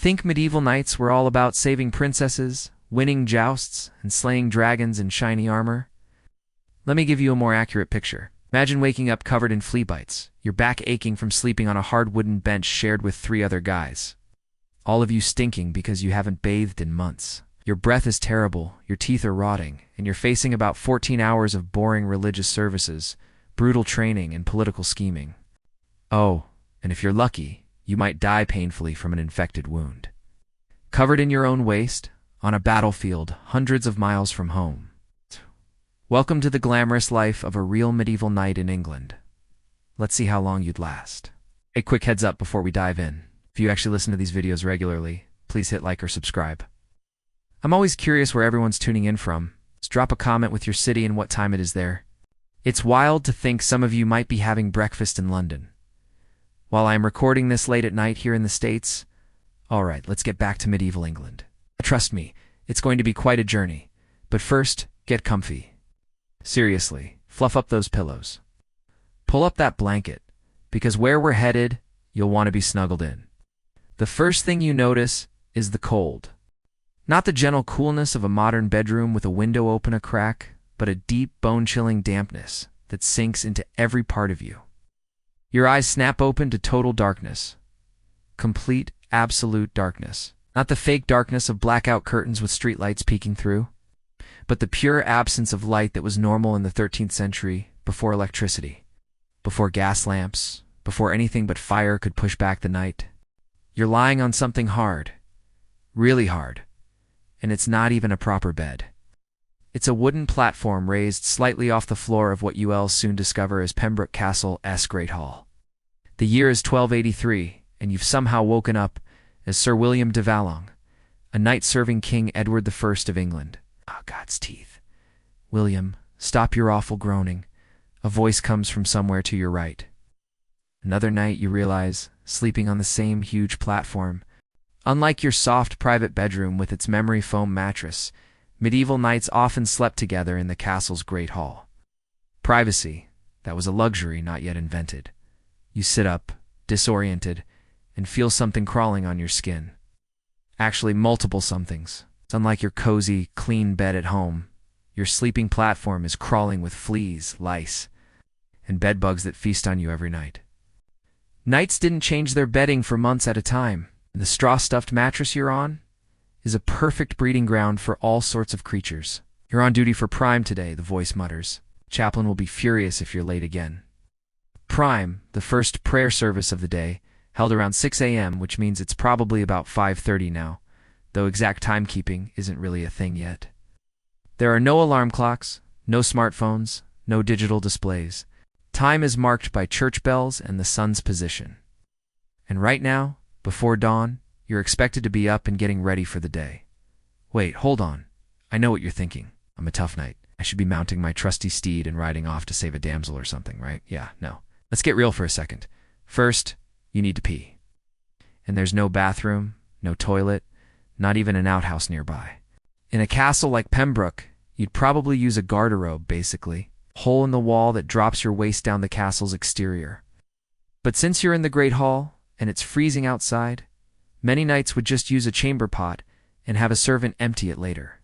Think medieval knights were all about saving princesses, winning jousts, and slaying dragons in shiny armor? Let me give you a more accurate picture. Imagine waking up covered in flea bites, your back aching from sleeping on a hard wooden bench shared with 3 other guys. All of you stinking because you haven't bathed in months. Your breath is terrible, your teeth are rotting, and you're facing about 14 hours of boring religious services, brutal training, and political scheming. Oh, and if you're lucky, you might die painfully from an infected wound. Covered in your own waste, on a battlefield hundreds of miles from home. Welcome to the glamorous life of a real medieval knight in England. Let's see how long you'd last. A quick heads up before we dive in. If you actually listen to these videos regularly, please hit like or subscribe. I'm always curious where everyone's tuning in from. Let's drop a comment with your city and what time it is there. It's wild to think some of you might be having breakfast in London, while I'm recording this late at night here in the States. Alright, let's get back to medieval England. Trust me, it's going to be quite a journey. But first, get comfy. Seriously, fluff up those pillows. Pull up that blanket, because where we're headed, you'll want to be snuggled in. The first thing you notice is the cold. Not the gentle coolness of a modern bedroom with a window open a crack, but a deep, bone-chilling dampness that sinks into every part of you. Your eyes snap open to total darkness. Complete, absolute darkness. Not the fake darkness of blackout curtains with streetlights peeking through, but the pure absence of light that was normal in the 13th century, before electricity, before gas lamps, before anything but fire could push back the night. You're lying on something hard, really hard, and it's not even a proper bed. It's a wooden platform raised slightly off the floor of what you'll soon discover as Pembroke Castle's Great Hall. The year is 1283, and you've somehow woken up as Sir William de Valong, a knight serving King Edward I of England. Oh, God's teeth. William, stop your awful groaning. A voice comes from somewhere to your right. Another night, you realize, sleeping on the same huge platform. Unlike your soft private bedroom with its memory foam mattress, medieval knights often slept together in the castle's great hall. Privacy, that was a luxury not yet invented. You sit up, disoriented, and feel something crawling on your skin. Actually, multiple somethings. It's unlike your cozy, clean bed at home. Your sleeping platform is crawling with fleas, lice, and bedbugs that feast on you every night. Knights didn't change their bedding for months at a time. The straw-stuffed mattress you're on is a perfect breeding ground for all sorts of creatures. You're on duty for prime today, the voice mutters. Chaplain will be furious if you're late again. Prime, the first prayer service of the day, held around 6 a.m., which means it's probably about 5:30 now, though exact timekeeping isn't really a thing yet. There are no alarm clocks, no smartphones, no digital displays. Time is marked by church bells and the sun's position. And right now, before dawn, you're expected to be up and getting ready for the day. Wait, hold on. I know what you're thinking. I'm a tough knight. I should be mounting my trusty steed and riding off to save a damsel or something, right? Yeah, no. Let's get real for a second. First, you need to pee. And there's no bathroom, no toilet, not even an outhouse nearby. In a castle like Pembroke, you'd probably use a garderobe, basically. Hole in the wall that drops your waist down the castle's exterior. But since you're in the Great Hall, and it's freezing outside, many knights would just use a chamber pot and have a servant empty it later.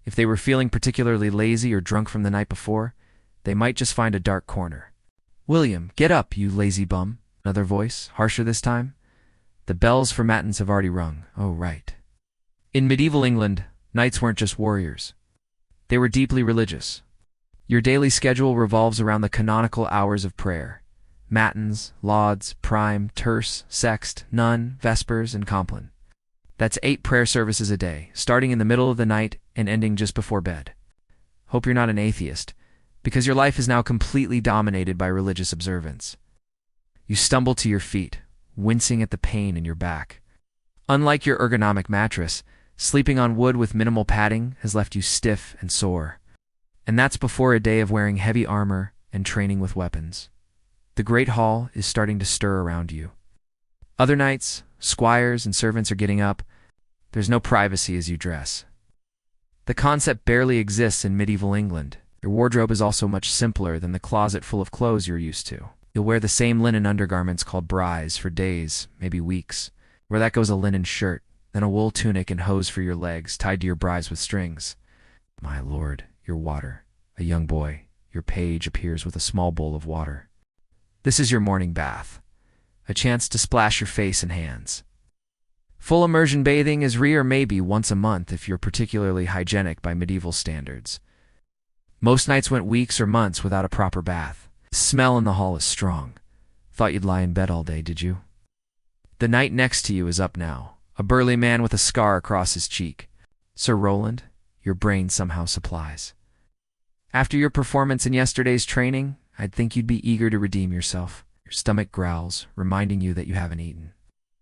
If they were feeling particularly lazy or drunk from the night before, they might just find a dark corner. William, get up, you lazy bum. Another voice, harsher this time. The bells for matins have already rung. Oh, right. In medieval England, knights weren't just warriors. They were deeply religious. Your daily schedule revolves around the canonical hours of prayer. Matins, lauds, prime, terce, sext, none, vespers, and compline. That's 8 prayer services a day, starting in the middle of the night and ending just before bed. Hope you're not an atheist, because your life is now completely dominated by religious observance. You stumble to your feet, wincing at the pain in your back. Unlike your ergonomic mattress, sleeping on wood with minimal padding has left you stiff and sore. And that's before a day of wearing heavy armor and training with weapons. The Great Hall is starting to stir around you. Other knights, squires, and servants are getting up. There's no privacy as you dress. The concept barely exists in medieval England. Your wardrobe is also much simpler than the closet full of clothes you're used to. You'll wear the same linen undergarments called bries for days, maybe weeks. where that goes a linen shirt, then a wool tunic and hose for your legs tied to your brides with strings. My lord, your water. A young boy, your page, appears with a small bowl of water. This is your morning bath, a chance to splash your face and hands. Full immersion bathing is rare, maybe once a month if you're particularly hygienic by medieval standards. Most nights went weeks or months without a proper bath. The smell in the hall is strong. Thought you'd lie in bed all day, did you? The knight next to you is up now, a burly man with a scar across his cheek. Sir Roland, your brain somehow supplies. After your performance in yesterday's training, I'd think you'd be eager to redeem yourself. Your stomach growls, reminding you that you haven't eaten.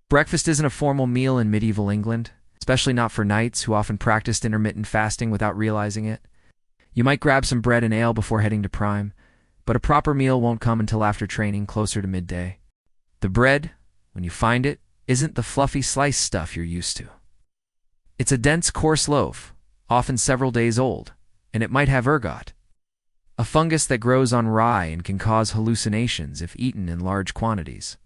Breakfast isn't a formal meal in medieval England, especially not for knights who often practiced intermittent fasting without realizing it. You might grab some bread and ale before heading to prime, but a proper meal won't come until after training, closer to midday. The bread, when you find it, isn't the fluffy sliced stuff you're used to. It's a dense, coarse loaf, often several days old, and it might have ergot, a fungus that grows on rye and can cause hallucinations if eaten in large quantities.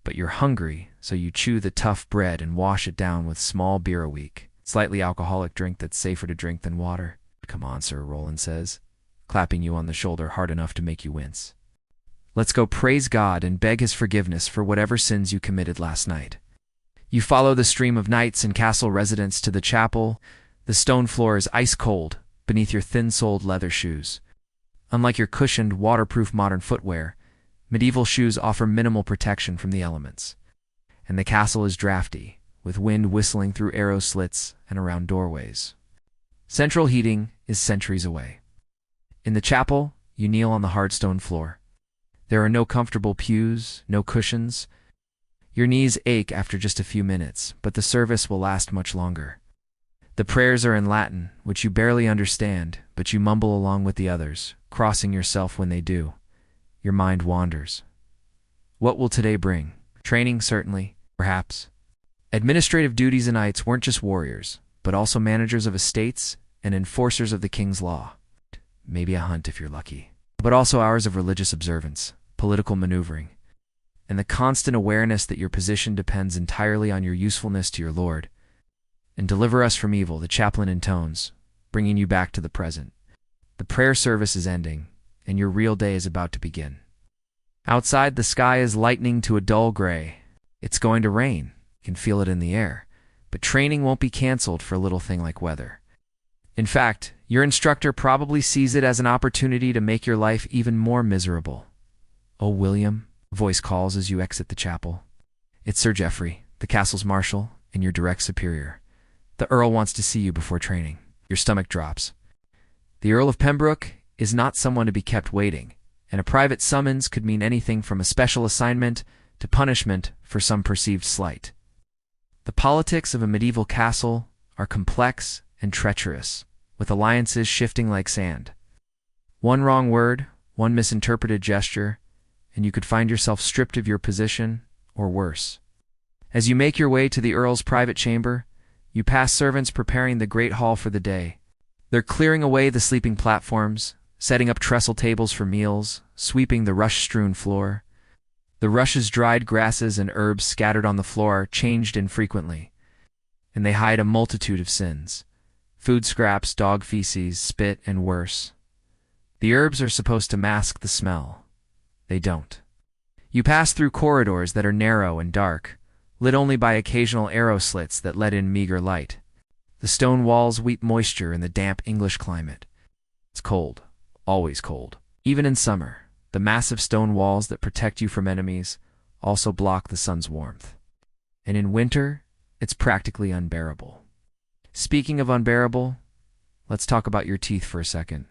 But you're hungry, so you chew the tough bread and wash it down with small beer a week, slightly alcoholic drink that's safer to drink than water. Come on, Sir, Roland says, clapping you on the shoulder hard enough to make you wince. Let's go praise God and beg his forgiveness for whatever sins you committed last night. You follow the stream of knights and castle residents to the chapel. The stone floor is ice cold beneath your thin-soled leather shoes. Unlike your cushioned, waterproof modern footwear, medieval shoes offer minimal protection from the elements. And the castle is drafty, with wind whistling through arrow slits and around doorways. Central heating is centuries away. In the chapel, you kneel on the hard stone floor. There are no comfortable pews, no cushions. Your knees ache after just a few minutes, but the service will last much longer. The prayers are in Latin, which you barely understand, but you mumble along with the others, crossing yourself when they do. Your mind wanders. What will today bring? Training, certainly, perhaps. Administrative duties and knights weren't just warriors, but also managers of estates and enforcers of the king's law. Maybe a hunt if you're lucky. But also hours of religious observance, political maneuvering, and the constant awareness that your position depends entirely on your usefulness to your lord. And deliver us from evil, the chaplain intones, bringing you back to the present. The prayer service is ending, and your real day is about to begin. Outside, the sky is lightening to a dull gray. It's going to rain. You can feel it in the air. But training won't be canceled for a little thing like weather. In fact, your instructor probably sees it as an opportunity to make your life even more miserable. "Oh, William," a voice calls as you exit the chapel. It's Sir Geoffrey, the castle's marshal, and your direct superior. The Earl wants to see you before training. Your stomach drops. The Earl of Pembroke is not someone to be kept waiting, and a private summons could mean anything from a special assignment to punishment for some perceived slight. The politics of a medieval castle are complex and treacherous, with alliances shifting like sand. One wrong word, one misinterpreted gesture, and you could find yourself stripped of your position, or worse. As you make your way to the Earl's private chamber, you pass servants preparing the great hall for the day. They're clearing away the sleeping platforms, setting up trestle tables for meals, sweeping the rush-strewn floor. The rush's dried grasses and herbs scattered on the floor are changed infrequently, and they hide a multitude of sins. Food scraps, dog feces, spit, and worse. The herbs are supposed to mask the smell. They don't. You pass through corridors that are narrow and dark, lit only by occasional arrow slits that let in meager light. The stone walls weep moisture in the damp English climate. It's cold, always cold. Even in summer, the massive stone walls that protect you from enemies also block the sun's warmth. And in winter, it's practically unbearable. Speaking of unbearable, let's talk about your teeth for a second.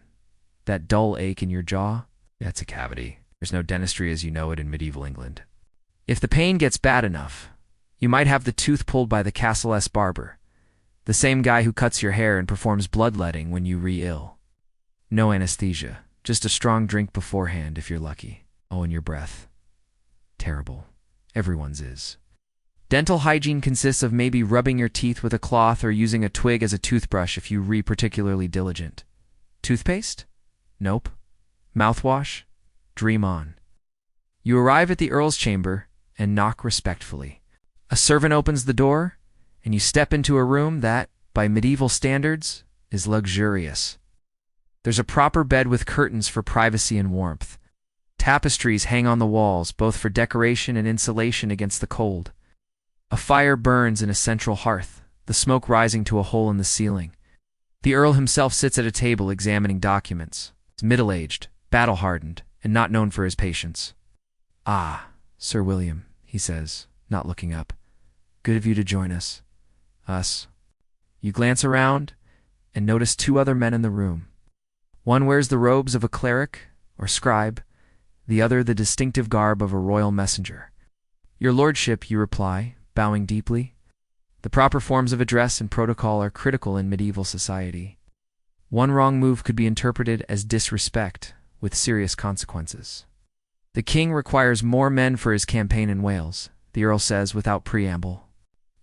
That dull ache in your jaw, that's a cavity. There's no dentistry as you know it in medieval England. If the pain gets bad enough, you might have the tooth pulled by the castle-less barber, the same guy who cuts your hair and performs bloodletting when you re-ill. No anesthesia, just a strong drink beforehand if you're lucky. Oh, and your breath. Terrible. Everyone's is. Dental hygiene consists of maybe rubbing your teeth with a cloth or using a twig as a toothbrush if you particularly diligent. Toothpaste? Nope. Mouthwash? Dream on. You arrive at the Earl's chamber and knock respectfully. A servant opens the door, and you step into a room that, by medieval standards, is luxurious. There's a proper bed with curtains for privacy and warmth. Tapestries hang on the walls, both for decoration and insulation against the cold. A fire burns in a central hearth, the smoke rising to a hole in the ceiling. The Earl himself sits at a table examining documents. He's middle-aged, battle-hardened, and not known for his patience. "Ah, Sir William," he says, not looking up. "Good of you to join us." Us. You glance around and notice two other men in the room. One wears the robes of a cleric or scribe, the other the distinctive garb of a royal messenger. "Your lordship," you reply, bowing deeply. The proper forms of address and protocol are critical in medieval society. One wrong move could be interpreted as disrespect, with serious consequences. "The king requires more men for his campaign in Wales," the Earl says without preamble.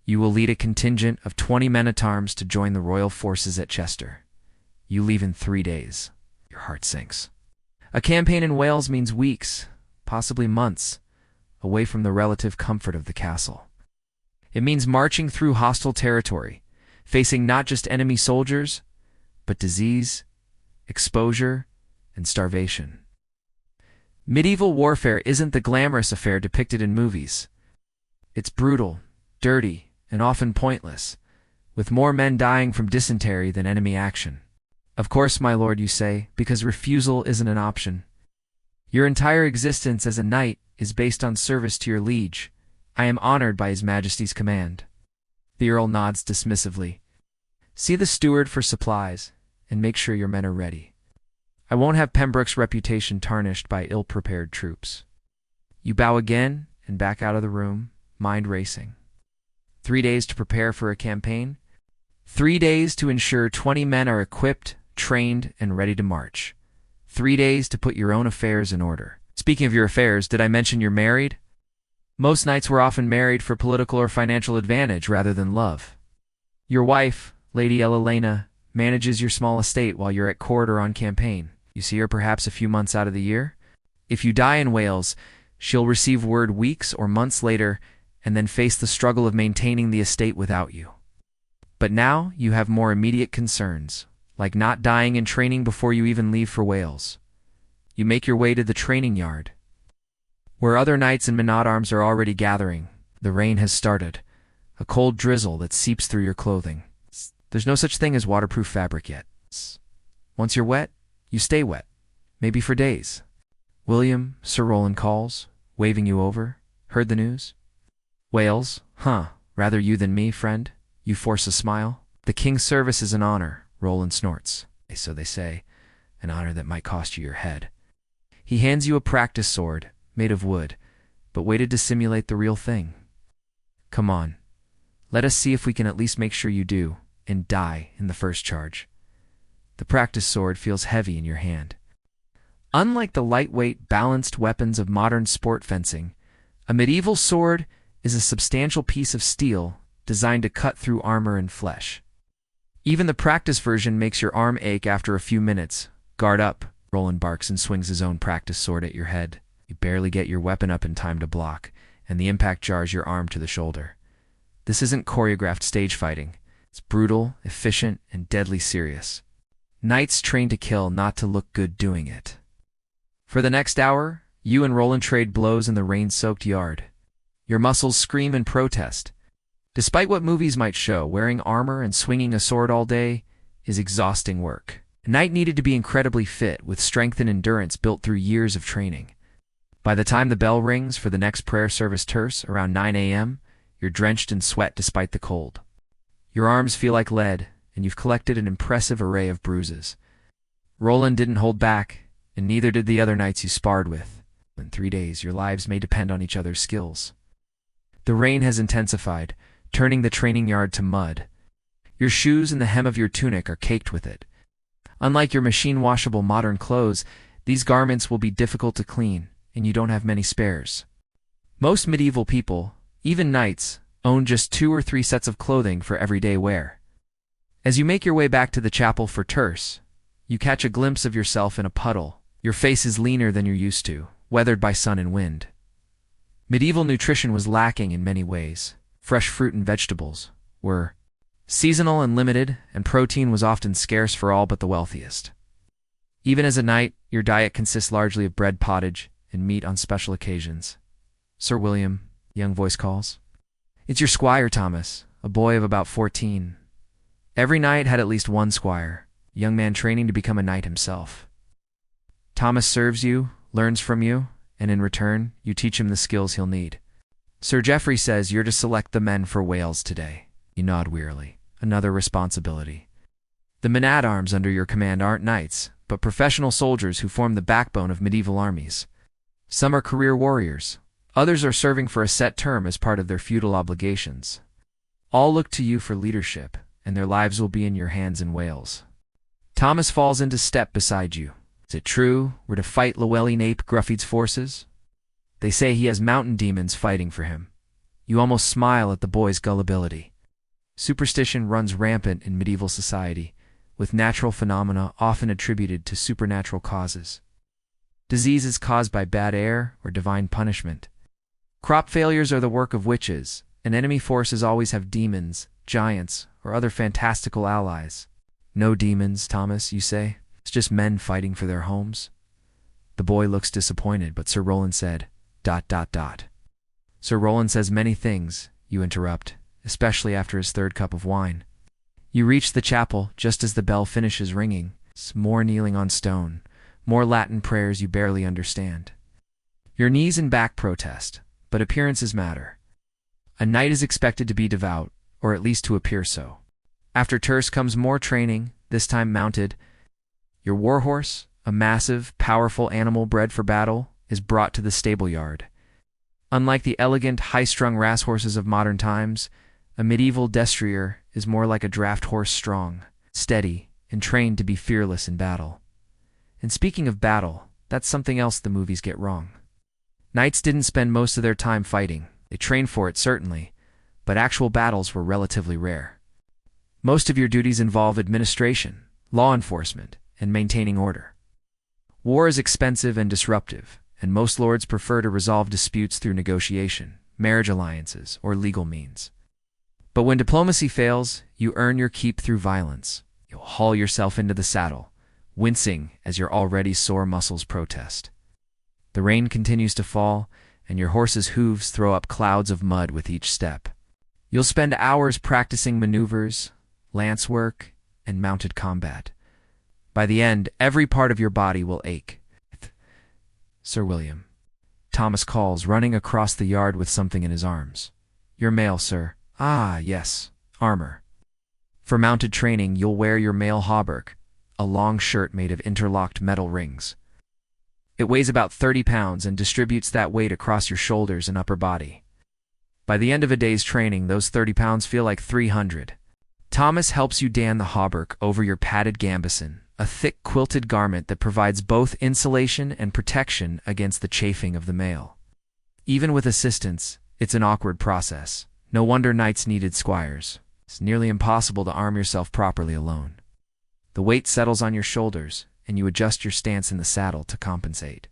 "You will lead a contingent of 20 men-at-arms to join the royal forces at Chester. You leave in 3 days." Your heart sinks. A campaign in Wales means weeks, possibly months, away from the relative comfort of the castle. It means marching through hostile territory, facing not just enemy soldiers, but disease, exposure, and starvation. Medieval warfare isn't the glamorous affair depicted in movies. It's brutal, dirty, and often pointless, with more men dying from dysentery than enemy action. "Of course, my lord," you say, because refusal isn't an option. Your entire existence as a knight is based on service to your liege. "I am honored by His Majesty's command." The Earl nods dismissively. "See the steward for supplies, and make sure your men are ready. I won't have Pembroke's reputation tarnished by ill-prepared troops." You bow again and back out of the room, mind racing. 3 days to prepare for a campaign. 3 days to ensure 20 men are equipped, trained, and ready to march. 3 days to put your own affairs in order. Speaking of your affairs, did I mention you're married? Most knights were often married for political or financial advantage rather than love. Your wife, Lady Elena, manages your small estate while you're at court or on campaign. You see her perhaps a few months out of the year. If you die in Wales, she'll receive word weeks or months later and then face the struggle of maintaining the estate without you. But now you have more immediate concerns, like not dying in training before you even leave for Wales. You make your way to the training yard, where other knights and men-at-arms are already gathering. The rain has started, a cold drizzle that seeps through your clothing. There's no such thing as waterproof fabric yet. Once you're wet, you stay wet, maybe for days. "William," Sir Roland calls, waving you over. "Heard the news?" "Wales? Huh, rather you than me, friend." You force a smile. "The king's service is an honor," Roland snorts. "So they say, an honor that might cost you your head." He hands you a practice sword, made of wood, but weighted to simulate the real thing. "Come on, let us see if we can at least make sure you do, and die in the first charge." The practice sword feels heavy in your hand. Unlike the lightweight, balanced weapons of modern sport fencing, a medieval sword is a substantial piece of steel designed to cut through armor and flesh. Even the practice version makes your arm ache after a few minutes. "Guard up," Roland barks and swings his own practice sword at your head. You barely get your weapon up in time to block, and the impact jars your arm to the shoulder. This isn't choreographed stage fighting. It's brutal, efficient, and deadly serious. Knights train to kill, not to look good doing it. For the next hour, you and Roland trade blows in the rain-soaked yard. Your muscles scream in protest. Despite what movies might show, wearing armor and swinging a sword all day is exhausting work. A knight needed to be incredibly fit, with strength and endurance built through years of training. By the time the bell rings for the next prayer service terce around 9 a.m., you're drenched in sweat despite the cold. Your arms feel like lead, and you've collected an impressive array of bruises. Roland didn't hold back, and neither did the other knights you sparred with. In 3 days, your lives may depend on each other's skills. The rain has intensified, turning the training yard to mud. Your shoes and the hem of your tunic are caked with it. Unlike your machine-washable modern clothes, these garments will be difficult to clean, and you don't have many spares. Most medieval people, even knights, own just 2 or 3 sets of clothing for everyday wear. As you make your way back to the chapel for terce, you catch a glimpse of yourself in a puddle. Your face is leaner than you're used to, weathered by sun and wind. Medieval nutrition was lacking in many ways. fresh fruit and vegetables were seasonal and limited, and protein was often scarce for all but the wealthiest. Even as a knight, your diet consists largely of bread pottage and meat on special occasions. Sir William, the young voice calls. It's your squire, Thomas, a boy of about 14. Every knight had at least one squire, a young man training to become a knight himself. Thomas serves you, learns from you, and in return, you teach him the skills he'll need. Sir Geoffrey says you're to select the men for Wales today. You nod wearily. Another responsibility. The men-at-arms under your command aren't knights, but professional soldiers who form the backbone of medieval armies. Some are career warriors. Others are serving for a set term as part of their feudal obligations. All look to you for leadership, and their lives will be in your hands in Wales. Thomas falls into step beside you. Is it true we're to fight Llewellyn Ap Gruffydd's forces? They say he has mountain demons fighting for him. You almost smile at the boy's gullibility. Superstition runs rampant in medieval society, with natural phenomena often attributed to supernatural causes. Diseases caused by bad air or divine punishment. Crop failures are the work of witches, and enemy forces always have demons, giants, or other fantastical allies. No demons, Thomas, you say? It's just men fighting for their homes? The boy looks disappointed, but Sir Roland said, ... Sir Roland says many things, you interrupt, especially after his third cup of wine. You reach the chapel just as the bell finishes ringing. More kneeling on stone, more Latin prayers you barely understand. Your knees and back protest, but appearances matter. A knight is expected to be devout, or at least to appear so. After terce comes more training, this time mounted. Your warhorse, a massive, powerful animal bred for battle, is brought to the stable yard. Unlike the elegant, high-strung racehorses of modern times, a medieval destrier is more like a draft horse, strong, steady, and trained to be fearless in battle. And speaking of battle, that's something else the movies get wrong. Knights didn't spend most of their time fighting. They trained for it, certainly, but actual battles were relatively rare. Most of your duties involve administration, law enforcement, and maintaining order. War is expensive and disruptive, and most lords prefer to resolve disputes through negotiation, marriage alliances, or legal means. But when diplomacy fails, you earn your keep through violence. You'll haul yourself into the saddle, wincing as your already sore muscles protest. The rain continues to fall, and your horse's hooves throw up clouds of mud with each step. You'll spend hours practicing maneuvers, lance work, and mounted combat. By the end, every part of your body will ache. Sir William. Thomas calls, running across the yard with something in his arms. Your mail, sir. Ah, yes, armor. For mounted training, you'll wear your mail hauberk, a long shirt made of interlocked metal rings. It weighs about 30 pounds and distributes that weight across your shoulders and upper body. By the end of a day's training, those 30 pounds feel like 300. Thomas helps you dan the hauberk over your padded gambeson, a thick quilted garment that provides both insulation and protection against the chafing of the mail. Even with assistance, it's an awkward process. No wonder knights needed squires. It's nearly impossible to arm yourself properly alone. The weight settles on your shoulders, and you adjust your stance in the saddle to compensate.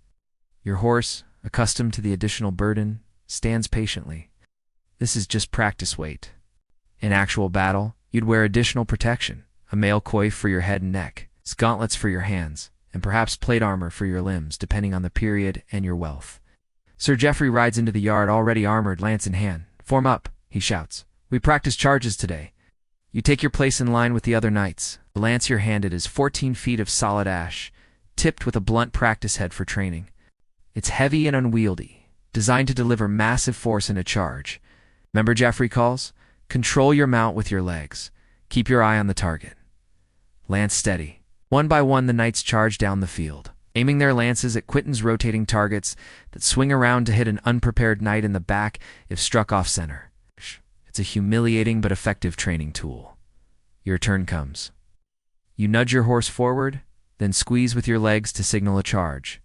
Your horse, accustomed to the additional burden, stands patiently. This is just practice weight. In actual battle, you'd wear additional protection, a mail coif for your head and neck, gauntlets for your hands, and perhaps plate armor for your limbs, depending on the period and your wealth. Sir Geoffrey rides into the yard already armored, lance in hand. Form up, he shouts. We practice charges today. You take your place in line with the other knights. The lance you're handed is 14 feet of solid ash, tipped with a blunt practice head for training. It's heavy and unwieldy, designed to deliver massive force in a charge. Remember, Geoffrey calls? Control your mount with your legs. Keep your eye on the target. Lance steady. One by one, the knights charge down the field, aiming their lances at Quinton's rotating targets that swing around to hit an unprepared knight in the back if struck off center. It's a humiliating but effective training tool. Your turn comes. You nudge your horse forward, then squeeze with your legs to signal a charge.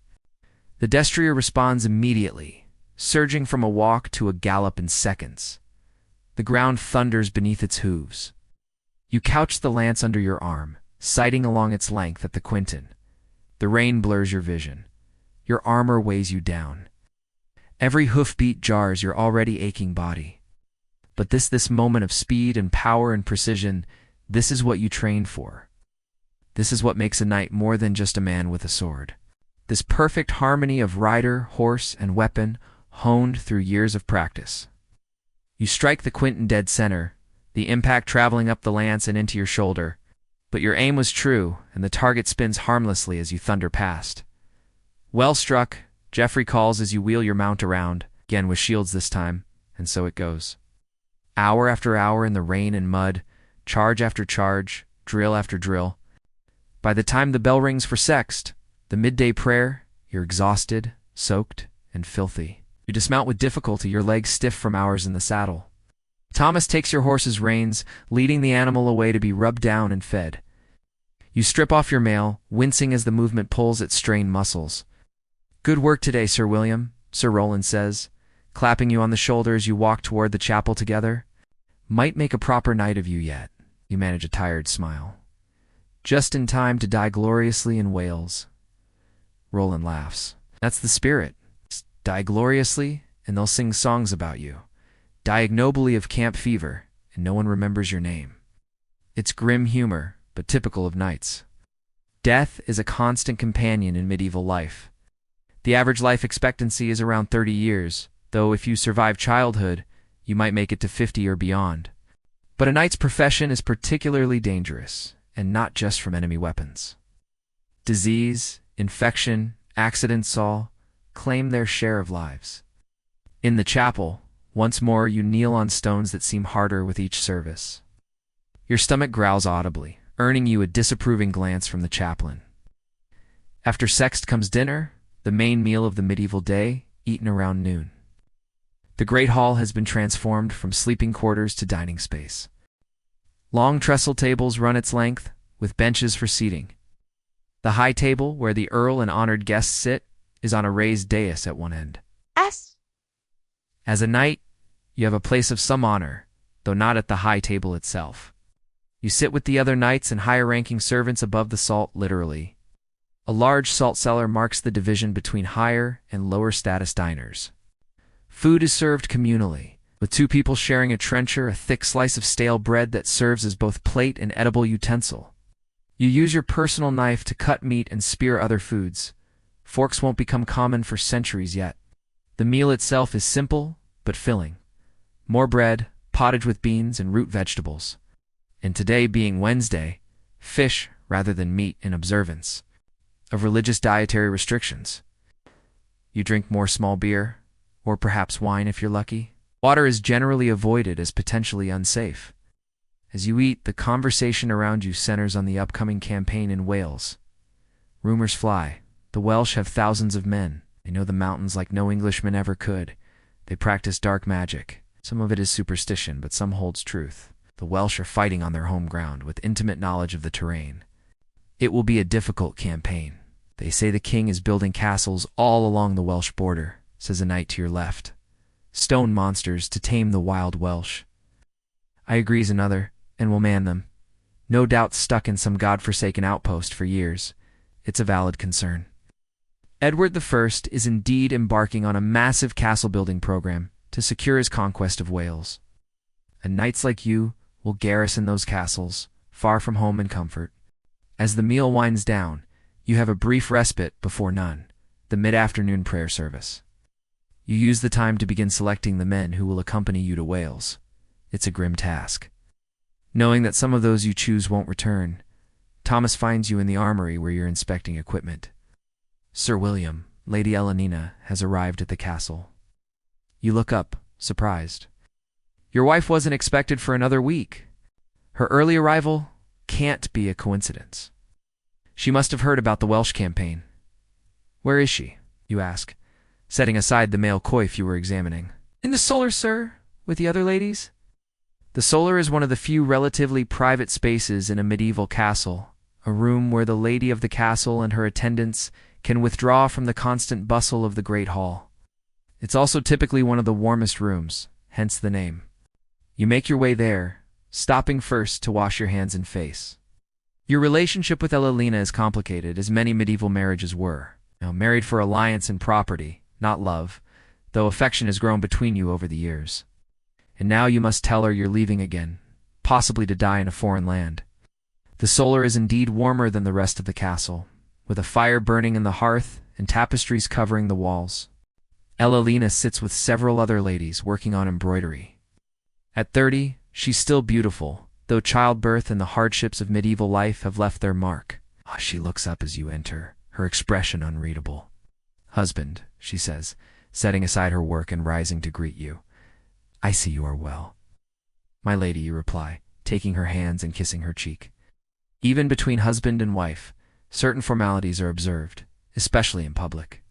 The destrier responds immediately, surging from a walk to a gallop in seconds. The ground thunders beneath its hooves. You couch the lance under your arm, sighting along its length at the Quinton. The rain blurs your vision. Your armor weighs you down. Every hoofbeat jars your already aching body. But this moment of speed and power and precision, this is what you trained for. This is what makes a knight more than just a man with a sword. This perfect harmony of rider, horse, and weapon, honed through years of practice. You strike the quint in dead center, the impact traveling up the lance and into your shoulder. But your aim was true, and the target spins harmlessly as you thunder past. Well struck, Geoffrey calls as you wheel your mount around, again with shields this time, and so it goes. Hour after hour in the rain and mud, charge after charge, drill after drill. By the time the bell rings for sext, the midday prayer, you're exhausted, soaked, and filthy. You dismount with difficulty, your legs stiff from hours in the saddle. Thomas takes your horse's reins, leading the animal away to be rubbed down and fed. You strip off your mail, wincing as the movement pulls at strained muscles. "Good work today, Sir William," Sir Roland says, clapping you on the shoulder as you walk toward the chapel together. "Might make a proper knight of you yet." You manage a tired smile. "Just in time to die gloriously in Wales." Roland laughs. "That's the spirit. Die gloriously, and they'll sing songs about you. Die ignobly of camp fever, and no one remembers your name." It's grim humor, but typical of knights. Death is a constant companion in medieval life. The average life expectancy is around 30 years, though if you survive childhood, you might make it to 50 or beyond. But a knight's profession is particularly dangerous, and not just from enemy weapons. Disease, infection, accidents all claim their share of lives. In the chapel, once more you kneel on stones that seem harder with each service. Your stomach growls audibly, earning you a disapproving glance from the chaplain. After sext comes dinner, the main meal of the medieval day, eaten around noon. The great hall has been transformed from sleeping quarters to dining space. Long trestle tables run its length, with benches for seating. The high table, where the earl and honored guests sit, is on a raised dais at one end. As a knight, you have a place of some honor, though not at the high table itself. You sit with the other knights and higher-ranking servants above the salt, literally. A large salt cellar marks the division between higher and lower status diners. Food is served communally, with two people sharing a trencher, a thick slice of stale bread that serves as both plate and edible utensil. You use your personal knife to cut meat and spear other foods. Forks won't become common for centuries yet. The meal itself is simple, but filling. More bread, pottage with beans and root vegetables. And today being Wednesday, fish rather than meat in observance of religious dietary restrictions. You drink more small beer, or perhaps wine if you're lucky. Water is generally avoided as potentially unsafe. As you eat, the conversation around you centers on the upcoming campaign in Wales. Rumors fly. The Welsh have thousands of men. They know the mountains like no Englishman ever could. They practice dark magic. Some of it is superstition, but some holds truth. The Welsh are fighting on their home ground with intimate knowledge of the terrain. It will be a difficult campaign. They say the king is building castles all along the Welsh border, says a knight to your left. Stone monsters to tame the wild Welsh. I agree's another, and will man them. No doubt stuck in some godforsaken outpost for years. It's a valid concern. Edward I is indeed embarking on a massive castle-building program to secure his conquest of Wales. And knights like you will garrison those castles, far from home and comfort. As the meal winds down, you have a brief respite before none, the mid-afternoon prayer service. You use the time to begin selecting the men who will accompany you to Wales. It's a grim task. Knowing that some of those you choose won't return, Thomas finds you in the armory where you're inspecting equipment. Sir William, Lady Elenina, has arrived at the castle. You look up, surprised. Your wife wasn't expected for another week. Her early arrival can't be a coincidence. She must have heard about the Welsh campaign. Where is she? You ask, setting aside the male coif you were examining. In the solar, sir, with the other ladies. The solar is one of the few relatively private spaces in a medieval castle, a room where the lady of the castle and her attendants can withdraw from the constant bustle of the great hall. It's also typically one of the warmest rooms, hence the name. You make your way there, stopping first to wash your hands and face. Your relationship with Elenina is complicated, as many medieval marriages were. Now, married for alliance and property, not love, though affection has grown between you over the years. And now you must tell her you're leaving again, possibly to die in a foreign land. The solar is indeed warmer than the rest of the castle, with a fire burning in the hearth and tapestries covering the walls. Elalina sits with several other ladies working on embroidery. At 30, she's still beautiful, though childbirth and the hardships of medieval life have left their mark. She looks up as you enter, her expression unreadable. "Husband," she says, setting aside her work and rising to greet you. "I see you are well." "My lady," you reply, taking her hands and kissing her cheek. Even between husband and wife, certain formalities are observed, especially in public.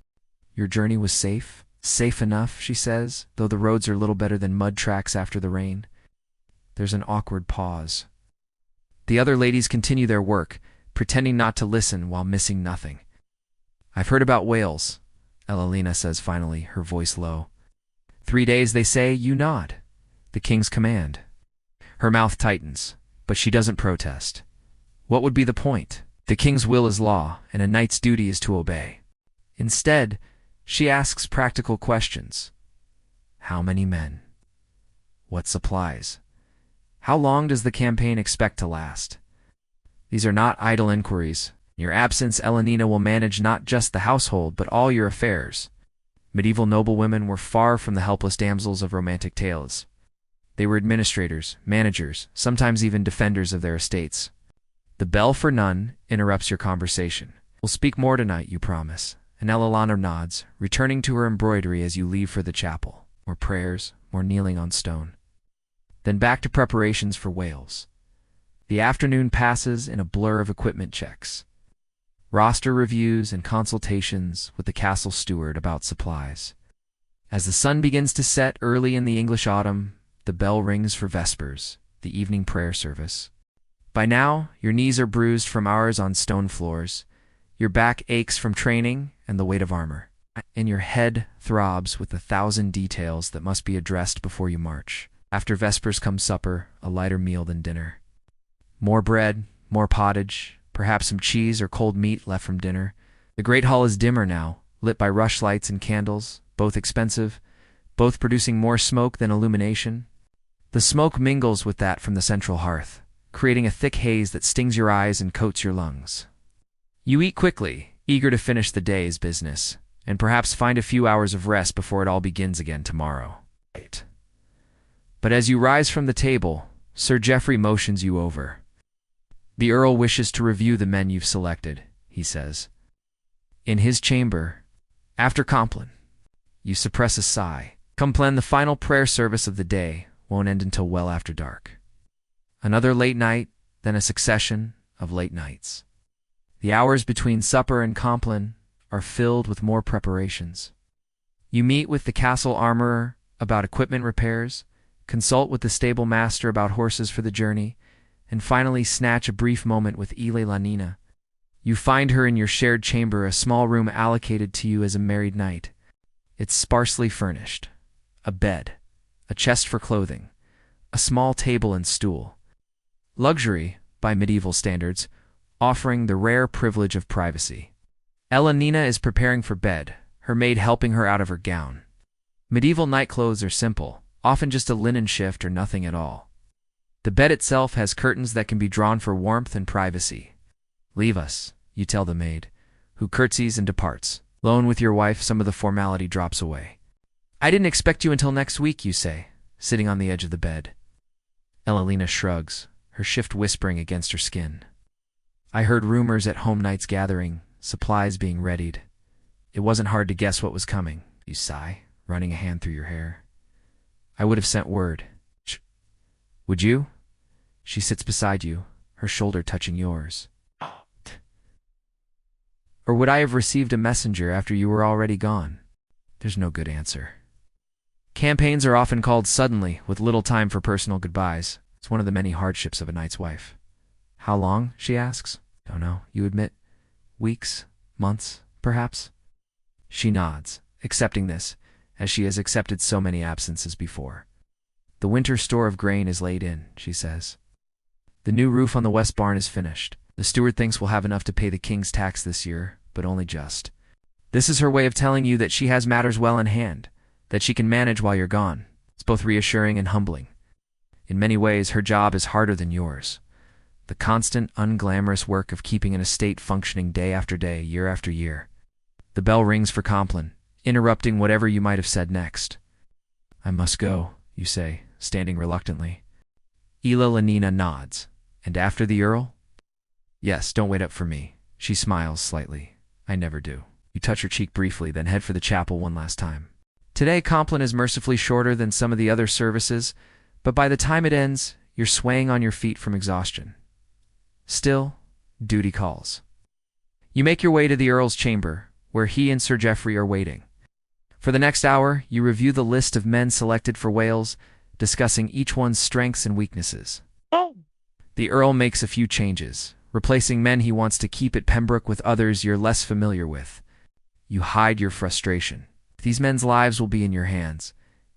"Your journey was safe?" "Safe enough," she says, "though the roads are little better than mud tracks after the rain." There's an awkward pause. The other ladies continue their work, pretending not to listen while missing nothing. "I've heard about Wales," Elalina says finally, her voice low. 3 days, they say, you nod. The king's command. Her mouth tightens, but she doesn't protest. What would be the point? The king's will is law, and a knight's duty is to obey. Instead, she asks practical questions. How many men? What supplies? How long does the campaign expect to last? These are not idle inquiries. In your absence, Elanina will manage not just the household, but all your affairs. Medieval noblewomen were far from the helpless damsels of romantic tales. They were administrators, managers, sometimes even defenders of their estates. The bell for none interrupts your conversation. We'll speak more tonight, you promise. And Elalina nods, returning to her embroidery as you leave for the chapel. More prayers, more kneeling on stone. Then back to preparations for Wales. The afternoon passes in a blur of equipment checks, roster reviews, and consultations with the castle steward about supplies. As the sun begins to set early in the English autumn, the bell rings for vespers, the evening prayer service. By now, your knees are bruised from hours on stone floors, your back aches from training and the weight of armor, and your head throbs with 1,000 details that must be addressed before you march. After vespers comes supper, a lighter meal than dinner. More bread, more pottage, perhaps some cheese or cold meat left from dinner. The great hall is dimmer now, lit by rushlights and candles, both expensive, both producing more smoke than illumination. The smoke mingles with that from the central hearth, creating a thick haze that stings your eyes and coats your lungs. You eat quickly, eager to finish the day's business, and perhaps find a few hours of rest before it all begins again tomorrow. But as you rise from the table, Sir Geoffrey motions you over. The Earl wishes to review the men you've selected, he says. In his chamber, after Compline, you suppress a sigh. Compline, the final prayer service of the day, won't end until well after dark. Another late night, then a succession of late nights. The hours between supper and Compline are filled with more preparations. You meet with the castle armorer about equipment repairs, consult with the stable master about horses for the journey, and finally snatch a brief moment with Elalina. You find her in your shared chamber, a small room allocated to you as a married knight. It's sparsely furnished. A bed, a chest for clothing, a small table and stool. Luxury, by medieval standards, offering the rare privilege of privacy. Elanina is preparing for bed, her maid helping her out of her gown. Medieval nightclothes are simple, often just a linen shift or nothing at all. The bed itself has curtains that can be drawn for warmth and privacy. Leave us, you tell the maid, who curtsies and departs. Alone with your wife, some of the formality drops away. I didn't expect you until next week, you say, sitting on the edge of the bed. Elalina shrugs, her shift whispering against her skin. I heard rumors at home night's gathering, supplies being readied. It wasn't hard to guess what was coming, you sigh, running a hand through your hair. I would have sent word. Would you? She sits beside you, her shoulder touching yours. Or would I have received a messenger after you were already gone? There's no good answer. Campaigns are often called suddenly, with little time for personal goodbyes. It's one of the many hardships of a knight's wife. How long, she asks. Don't know, you admit. Weeks, months, perhaps? She nods, accepting this, as she has accepted so many absences before. The winter store of grain is laid in, she says. The new roof on the west barn is finished. The steward thinks we'll have enough to pay the king's tax this year, but only just. This is her way of telling you that she has matters well in hand, that she can manage while you're gone. It's both reassuring and humbling. In many ways, her job is harder than yours. The constant, unglamorous work of keeping an estate functioning day after day, year after year. The bell rings for Compline, interrupting whatever you might have said next. "I must go," you say, standing reluctantly. Ila nods. "And after the Earl?" "Yes, don't wait up for me." She smiles slightly. "I never do." You touch her cheek briefly, then head for the chapel one last time. Today, Compline is mercifully shorter than some of the other services, but by the time it ends, you're swaying on your feet from exhaustion. Still, duty calls. You make your way to the Earl's chamber, where he and Sir Geoffrey are waiting. For the next hour, you review the list of men selected for Wales, discussing each one's strengths and weaknesses. The Earl makes a few changes, replacing men he wants to keep at Pembroke with others you're less familiar with. You hide your frustration. These men's lives will be in your hands,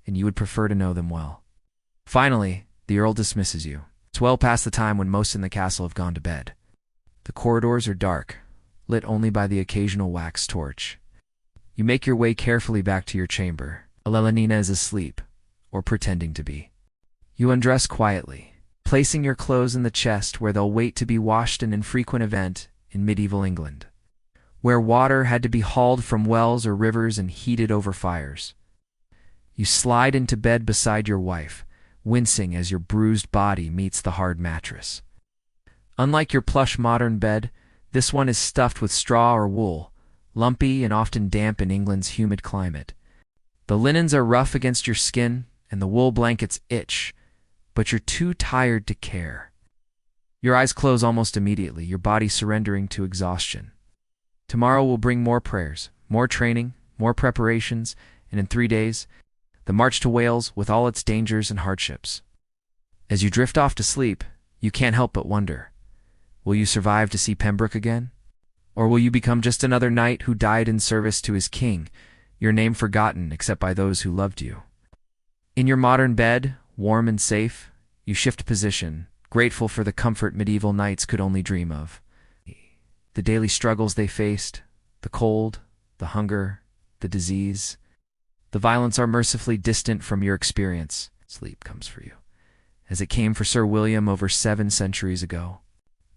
and you would prefer to know them well. Finally, the Earl dismisses you. It's well past the time when most in the castle have gone to bed. The corridors are dark, lit only by the occasional wax torch. You make your way carefully back to your chamber. Alelina is asleep, or pretending to be. You undress quietly, placing your clothes in the chest where they'll wait to be washed, an infrequent event in medieval England, where water had to be hauled from wells or rivers and heated over fires. You slide into bed beside your wife, wincing as your bruised body meets the hard mattress. Unlike your plush modern bed, this one is stuffed with straw or wool, lumpy and often damp in England's humid climate. The linens are rough against your skin, and the wool blankets itch, but you're too tired to care. Your eyes close almost immediately, your body surrendering to exhaustion. Tomorrow will bring more prayers, more training, more preparations, and in 3 days, the march to Wales with all its dangers and hardships. As you drift off to sleep, you can't help but wonder, will you survive to see Pembroke again? Or will you become just another knight who died in service to his king, your name forgotten except by those who loved you? In your modern bed, warm and safe, you shift position, grateful for the comfort medieval knights could only dream of. The daily struggles they faced, the cold, the hunger, the disease, the violence are mercifully distant from your experience. Sleep comes for you, as it came for Sir William over 7 centuries ago.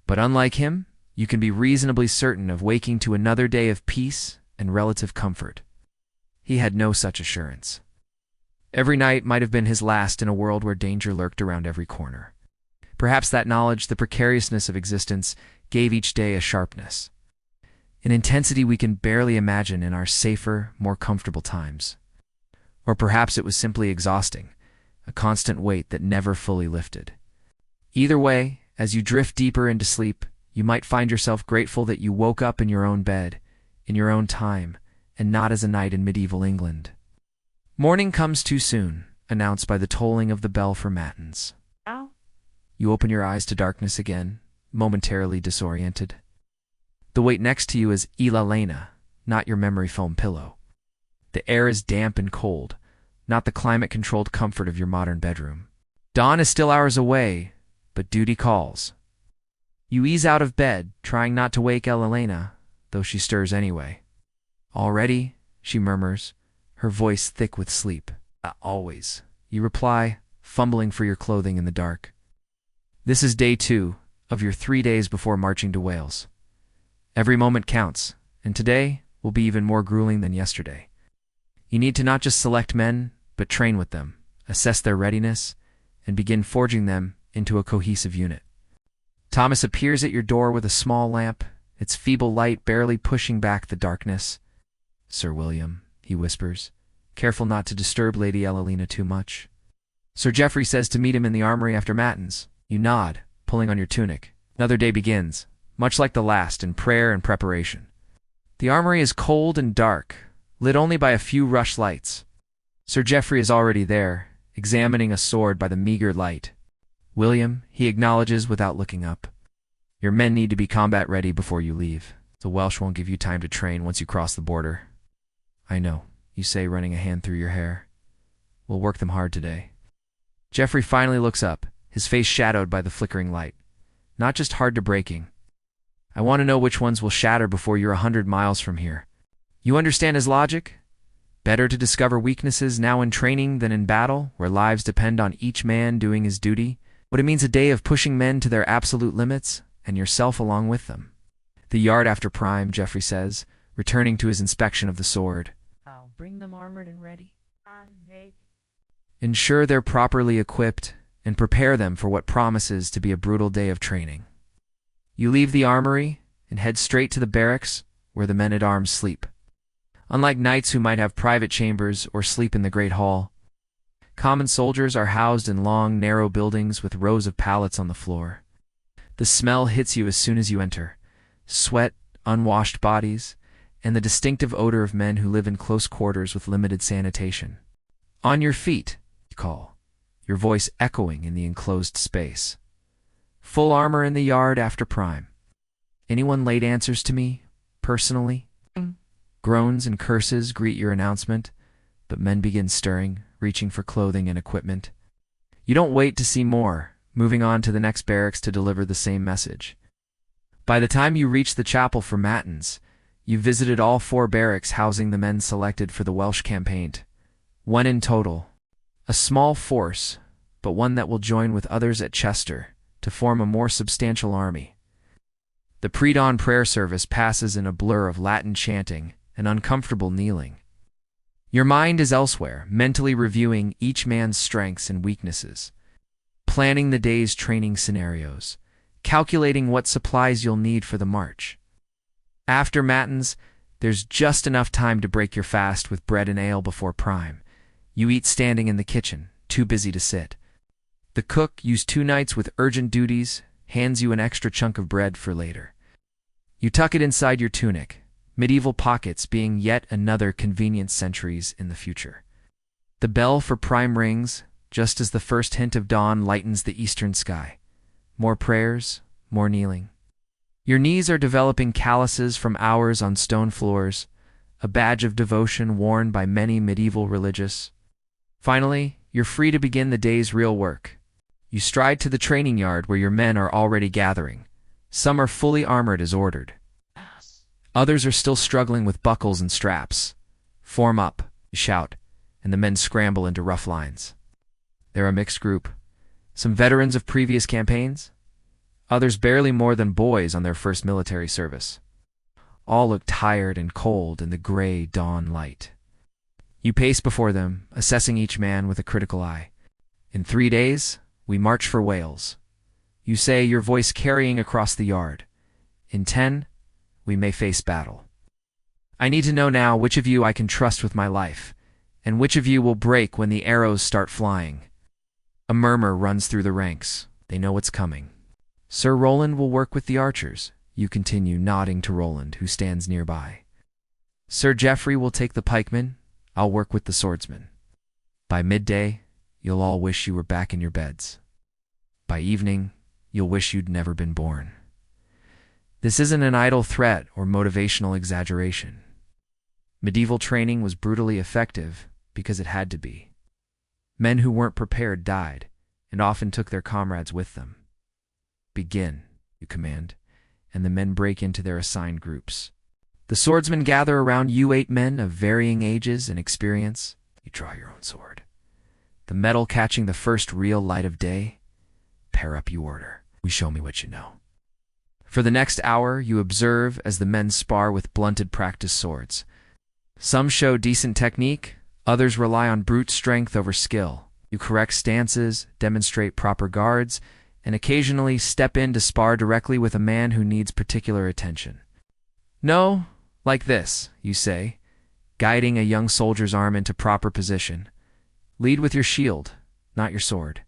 But unlike him, you can be reasonably certain of waking to another day of peace and relative comfort. He had no such assurance. Every night might have been his last in a world where danger lurked around every corner. Perhaps that knowledge, the precariousness of existence, gave each day a sharpness, an intensity we can barely imagine in our safer, more comfortable times. Or perhaps it was simply exhausting, a constant weight that never fully lifted. Either way, as you drift deeper into sleep, you might find yourself grateful that you woke up in your own bed, in your own time, and not as a knight in medieval England. Morning comes too soon, announced by the tolling of the bell for matins. Ow. You open your eyes to darkness again, momentarily disoriented. The weight next to you is Ila, not your memory foam pillow. The air is damp and cold, not the climate-controlled comfort of your modern bedroom. Dawn is still hours away, but duty calls. You ease out of bed, trying not to wake Elena, though she stirs anyway. "Already?" she murmurs, her voice thick with sleep. Always," you reply, fumbling for your clothing in the dark. This is day 2 of your 3 days before marching to Wales. Every moment counts, and today will be even more grueling than yesterday. You need to not just select men, but train with them, assess their readiness, and begin forging them into a cohesive unit. Thomas appears at your door with a small lamp, its feeble light barely pushing back the darkness. "Sir William," he whispers, careful not to disturb Lady Elelina too much. Sir Geoffrey says to meet him in the armory after matins. You nod, pulling on your tunic. Another day begins, much like the last, in prayer and preparation. The armory is cold and dark, lit only by a few rush lights. Sir Geoffrey is already there, examining a sword by the meager light. "William," he acknowledges without looking up, "your men need to be combat ready before you leave. The Welsh won't give you time to train once you cross the border." "I know," you say, running a hand through your hair. "We'll work them hard today." Geoffrey finally looks up, his face shadowed by the flickering light. "Not just hard to breaking. I want to know which ones will shatter before you're 100 miles from here." You understand his logic? Better to discover weaknesses now in training than in battle, where lives depend on each man doing his duty. What it means a day of pushing men to their absolute limits, and yourself along with them. The yard after prime, Geoffrey says, returning to his inspection of the sword. I'll bring them armored and ready. Ensure they're properly equipped, and prepare them for what promises to be a brutal day of training. You leave the armory and head straight to the barracks, where the men-at-arms sleep. Unlike knights who might have private chambers or sleep in the Great Hall, common soldiers are housed in long, narrow buildings with rows of pallets on the floor. The smell hits you as soon as you enter. Sweat, unwashed bodies, and the distinctive odor of men who live in close quarters with limited sanitation. On your feet, you call, your voice echoing in the enclosed space. Full armor in the yard after prime. Anyone late answers to me, personally? Groans and curses greet your announcement, but men begin stirring, reaching for clothing and equipment. You don't wait to see more, moving on to the next barracks to deliver the same message. By the time you reach the chapel for matins, you've visited all 4 barracks housing the men selected for the Welsh campaign. 1 in total. A small force, but one that will join with others at Chester to form a more substantial army. The pre-dawn prayer service passes in a blur of Latin chanting and uncomfortable kneeling. Your mind is elsewhere, mentally reviewing each man's strengths and weaknesses, planning the day's training scenarios, calculating what supplies you'll need for the march. After matins, there's just enough time to break your fast with bread and ale before prime. You eat standing in the kitchen, too busy to sit. The cook, used 2 nights with urgent duties, hands you an extra chunk of bread for later. You tuck it inside your tunic, medieval pockets being yet another convenient centuries in the future. The bell for prime rings, just as the first hint of dawn lightens the eastern sky. More prayers, more kneeling. Your knees are developing calluses from hours on stone floors, a badge of devotion worn by many medieval religious. Finally, you're free to begin the day's real work. You stride to the training yard where your men are already gathering. Some are fully armored as ordered. Others are still struggling with buckles and straps. Form up, you shout, and the men scramble into rough lines. They're a mixed group. Some veterans of previous campaigns, others barely more than boys on their first military service. All look tired and cold in the gray dawn light. You pace before them, assessing each man with a critical eye. In 3 days, we march for Wales. You say, your voice carrying across the yard. In 10, we may face battle. I need to know now which of you I can trust with my life, and which of you will break when the arrows start flying. A murmur runs through the ranks. They know what's coming. Sir Roland will work with the archers, you continue, nodding to Roland, who stands nearby. Sir Geoffrey will take the pikemen. I'll work with the swordsmen. By midday, you'll all wish you were back in your beds. By evening, you'll wish you'd never been born. This isn't an idle threat or motivational exaggeration. Medieval training was brutally effective because it had to be. Men who weren't prepared died, and often took their comrades with them. Begin, you command, and the men break into their assigned groups. The swordsmen gather around you, 8 men of varying ages and experience. You draw your own sword. The metal catching the first real light of day. Pair up, you order. We show me what you know. For the next hour, you observe as the men spar with blunted practice swords. Some show decent technique, others rely on brute strength over skill. You correct stances, demonstrate proper guards, and occasionally step in to spar directly with a man who needs particular attention. No, like this, you say, guiding a young soldier's arm into proper position. Lead with your shield, not your sword.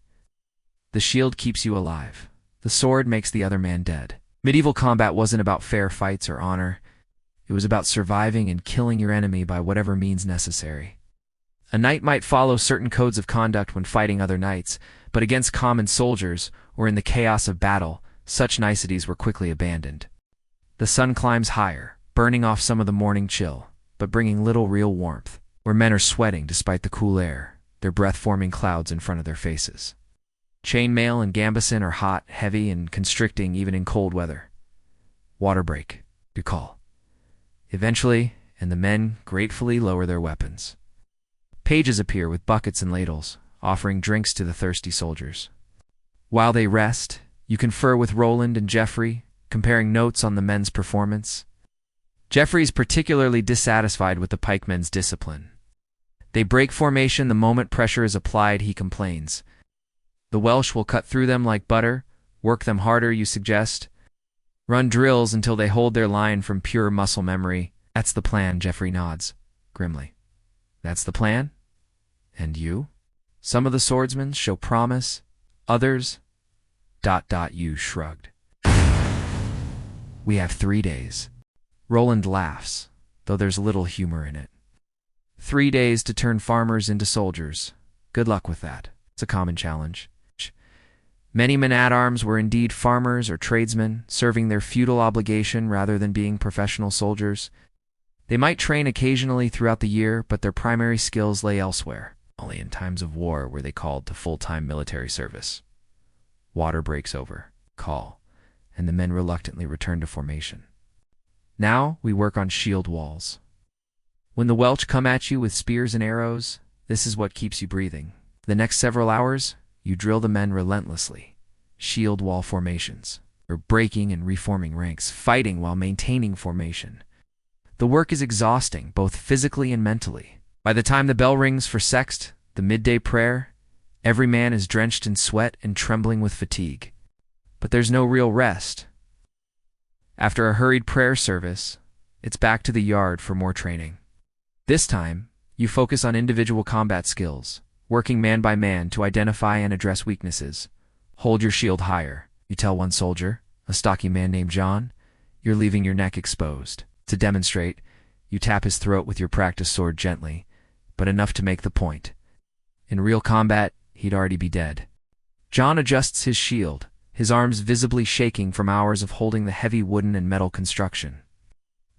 The shield keeps you alive. The sword makes the other man dead. Medieval combat wasn't about fair fights or honor. It was about surviving and killing your enemy by whatever means necessary. A knight might follow certain codes of conduct when fighting other knights, but against common soldiers, or in the chaos of battle, such niceties were quickly abandoned. The sun climbs higher, burning off some of the morning chill, but bringing little real warmth, where men are sweating despite the cool air, their breath forming clouds in front of their faces. Chainmail and gambeson are hot, heavy, and constricting even in cold weather. Water break, you call. Eventually, and the men gratefully lower their weapons. Pages appear with buckets and ladles, offering drinks to the thirsty soldiers. While they rest, you confer with Roland and Geoffrey, comparing notes on the men's performance. Geoffrey is particularly dissatisfied with the pikemen's discipline. They break formation the moment pressure is applied, he complains. The Welsh will cut through them like butter, work them harder, you suggest. Run drills until they hold their line from pure muscle memory. That's the plan, Geoffrey nods, grimly. That's the plan? And you? Some of the swordsmen show promise, others... You shrugged. We have 3 days. Roland laughs, though there's little humor in it. 3 days to turn farmers into soldiers. Good luck with that. It's a common challenge. Many men-at-arms were indeed farmers or tradesmen, serving their feudal obligation rather than being professional soldiers. They might train occasionally throughout the year, but their primary skills lay elsewhere. Only in times of war were they called to full-time military service. Water breaks over, call, and the men reluctantly return to formation. Now we work on shield walls. When the Welsh come at you with spears and arrows, this is what keeps you breathing. For the next several hours, you drill the men relentlessly. Shield wall formations, or breaking and reforming ranks, fighting while maintaining formation. The work is exhausting, both physically and mentally. By the time the bell rings for sext, the midday prayer, every man is drenched in sweat and trembling with fatigue. But there's no real rest. After a hurried prayer service, it's back to the yard for more training. This time, you focus on individual combat skills, working man by man to identify and address weaknesses. Hold your shield higher, you tell one soldier, a stocky man named John. You're leaving your neck exposed. To demonstrate, you tap his throat with your practice sword gently, but enough to make the point. In real combat, he'd already be dead. John adjusts his shield, his arms visibly shaking from hours of holding the heavy wooden and metal construction.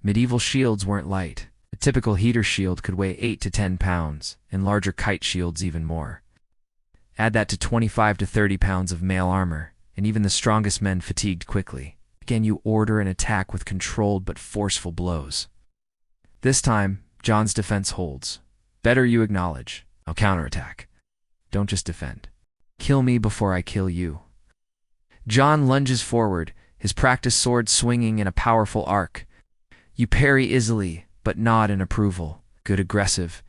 Medieval shields weren't light. A typical heater shield could weigh 8 to 10 pounds, and larger kite shields even more. Add that to 25 to 30 pounds of mail armor, and even the strongest men fatigued quickly. Again, you order an attack with controlled but forceful blows. This time, John's defense holds. Better you acknowledge. I'll counterattack. Don't just defend. Kill me before I kill you. John lunges forward, his practiced sword swinging in a powerful arc. You parry easily, but nod in approval. Good aggressive.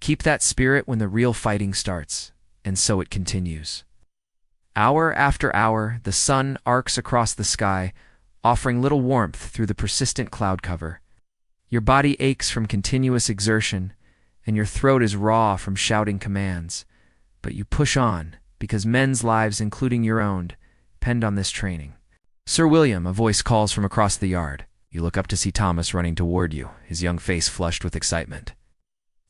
Keep that spirit when the real fighting starts, and so it continues. Hour after hour, the sun arcs across the sky, offering little warmth through the persistent cloud cover. Your body aches from continuous exertion, and your throat is raw from shouting commands. But you push on, because men's lives, including your own, depend on this training. Sir William, a voice calls from across the yard. You look up to see Thomas running toward you, his young face flushed with excitement.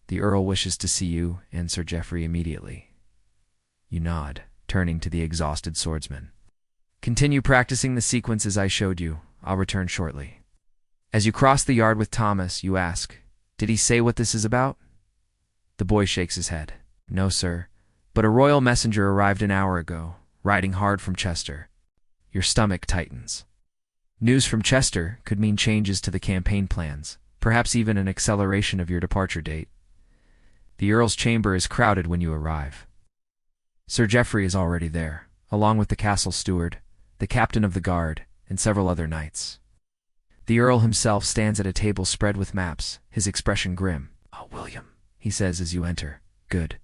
The Earl wishes to see you, and Sir Geoffrey immediately. You nod, turning to the exhausted swordsman. Continue practicing the sequences I showed you. I'll return shortly. As you cross the yard with Thomas, you ask, Did he say what this is about? The boy shakes his head. No, sir, but a royal messenger arrived an hour ago, riding hard from Chester. Your stomach tightens. News from Chester could mean changes to the campaign plans, perhaps even an acceleration of your departure date. The Earl's chamber is crowded when you arrive. Sir Geoffrey is already there, along with the castle steward, the captain of the guard, and several other knights. The Earl himself stands at a table spread with maps, his expression grim. Oh, William, he says as you enter. Good.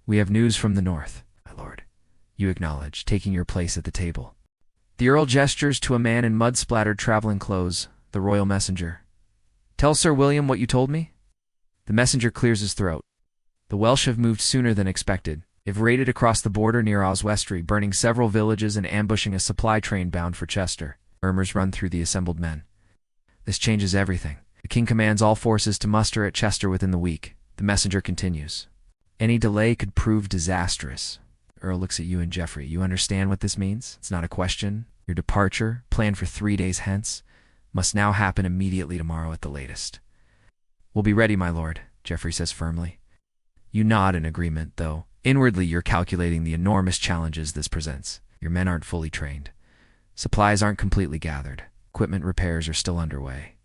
We have news from the north, my lord. You acknowledge, taking your place at the table. The Earl gestures to a man in mud-splattered traveling clothes, the royal messenger. Tell Sir William what you told me? The messenger clears his throat. The Welsh have moved sooner than expected. They've raided across the border near Oswestry, burning several villages and ambushing a supply train bound for Chester. Murmurs run through the assembled men. This changes everything. The king commands all forces to muster at Chester within the week. The messenger continues. Any delay could prove disastrous. The Earl looks at you and Geoffrey. You understand what this means? It's not a question. Your departure, planned for 3 days hence, must now happen immediately tomorrow at the latest. We'll be ready, my lord, Geoffrey says firmly. You nod in agreement, though. Inwardly, you're calculating the enormous challenges this presents. Your men aren't fully trained. Supplies aren't completely gathered. Equipment repairs are still underway.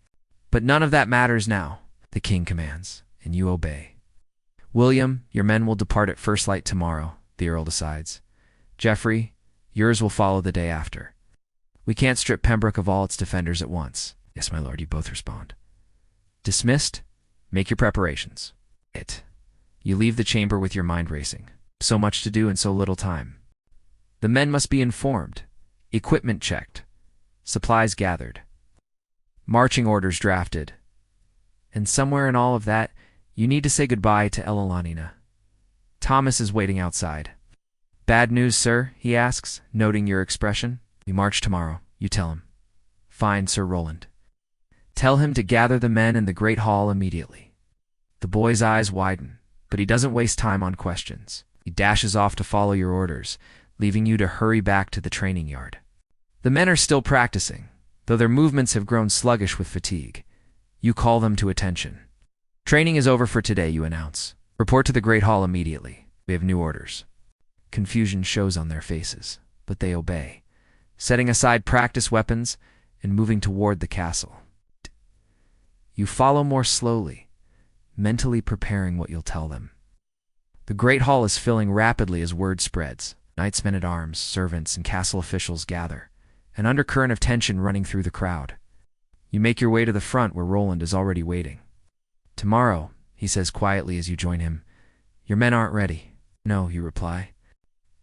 But none of that matters now. The king commands, and you obey. William, your men will depart at first light tomorrow, the Earl decides. Geoffrey, yours will follow the day after. We can't strip Pembroke of all its defenders at once. Yes, my lord, you both respond. Dismissed? Make your preparations. You leave the chamber with your mind racing. So much to do in so little time. The men must be informed, equipment checked, supplies gathered, marching orders drafted. And somewhere in all of that, you need to say goodbye to Elalanina. Thomas is waiting outside. Bad news, sir, he asks, noting your expression. We march tomorrow, you tell him. Fine, Sir Roland. Tell him to gather the men in the great hall immediately. The boy's eyes widen, but he doesn't waste time on questions. He dashes off to follow your orders, leaving you to hurry back to the training yard. The men are still practicing, though their movements have grown sluggish with fatigue. You call them to attention. Training is over for today, you announce. Report to the Great Hall immediately. We have new orders. Confusion shows on their faces, but they obey, setting aside practice weapons and moving toward the castle. You follow more slowly, mentally preparing what you'll tell them. The Great Hall is filling rapidly as word spreads. Knights-men-at-arms, servants, and castle officials gather, an undercurrent of tension running through the crowd. You make your way to the front where Roland is already waiting. Tomorrow, he says quietly as you join him, your men aren't ready. No, you reply.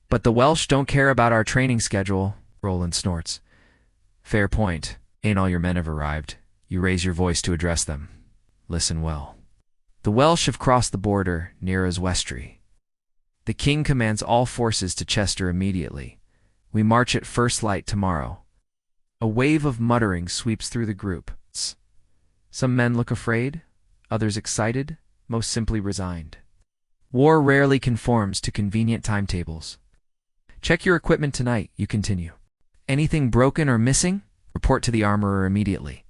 But the Welsh don't care about our training schedule, Roland snorts. Fair point. Ain't all your men have arrived. You raise your voice to address them. Listen well. The Welsh have crossed the border near Oswestry. The king commands all forces to Chester immediately. We march at first light tomorrow. A wave of muttering sweeps through the group. Some men look afraid, others excited, most simply resigned. War rarely conforms to convenient timetables. Check your equipment tonight, you continue. Anything broken or missing? Report to the armorer immediately.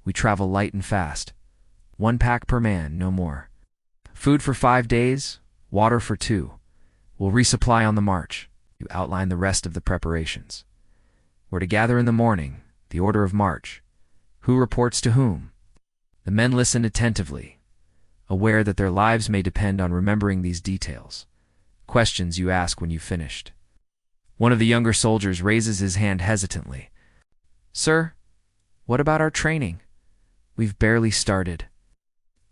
We travel light and fast. 1 pack per man, no more. Food for 5 days, water for 2. We'll resupply on the march. You outline the rest of the preparations. We're to gather in the morning, the order of march. Who reports to whom? The men listen attentively, aware that their lives may depend on remembering these details. Questions you ask when you've finished. One of the younger soldiers raises his hand hesitantly. Sir, what about our training? We've barely started.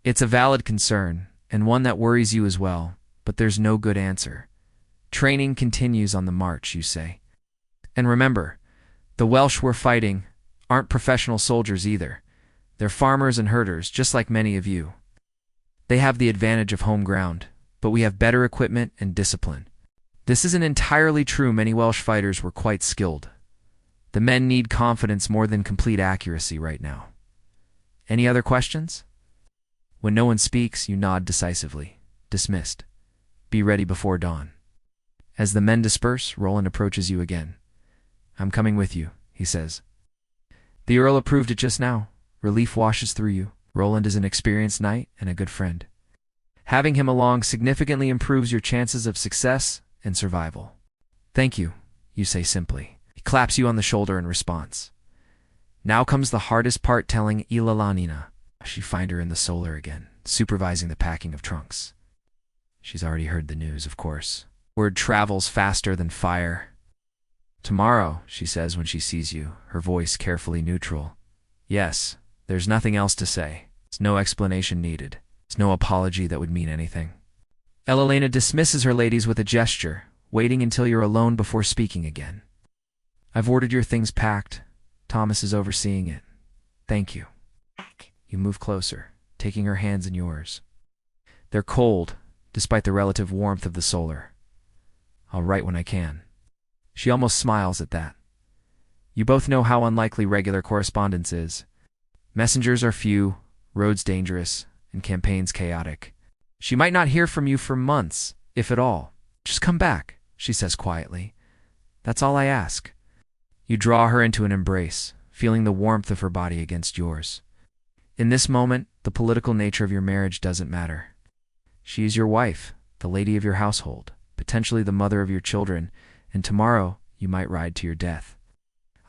It's a valid concern, and one that worries you as well, but there's no good answer. Training continues on the march, you say. And remember, the Welsh we're fighting aren't professional soldiers either. They're farmers and herders, just like many of you. They have the advantage of home ground, but we have better equipment and discipline. This isn't entirely true. Many Welsh fighters were quite skilled. The men need confidence more than complete accuracy right now. Any other questions? When no one speaks, you nod decisively. Dismissed. Be ready before dawn. As the men disperse, Roland approaches you again. I'm coming with you, he says. The Earl approved it just now. Relief washes through you. Roland is an experienced knight and a good friend. Having him along significantly improves your chances of success and survival. Thank you, you say simply. He claps you on the shoulder in response. Now comes the hardest part, telling Elalanina. You find her in the solar again, supervising the packing of trunks. She's already heard the news, of course. Word travels faster than fire. Tomorrow, she says when she sees you, her voice carefully neutral. Yes, there's nothing else to say. There's no explanation needed. There's no apology that would mean anything. Elalena dismisses her ladies with a gesture, waiting until you're alone before speaking again. I've ordered your things packed. Thomas is overseeing it. Thank you. You move closer, taking her hands in yours. They're cold, despite the relative warmth of the solar. I'll write when I can. She almost smiles at that. You both know how unlikely regular correspondence is. Messengers are few, roads dangerous, and campaigns chaotic. She might not hear from you for months, if at all. Just come back, she says quietly. That's all I ask. You draw her into an embrace, feeling the warmth of her body against yours. In this moment, the political nature of your marriage doesn't matter. She is your wife, the lady of your household, potentially the mother of your children, and tomorrow you might ride to your death.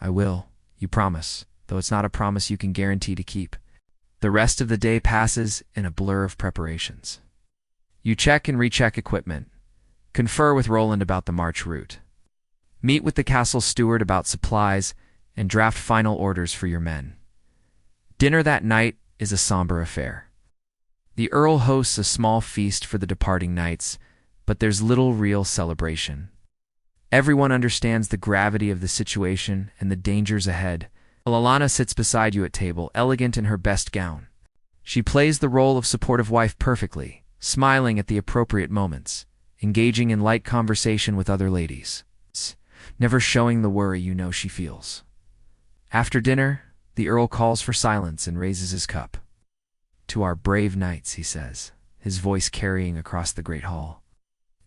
I will, you promise, though it's not a promise you can guarantee to keep. The rest of the day passes in a blur of preparations. You check and recheck equipment. Confer with Roland about the march route. Meet with the castle steward about supplies and draft final orders for your men. Dinner that night is a somber affair. The Earl hosts a small feast for the departing knights, but there's little real celebration. Everyone understands the gravity of the situation and the dangers ahead. Alalana sits beside you at table, elegant in her best gown. She plays the role of supportive wife perfectly, smiling at the appropriate moments, engaging in light conversation with other ladies, never showing the worry you know she feels. After dinner, the Earl calls for silence and raises his cup. To our brave knights, he says, his voice carrying across the great hall.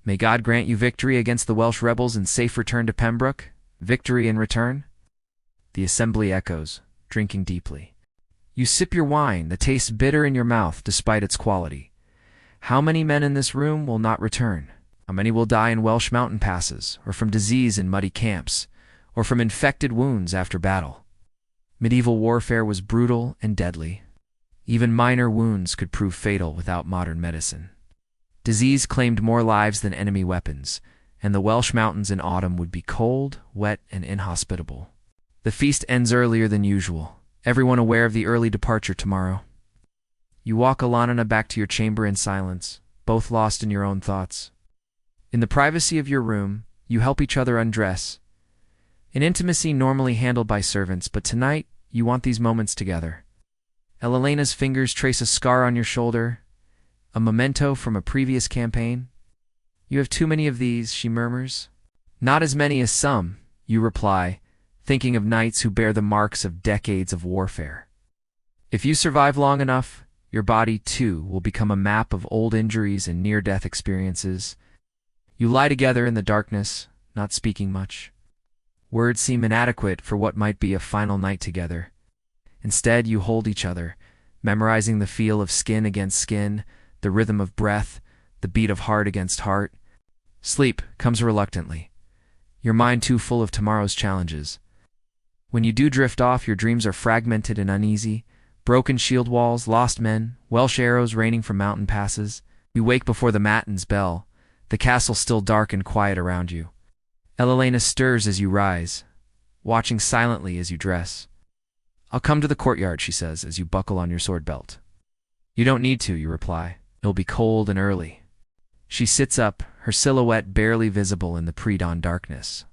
May God grant you victory against the Welsh rebels and safe return to Pembroke. Victory in return? The assembly echoes, drinking deeply. You sip your wine, the taste bitter in your mouth despite its quality. How many men in this room will not return? How many will die in Welsh mountain passes, or from disease in muddy camps, or from infected wounds after battle? Medieval warfare was brutal and deadly. Even minor wounds could prove fatal without modern medicine. Disease claimed more lives than enemy weapons, and the Welsh mountains in autumn would be cold, wet, and inhospitable. The feast ends earlier than usual, everyone aware of the early departure tomorrow. You walk Alanna back to your chamber in silence, both lost in your own thoughts. In the privacy of your room, you help each other undress. An intimacy normally handled by servants, but tonight you want these moments together. Elena's fingers trace a scar on your shoulder, a memento from a previous campaign. You have too many of these, she murmurs. Not as many as some, you reply, thinking of knights who bear the marks of decades of warfare. If you survive long enough, your body, too, will become a map of old injuries and near-death experiences. You lie together in the darkness, not speaking much. Words seem inadequate for what might be a final night together. Instead, you hold each other, memorizing the feel of skin against skin, the rhythm of breath, the beat of heart against heart. Sleep comes reluctantly, your mind too full of tomorrow's challenges. When you do drift off, your dreams are fragmented and uneasy. Broken shield walls, lost men, Welsh arrows raining from mountain passes. You wake before the matins bell, the castle still dark and quiet around you. Elena stirs as you rise, watching silently as you dress. I'll come to the courtyard, she says, as you buckle on your sword belt. You don't need to, you reply. It'll be cold and early. She sits up, her silhouette barely visible in the pre-dawn darkness.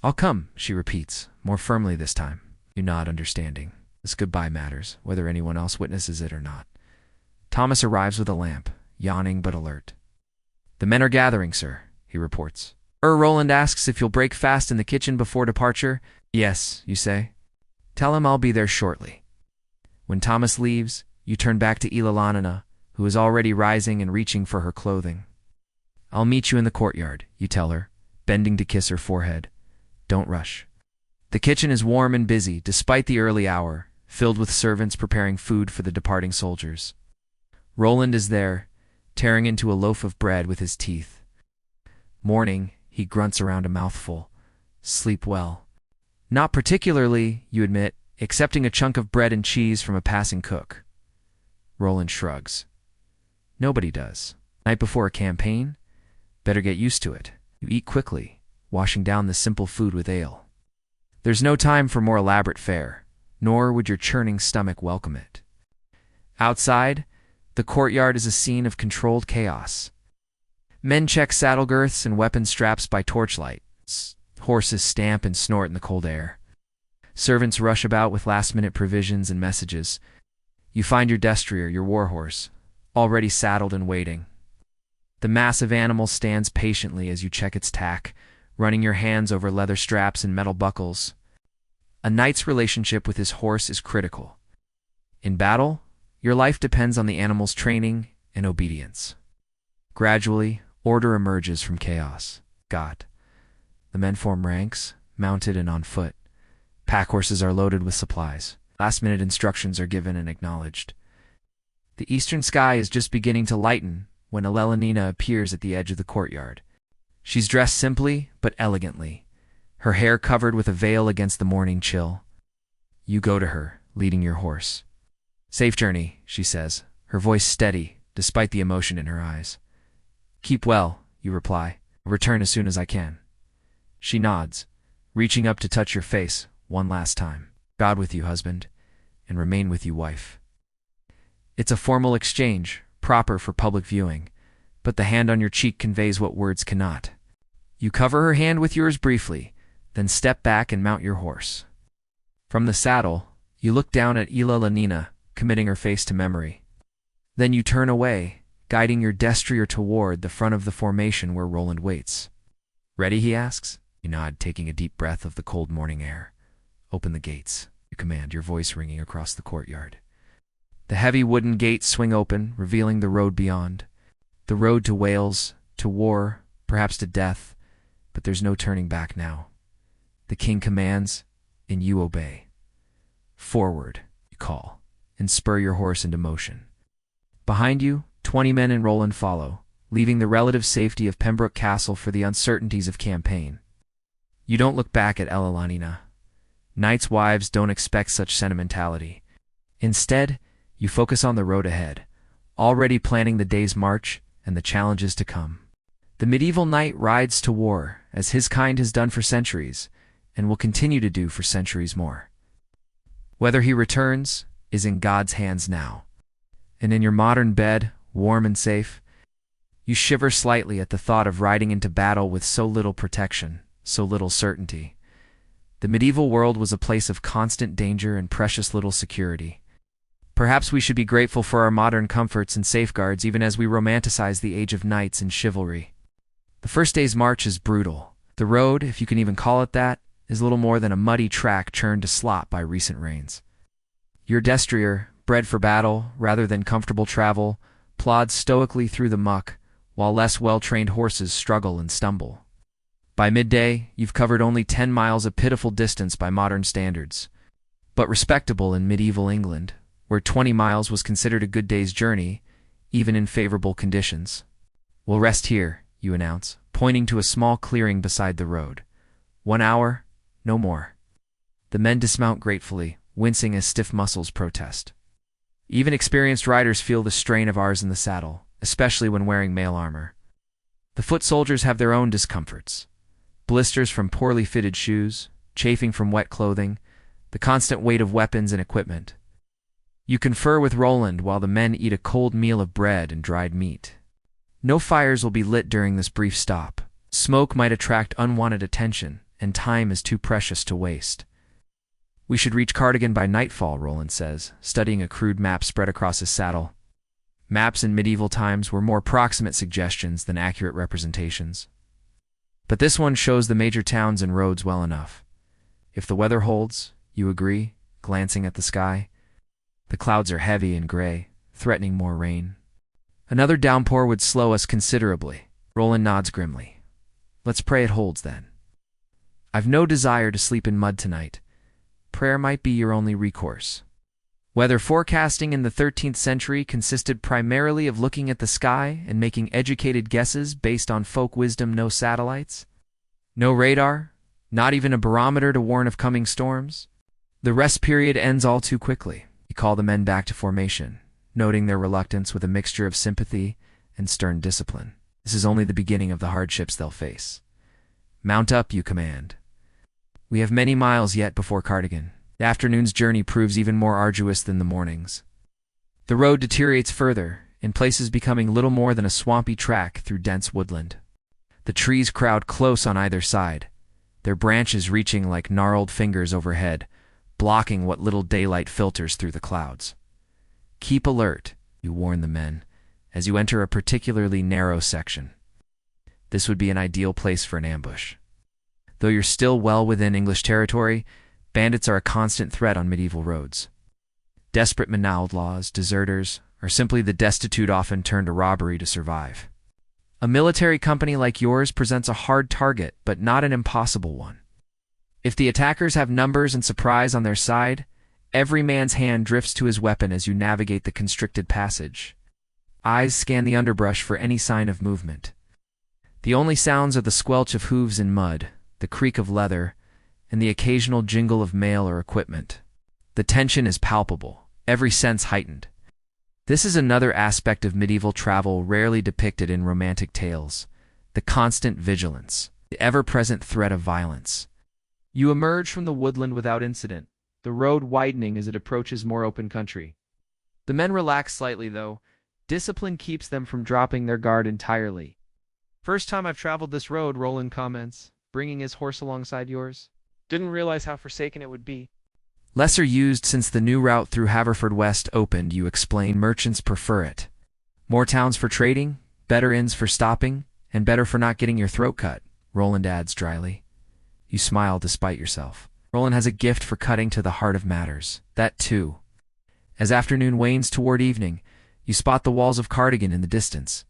I'll come, she repeats, more firmly this time. You nod, understanding. This goodbye matters, whether anyone else witnesses it or not. Thomas arrives with a lamp, yawning but alert. The men are gathering, sir, he reports. Roland asks if you'll break fast in the kitchen before departure. Yes, you say. Tell him I'll be there shortly. When Thomas leaves, you turn back to Ilalanana, who is already rising and reaching for her clothing. I'll meet you in the courtyard, you tell her, bending to kiss her forehead. Don't rush. The kitchen is warm and busy, despite the early hour, filled with servants preparing food for the departing soldiers. Roland is there, tearing into a loaf of bread with his teeth. Morning, he grunts around a mouthful. Sleep well. Not particularly, you admit, accepting a chunk of bread and cheese from a passing cook. Roland shrugs. Nobody does. Night before a campaign? Better get used to it. You eat quickly, washing down the simple food with ale. There's no time for more elaborate fare, nor would your churning stomach welcome it. Outside, the courtyard is a scene of controlled chaos. Men check saddle girths and weapon straps by torchlight. Horses stamp and snort in the cold air. Servants rush about with last-minute provisions and messages. You find your destrier, your warhorse, already saddled and waiting. The massive animal stands patiently as you check its tack, running your hands over leather straps and metal buckles. A knight's relationship with his horse is critical. In battle, your life depends on the animal's training and obedience. Gradually, order emerges from chaos. God. The men form ranks, mounted and on foot. Pack horses are loaded with supplies. Last-minute instructions are given and acknowledged. The eastern sky is just beginning to lighten when Elelanina appears at the edge of the courtyard. She's dressed simply but elegantly, her hair covered with a veil against the morning chill. You go to her, leading your horse. Safe journey, she says, her voice steady, despite the emotion in her eyes. Keep well, you reply. I'll return as soon as I can. She nods, reaching up to touch your face one last time. God with you, husband, and remain with you, wife. It's a formal exchange, proper for public viewing, but the hand on your cheek conveys what words cannot. You cover her hand with yours briefly, then step back and mount your horse. From the saddle, you look down at Ila Lanina, committing her face to memory. Then you turn away, guiding your destrier toward the front of the formation where Roland waits. Ready, he asks. You nod, taking a deep breath of the cold morning air. Open the gates, you command, your voice ringing across the courtyard. The heavy wooden gates swing open, revealing the road beyond. The road to Wales, to war, perhaps to death, but there's no turning back now. The king commands, and you obey. Forward, you call, and spur your horse into motion. Behind you, 20 men and Roland follow, leaving the relative safety of Pembroke Castle for the uncertainties of campaign. You don't look back at Ella Lanina. Knights' wives don't expect such sentimentality. Instead, you focus on the road ahead, already planning the day's march and the challenges to come. The medieval knight rides to war, as his kind has done for centuries, and will continue to do for centuries more. Whether he returns is in God's hands now. And in your modern bed, warm and safe, you shiver slightly at the thought of riding into battle with so little protection, so little certainty. The medieval world was a place of constant danger and precious little security. Perhaps we should be grateful for our modern comforts and safeguards even as we romanticize the age of knights and chivalry. The first day's march is brutal. The road, if you can even call it that, is little more than a muddy track churned to slop by recent rains. Your destrier, bred for battle rather than comfortable travel, plods stoically through the muck, while less well-trained horses struggle and stumble. By midday, you've covered only 10 miles, a pitiful distance by modern standards, but respectable in medieval England, where 20 miles was considered a good day's journey, even in favorable conditions. We'll rest here, you announce, pointing to a small clearing beside the road. 1 hour, no more. The men dismount gratefully, wincing as stiff muscles protest. Even experienced riders feel the strain of ours in the saddle, especially when wearing mail armor. The foot soldiers have their own discomforts. Blisters from poorly fitted shoes, chafing from wet clothing, the constant weight of weapons and equipment. You confer with Roland while the men eat a cold meal of bread and dried meat. No fires will be lit during this brief stop. Smoke might attract unwanted attention, and time is too precious to waste. We should reach Cardigan by nightfall, Roland says, studying a crude map spread across his saddle. Maps in medieval times were more proximate suggestions than accurate representations. But this one shows the major towns and roads well enough. If the weather holds, you agree, glancing at the sky. The clouds are heavy and gray, threatening more rain. Another downpour would slow us considerably. Roland nods grimly. Let's pray it holds then. I've no desire to sleep in mud tonight. Prayer might be your only recourse. Weather forecasting in the 13th century consisted primarily of looking at the sky and making educated guesses based on folk wisdom. No satellites, no radar, not even a barometer to warn of coming storms. The rest period ends all too quickly. You call the men back to formation, noting their reluctance with a mixture of sympathy and stern discipline. This is only the beginning of the hardships they'll face. Mount up, you command. We have many miles yet before Cardigan. The afternoon's journey proves even more arduous than the morning's. The road deteriorates further, in places becoming little more than a swampy track through dense woodland. The trees crowd close on either side, their branches reaching like gnarled fingers overhead, blocking what little daylight filters through the clouds. Keep alert, you warn the men, as you enter a particularly narrow section. This would be an ideal place for an ambush. Though you're still well within English territory, bandits are a constant threat on medieval roads. Desperate men, outlaws, deserters, or simply the destitute often turn to robbery to survive. A military company like yours presents a hard target, but not an impossible one. If the attackers have numbers and surprise on their side, every man's hand drifts to his weapon as you navigate the constricted passage. Eyes scan the underbrush for any sign of movement. The only sounds are the squelch of hooves in mud, the creak of leather, and the occasional jingle of mail or equipment. The tension is palpable, every sense heightened. This is another aspect of medieval travel rarely depicted in romantic tales: the constant vigilance, the ever-present threat of violence. You emerge from the woodland without incident, the road widening as it approaches more open country. The men relax slightly, though. Discipline keeps them from dropping their guard entirely. "First time I've traveled this road," Roland comments, bringing his horse alongside yours. "Didn't realize how forsaken it would be." "Lesser used since the new route through Haverfordwest opened," you explain. "Merchants prefer it. More towns for trading, better inns for stopping, and better for not getting your throat cut," Roland adds dryly. You smile despite yourself. Roland has a gift for cutting to the heart of matters. That too. As afternoon wanes toward evening, you spot the walls of Cardigan in the distance.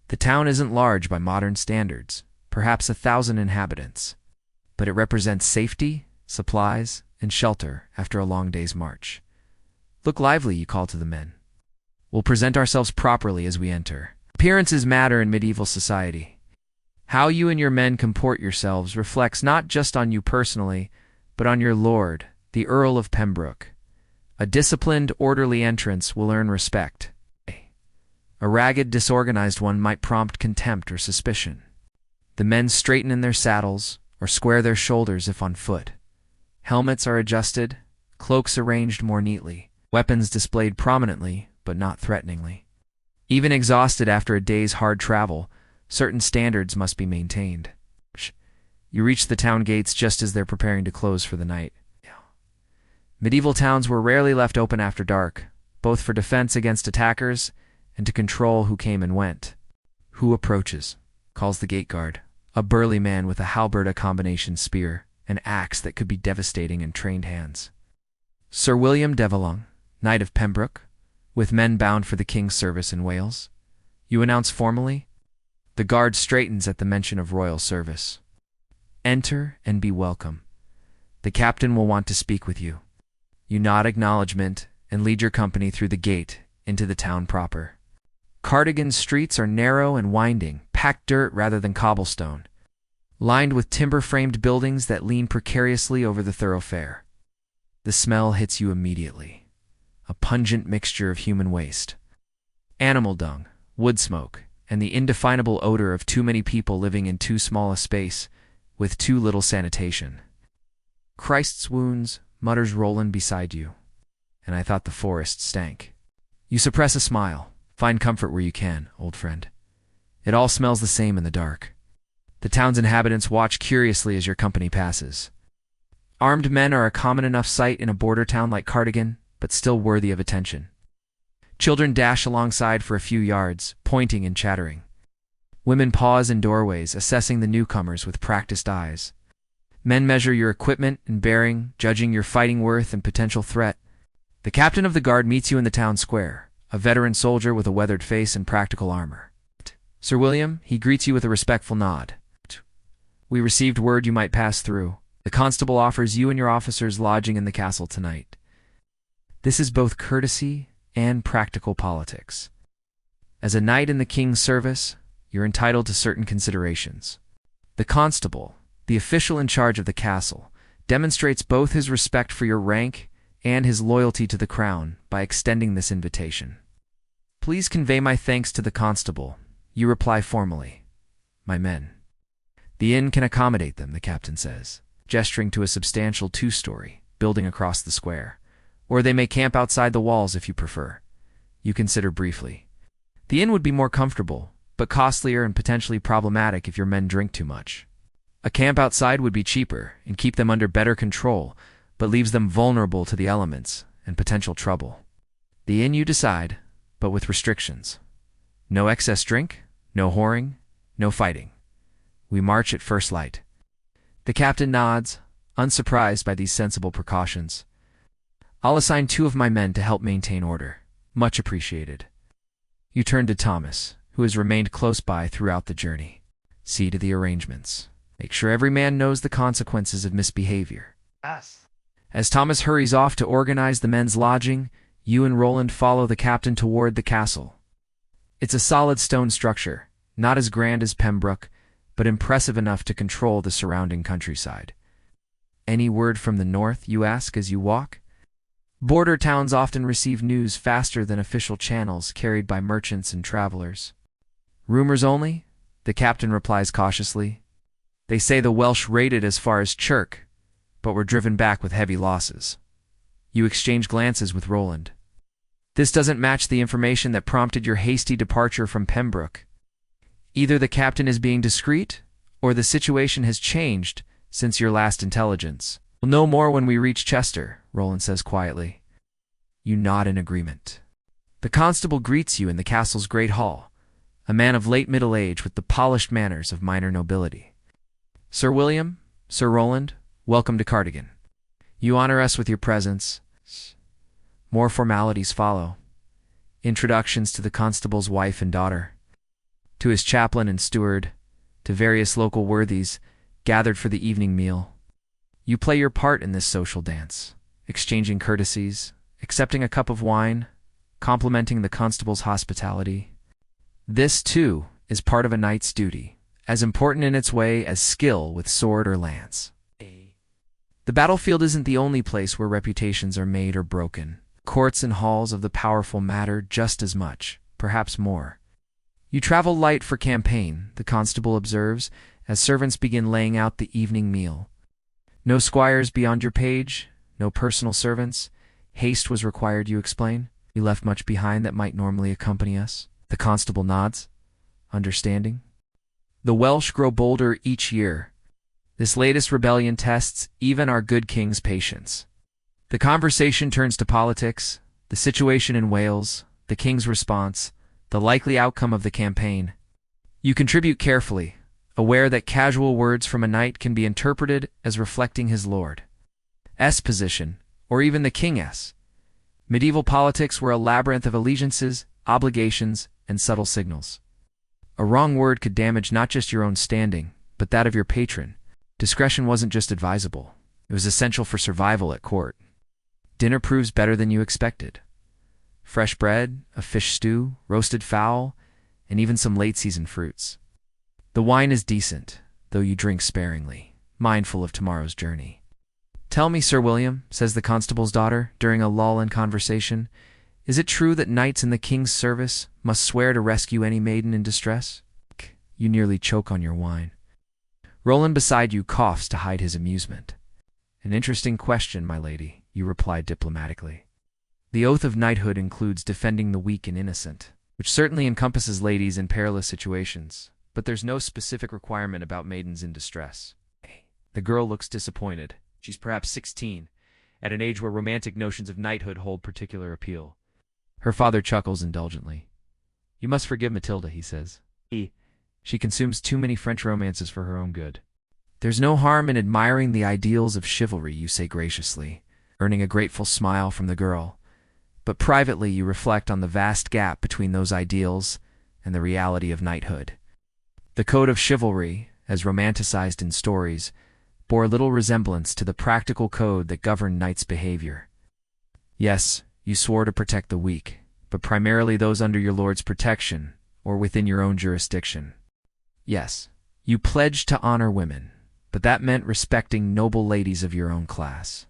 The town isn't large by modern standards, perhaps 1,000 inhabitants, but it represents safety, supplies, and shelter after a long day's march. "Look lively," you call to the men. "We'll present ourselves properly as we enter." Appearances matter in medieval society. How you and your men comport yourselves reflects not just on you personally, but on your lord, the Earl of Pembroke. A disciplined, orderly entrance will earn respect. A ragged, disorganized one might prompt contempt or suspicion. The men straighten in their saddles or square their shoulders if on foot. Helmets are adjusted, cloaks arranged more neatly, weapons displayed prominently but not threateningly. Even exhausted after a day's hard travel, certain standards must be maintained. You reach the town gates just as they're preparing to close for the night. Medieval towns were rarely left open after dark, both for defense against attackers and to control who came and went. "Who approaches?" calls the gate guard, a burly man with a halberd, a combination spear, an axe that could be devastating in trained hands. "Sir William de Valong, Knight of Pembroke, with men bound for the king's service in Wales," you announce formally. The guard straightens at the mention of royal service. "Enter and be welcome. The captain will want to speak with you." You nod acknowledgement and lead your company through the gate into the town proper. Cardigan's streets are narrow and winding, packed dirt rather than cobblestone, lined with timber-framed buildings that lean precariously over the thoroughfare. The smell hits you immediately, a pungent mixture of human waste, animal dung, wood smoke, and the indefinable odor of too many people living in too small a space with too little sanitation. "Christ's wounds," mutters Roland beside you. "And I thought the forest stank." You suppress a smile. "Find comfort where you can, old friend. It all smells the same in the dark." The town's inhabitants watch curiously as your company passes. Armed men are a common enough sight in a border town like Cardigan, but still worthy of attention. Children dash alongside for a few yards, pointing and chattering. Women pause in doorways, assessing the newcomers with practiced eyes. Men measure your equipment and bearing, judging your fighting worth and potential threat. The captain of the guard meets you in the town square, a veteran soldier with a weathered face and practical armor. "Sir William," he greets you with a respectful nod. "We received word you might pass through. The constable offers you and your officers lodging in the castle tonight." This is both courtesy and practical politics. As a knight in the king's service, you're entitled to certain considerations. The constable, the official in charge of the castle, demonstrates both his respect for your rank and his loyalty to the crown by extending this invitation. "Please convey my thanks to the constable," you reply formally. "My men." "The inn can accommodate them," the captain says, gesturing to a substantial 2-story building across the square. "Or they may camp outside the walls if you prefer." You consider briefly. The inn would be more comfortable, but costlier and potentially problematic if your men drink too much. A camp outside would be cheaper and keep them under better control, but leaves them vulnerable to the elements and potential trouble. The inn you decide, but with restrictions. No excess drink, no whoring, no fighting. We march at first light. The captain nods, unsurprised by these sensible precautions. "I'll assign 2 of my men to help maintain order. Much appreciated." You turn to Thomas, who has remained close by throughout the journey. "See to the arrangements. Make sure every man knows the consequences of misbehavior." Us. As Thomas hurries off to organize the men's lodging, you and Roland follow the captain toward the castle. It's a solid stone structure, not as grand as Pembroke, but impressive enough to control the surrounding countryside. "Any word from the north?" you ask as you walk. Border towns often receive news faster than official channels carried by merchants and travelers. Rumors only? The captain replies cautiously. They say the Welsh raided as far as Chirk, but were driven back with heavy losses. You exchange glances with Roland. This doesn't match the information that prompted your hasty departure from Pembroke. Either the captain is being discreet, or the situation has changed since your last intelligence. We'll know more when we reach Chester, Roland says quietly. You nod in agreement. The constable greets you in the castle's great hall, a man of late middle age with the polished manners of minor nobility. Sir William, Sir Roland, welcome to Cardigan. You honor us with your presence. More formalities follow. Introductions to the constable's wife and daughter, to his chaplain and steward, to various local worthies gathered for the evening meal. You play your part in this social dance, exchanging courtesies, accepting a cup of wine, complimenting the constable's hospitality. This, too, is part of a knight's duty, as important in its way as skill with sword or lance. The battlefield isn't the only place where reputations are made or broken. Courts and halls of the powerful matter just as much, perhaps more. You travel light for campaign, the constable observes, as servants begin laying out the evening meal. No squires beyond your page, no personal servants. Haste was required, you explain. You left much behind that might normally accompany us. The constable nods, understanding. The Welsh grow bolder each year. This latest rebellion tests even our good king's patience. The conversation turns to politics, the situation in Wales, the king's response, the likely outcome of the campaign. You contribute carefully, aware that casual words from a knight can be interpreted as reflecting his lord's position, or even the king's. Medieval politics were a labyrinth of allegiances, obligations, and subtle signals. A wrong word could damage not just your own standing, but that of your patron. Discretion wasn't just advisable. It was essential for survival at court. Dinner proves better than you expected. Fresh bread, a fish stew, roasted fowl, and even some late-season fruits. The wine is decent, though you drink sparingly, mindful of tomorrow's journey. Tell me, Sir William, says the constable's daughter, during a lull in conversation, is it true that knights in the king's service must swear to rescue any maiden in distress? You nearly choke on your wine. Roland beside you coughs to hide his amusement. An interesting question, my lady, you replied diplomatically. The oath of knighthood includes defending the weak and innocent, which certainly encompasses ladies in perilous situations, but there's no specific requirement about maidens in distress. The girl looks disappointed. She's perhaps 16, at an age where romantic notions of knighthood hold particular appeal. Her father chuckles indulgently. You must forgive Matilda, he says. She consumes too many French romances for her own good. There's no harm in admiring the ideals of chivalry, you say graciously, earning a grateful smile from the girl. But privately you reflect on the vast gap between those ideals and the reality of knighthood. The code of chivalry, as romanticized in stories, bore little resemblance to the practical code that governed knights' behavior. Yes, you swore to protect the weak, but primarily those under your lord's protection or within your own jurisdiction. Yes, you pledged to honor women, but that meant respecting noble ladies of your own class,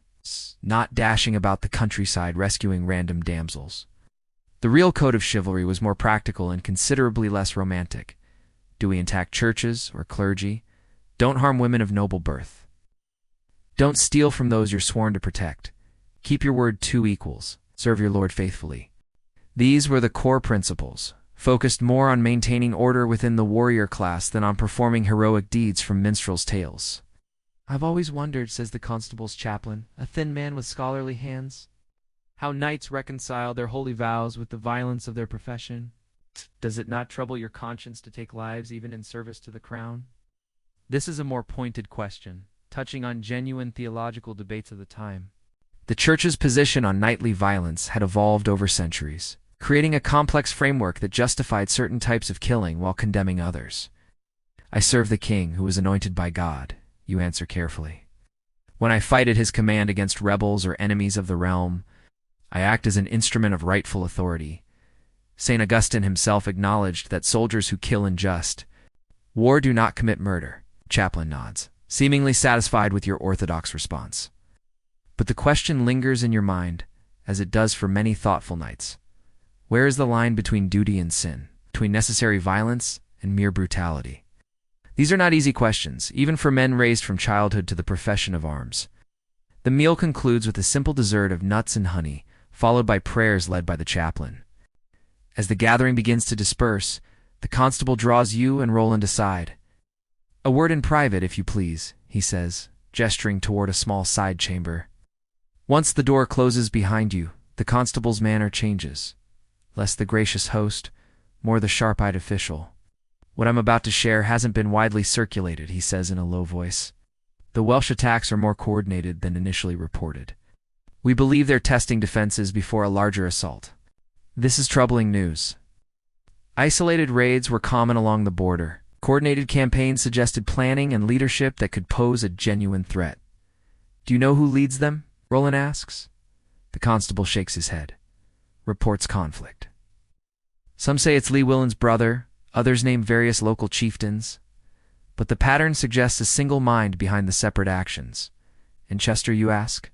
not dashing about the countryside rescuing random damsels. The real code of chivalry was more practical and considerably less romantic. Do we attack churches or clergy? Don't harm women of noble birth. Don't steal from those you're sworn to protect. Keep your word two equals. Serve your lord faithfully. These were the core principles, focused more on maintaining order within the warrior class than on performing heroic deeds from minstrels' tales. I've always wondered, says the constable's chaplain, a thin man with scholarly hands, how knights reconcile their holy vows with the violence of their profession. Does it not trouble your conscience to take lives even in service to the crown? This is a more pointed question, touching on genuine theological debates of the time. The Church's position on knightly violence had evolved over centuries, creating a complex framework that justified certain types of killing while condemning others. I serve the king who was anointed by God, you answer carefully. When I fight at his command against rebels or enemies of the realm, I act as an instrument of rightful authority. St. Augustine himself acknowledged that soldiers who kill unjust war do not commit murder. Chaplain nods, seemingly satisfied with your orthodox response. But the question lingers in your mind, as it does for many thoughtful knights. Where is the line between duty and sin, between necessary violence and mere brutality? These are not easy questions, even for men raised from childhood to the profession of arms. The meal concludes with a simple dessert of nuts and honey, followed by prayers led by the chaplain. As the gathering begins to disperse, the constable draws you and Roland aside. "A word in private, if you please," he says, gesturing toward a small side chamber. Once the door closes behind you, the constable's manner changes. Less the gracious host, more the sharp-eyed official. "What I'm about to share hasn't been widely circulated," he says in a low voice. "The Welsh attacks are more coordinated than initially reported. We believe they're testing defenses before a larger assault. This is troubling news." Isolated raids were common along the border. Coordinated campaigns suggested planning and leadership that could pose a genuine threat. "Do you know who leads them?" Roland asks. The constable shakes his head. Reports conflict. Some say it's Llywelyn's brother, others name various local chieftains. But the pattern suggests a single mind behind the separate actions. "In Chester, you ask?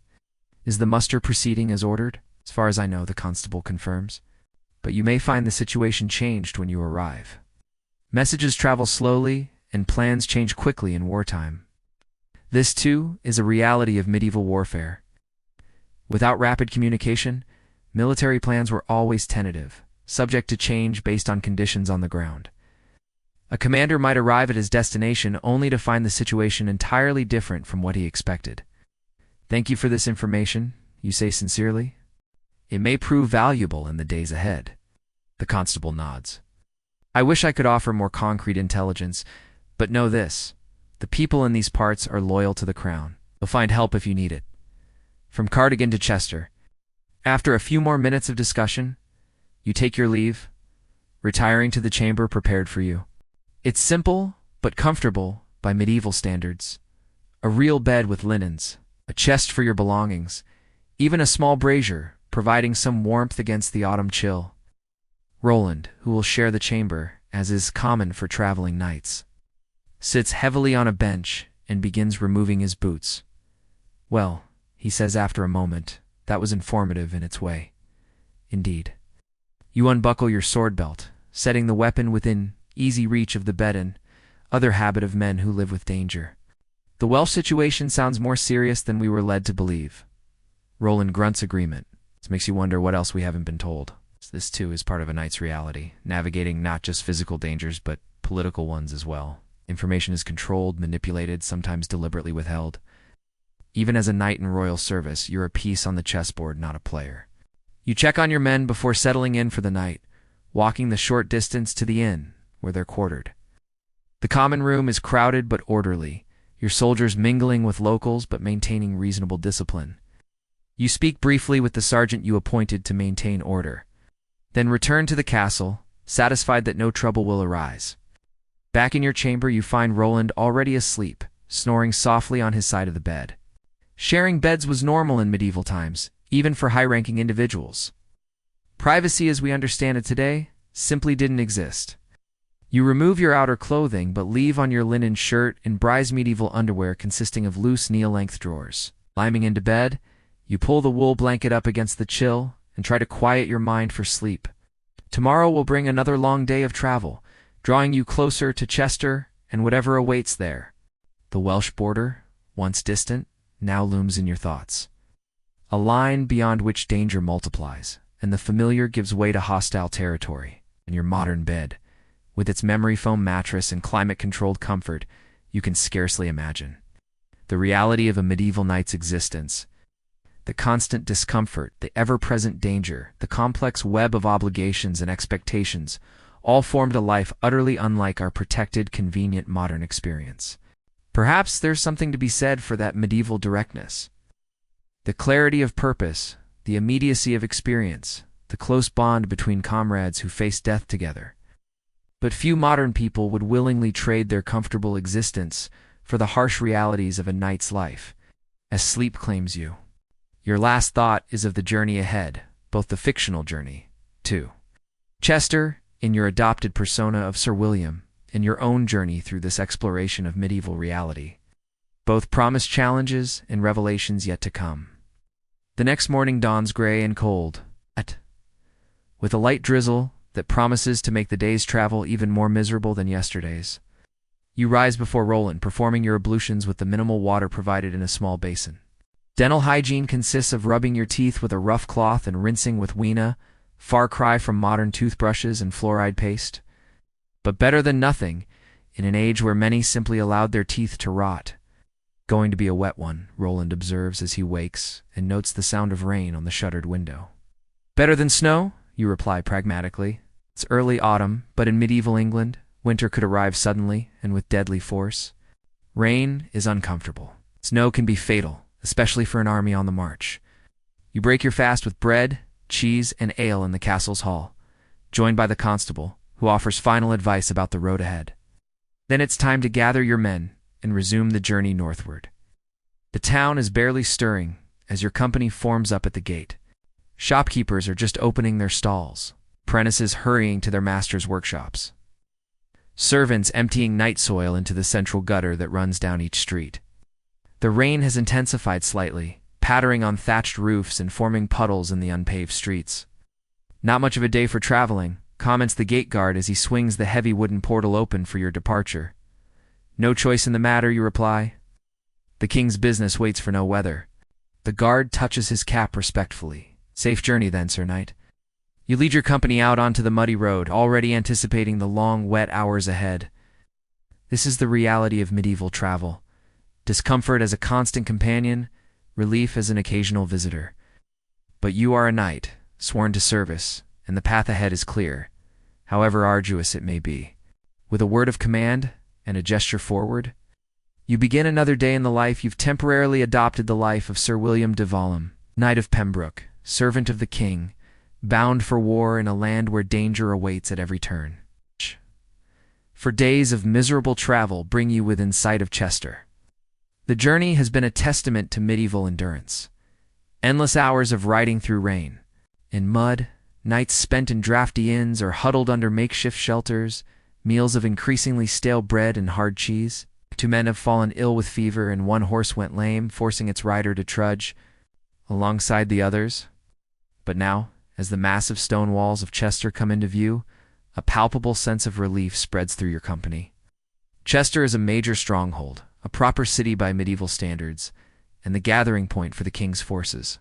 Is the muster proceeding as ordered?" "As far as I know," the constable confirms. "But you may find the situation changed when you arrive. Messages travel slowly, and plans change quickly in wartime. This, too, is a reality of medieval warfare. Without rapid communication, military plans were always tentative, subject to change based on conditions on the ground. A commander might arrive at his destination only to find the situation entirely different from what he expected. "Thank you for this information," you say sincerely. "It may prove valuable in the days ahead." The constable nods. "I wish I could offer more concrete intelligence, but know this. The people in these parts are loyal to the crown. They'll find help if you need it." From Cardigan to Chester. After a few more minutes of discussion, you take your leave, retiring to the chamber prepared for you. It's simple, but comfortable by medieval standards. A real bed with linens, a chest for your belongings, even a small brazier, providing some warmth against the autumn chill. Roland, who will share the chamber, as is common for traveling knights, sits heavily on a bench and begins removing his boots. "Well," he says after a moment, "that was informative in its way." Indeed. You unbuckle your sword belt, setting the weapon within easy reach of the bedon, other habit of men who live with danger. "The Welsh situation sounds more serious than we were led to believe." Roland grunts agreement. This makes you wonder what else we haven't been told. This, too, is part of a knight's reality, navigating not just physical dangers, but political ones as well. Information is controlled, manipulated, sometimes deliberately withheld. Even as a knight in royal service, you're a piece on the chessboard, not a player. You check on your men before settling in for the night, walking the short distance to the inn, where they're quartered. The common room is crowded but orderly, your soldiers mingling with locals but maintaining reasonable discipline. You speak briefly with the sergeant you appointed to maintain order, then return to the castle, satisfied that no trouble will arise. Back in your chamber, you find Roland already asleep, snoring softly on his side of the bed. Sharing beds was normal in medieval times, even for high-ranking individuals. Privacy as we understand it today simply didn't exist. You remove your outer clothing but leave on your linen shirt and Bry's medieval underwear consisting of loose knee-length drawers. Climbing into bed, you pull the wool blanket up against the chill and try to quiet your mind for sleep. Tomorrow will bring another long day of travel, drawing you closer to Chester and whatever awaits there. The Welsh border, once distant, now looms in your thoughts. A line beyond which danger multiplies, and the familiar gives way to hostile territory. And your modern bed, with its memory foam mattress and climate-controlled comfort, you can scarcely imagine. The reality of a medieval knight's existence, the constant discomfort, the ever-present danger, the complex web of obligations and expectations, all formed a life utterly unlike our protected, convenient modern experience. Perhaps there's something to be said for that medieval directness. The clarity of purpose, the immediacy of experience, the close bond between comrades who face death together. But few modern people would willingly trade their comfortable existence for the harsh realities of a knight's life, as sleep claims you. Your last thought is of the journey ahead, both the fictional journey, too. Chester, in your adopted persona of Sir William, in your own journey through this exploration of medieval reality. Both promise challenges and revelations yet to come. The next morning dawns gray and cold, with a light drizzle that promises to make the day's travel even more miserable than yesterday's. You rise before Roland, performing your ablutions with the minimal water provided in a small basin. Dental hygiene consists of rubbing your teeth with a rough cloth and rinsing with weena, far cry from modern toothbrushes and fluoride paste. But better than nothing, in an age where many simply allowed their teeth to rot. Going to be a wet one, Roland observes as he wakes and notes the sound of rain on the shuttered window. Better than snow? You reply pragmatically. It's early autumn, but in medieval England, winter could arrive suddenly and with deadly force. Rain is uncomfortable. Snow can be fatal, especially for an army on the march. You break your fast with bread, cheese, and ale in the castle's hall, joined by the constable, who offers final advice about the road ahead. Then it's time to gather your men and resume the journey northward. The town is barely stirring as your company forms up at the gate. Shopkeepers are just opening their stalls, apprentices hurrying to their masters' workshops, servants emptying night soil into the central gutter that runs down each street. The rain has intensified slightly, pattering on thatched roofs and forming puddles in the unpaved streets. Not much of a day for traveling, comments the gate guard as he swings the heavy wooden portal open for your departure. No choice in the matter, you reply. The king's business waits for no weather. The guard touches his cap respectfully. Safe journey then, Sir Knight. You lead your company out onto the muddy road, already anticipating the long, wet hours ahead. This is the reality of medieval travel. Discomfort as a constant companion, relief as an occasional visitor. But you are a knight, sworn to service, and the path ahead is clear, however arduous it may be. With a word of command and a gesture forward, you begin another day in the life you've temporarily adopted, the life of Sir William de Valham, Knight of Pembroke, servant of the king, bound for war in a land where danger awaits at every turn. For days of miserable travel bring you within sight of Chester. The journey has been a testament to medieval endurance. Endless hours of riding through rain, in mud, nights spent in drafty inns or huddled under makeshift shelters, meals of increasingly stale bread and hard cheese. 2 men have fallen ill with fever and 1 horse went lame, forcing its rider to trudge alongside the others. But now, as the massive stone walls of Chester come into view, a palpable sense of relief spreads through your company. Chester is a major stronghold, a proper city by medieval standards, and the gathering point for the king's forces.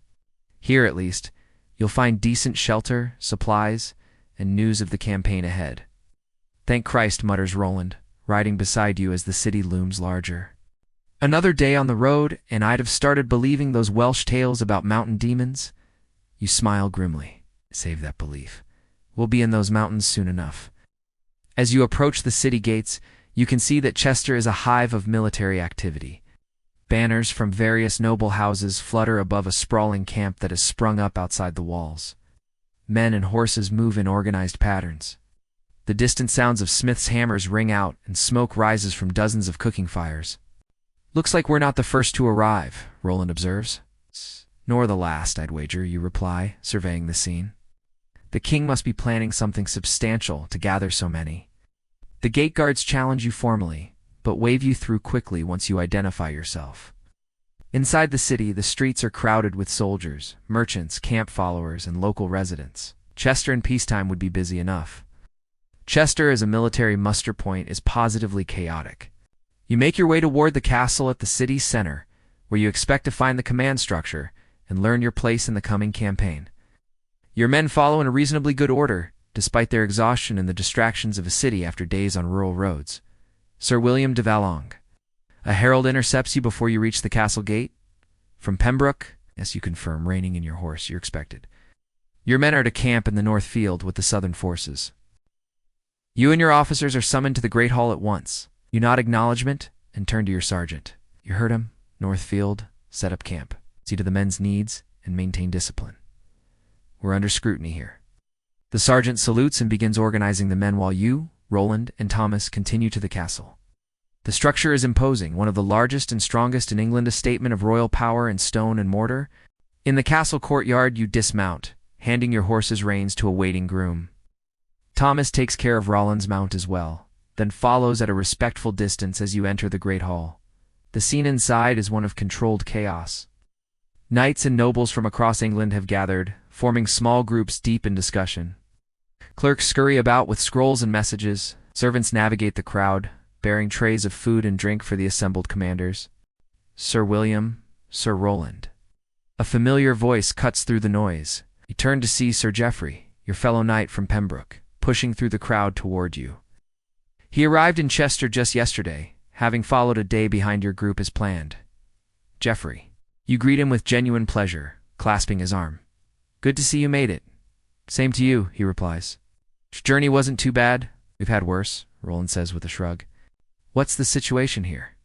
Here, at least, you'll find decent shelter, supplies, and news of the campaign ahead. Thank Christ, mutters Roland, riding beside you as the city looms larger. Another day on the road, and I'd have started believing those Welsh tales about mountain demons. You smile grimly. Save that belief. We'll be in those mountains soon enough. As you approach the city gates, you can see that Chester is a hive of military activity. Banners from various noble houses flutter above a sprawling camp that has sprung up outside the walls. Men and horses move in organized patterns. The distant sounds of smiths' hammers ring out, and smoke rises from dozens of cooking fires. Looks like we're not the first to arrive, Roland observes. Nor the last, I'd wager, you reply, surveying the scene. The king must be planning something substantial to gather so many. The gate guards challenge you formally, but wave you through quickly once you identify yourself. Inside the city, the streets are crowded with soldiers, merchants, camp followers, and local residents. Chester in peacetime would be busy enough. Chester as a military muster point is positively chaotic. You make your way toward the castle at the city's center, where you expect to find the command structure and learn your place in the coming campaign. Your men follow in a reasonably good order, despite their exhaustion and the distractions of a city after days on rural roads. Sir William de Valham. A herald intercepts you before you reach the castle gate. From Pembroke, yes, you confirm, reining in your horse, you're expected. Your men are to camp in the north field with the southern forces. You and your officers are summoned to the Great Hall at once. You nod acknowledgement and turn to your sergeant. You heard him. North field, set up camp. See to the men's needs and maintain discipline. We're under scrutiny here. The sergeant salutes and begins organizing the men while you, Roland, and Thomas continue to the castle. The structure is imposing, one of the largest and strongest in England, a statement of royal power in stone and mortar. In the castle courtyard, you dismount, handing your horse's reins to a waiting groom. Thomas takes care of Roland's mount as well, then follows at a respectful distance as you enter the Great Hall. The scene inside is one of controlled chaos. Knights and nobles from across England have gathered, forming small groups deep in discussion. Clerks scurry about with scrolls and messages. Servants navigate the crowd, bearing trays of food and drink for the assembled commanders. Sir William, Sir Roland. A familiar voice cuts through the noise. You turn to see Sir Geoffrey, your fellow knight from Pembroke, pushing through the crowd toward you. He arrived in Chester just yesterday, having followed a day behind your group as planned. Geoffrey. You greet him with genuine pleasure, clasping his arm. Good to see you made it. Same to you, he replies. Journey wasn't too bad. We've had worse, Roland says with a shrug. What's the situation here?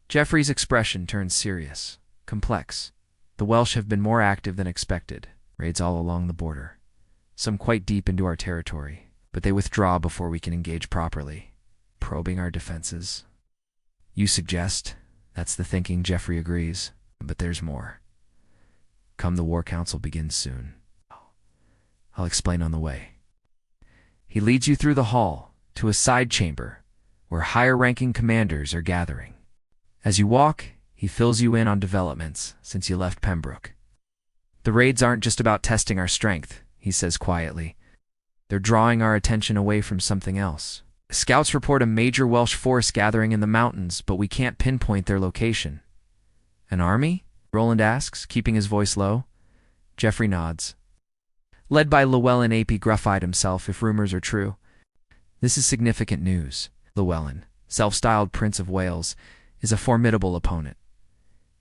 Geoffrey's expression turns serious, complex. The Welsh have been more active than expected, raids all along the border. Some quite deep into our territory, but they withdraw before we can engage properly, probing our defenses. You suggest, that's the thinking, Geoffrey agrees, but there's more. Come the War Council begins soon. I'll explain on the way. He leads you through the hall to a side chamber where higher-ranking commanders are gathering. As you walk, he fills you in on developments since you left Pembroke. The raids aren't just about testing our strength, he says quietly. They're drawing our attention away from something else. Scouts report a major Welsh force gathering in the mountains, but we can't pinpoint their location. An army? Roland asks, keeping his voice low. Geoffrey nods. Led by Llewellyn ap Gruffudd himself, if rumors are true. This is significant news. Llewellyn, self-styled Prince of Wales, is a formidable opponent.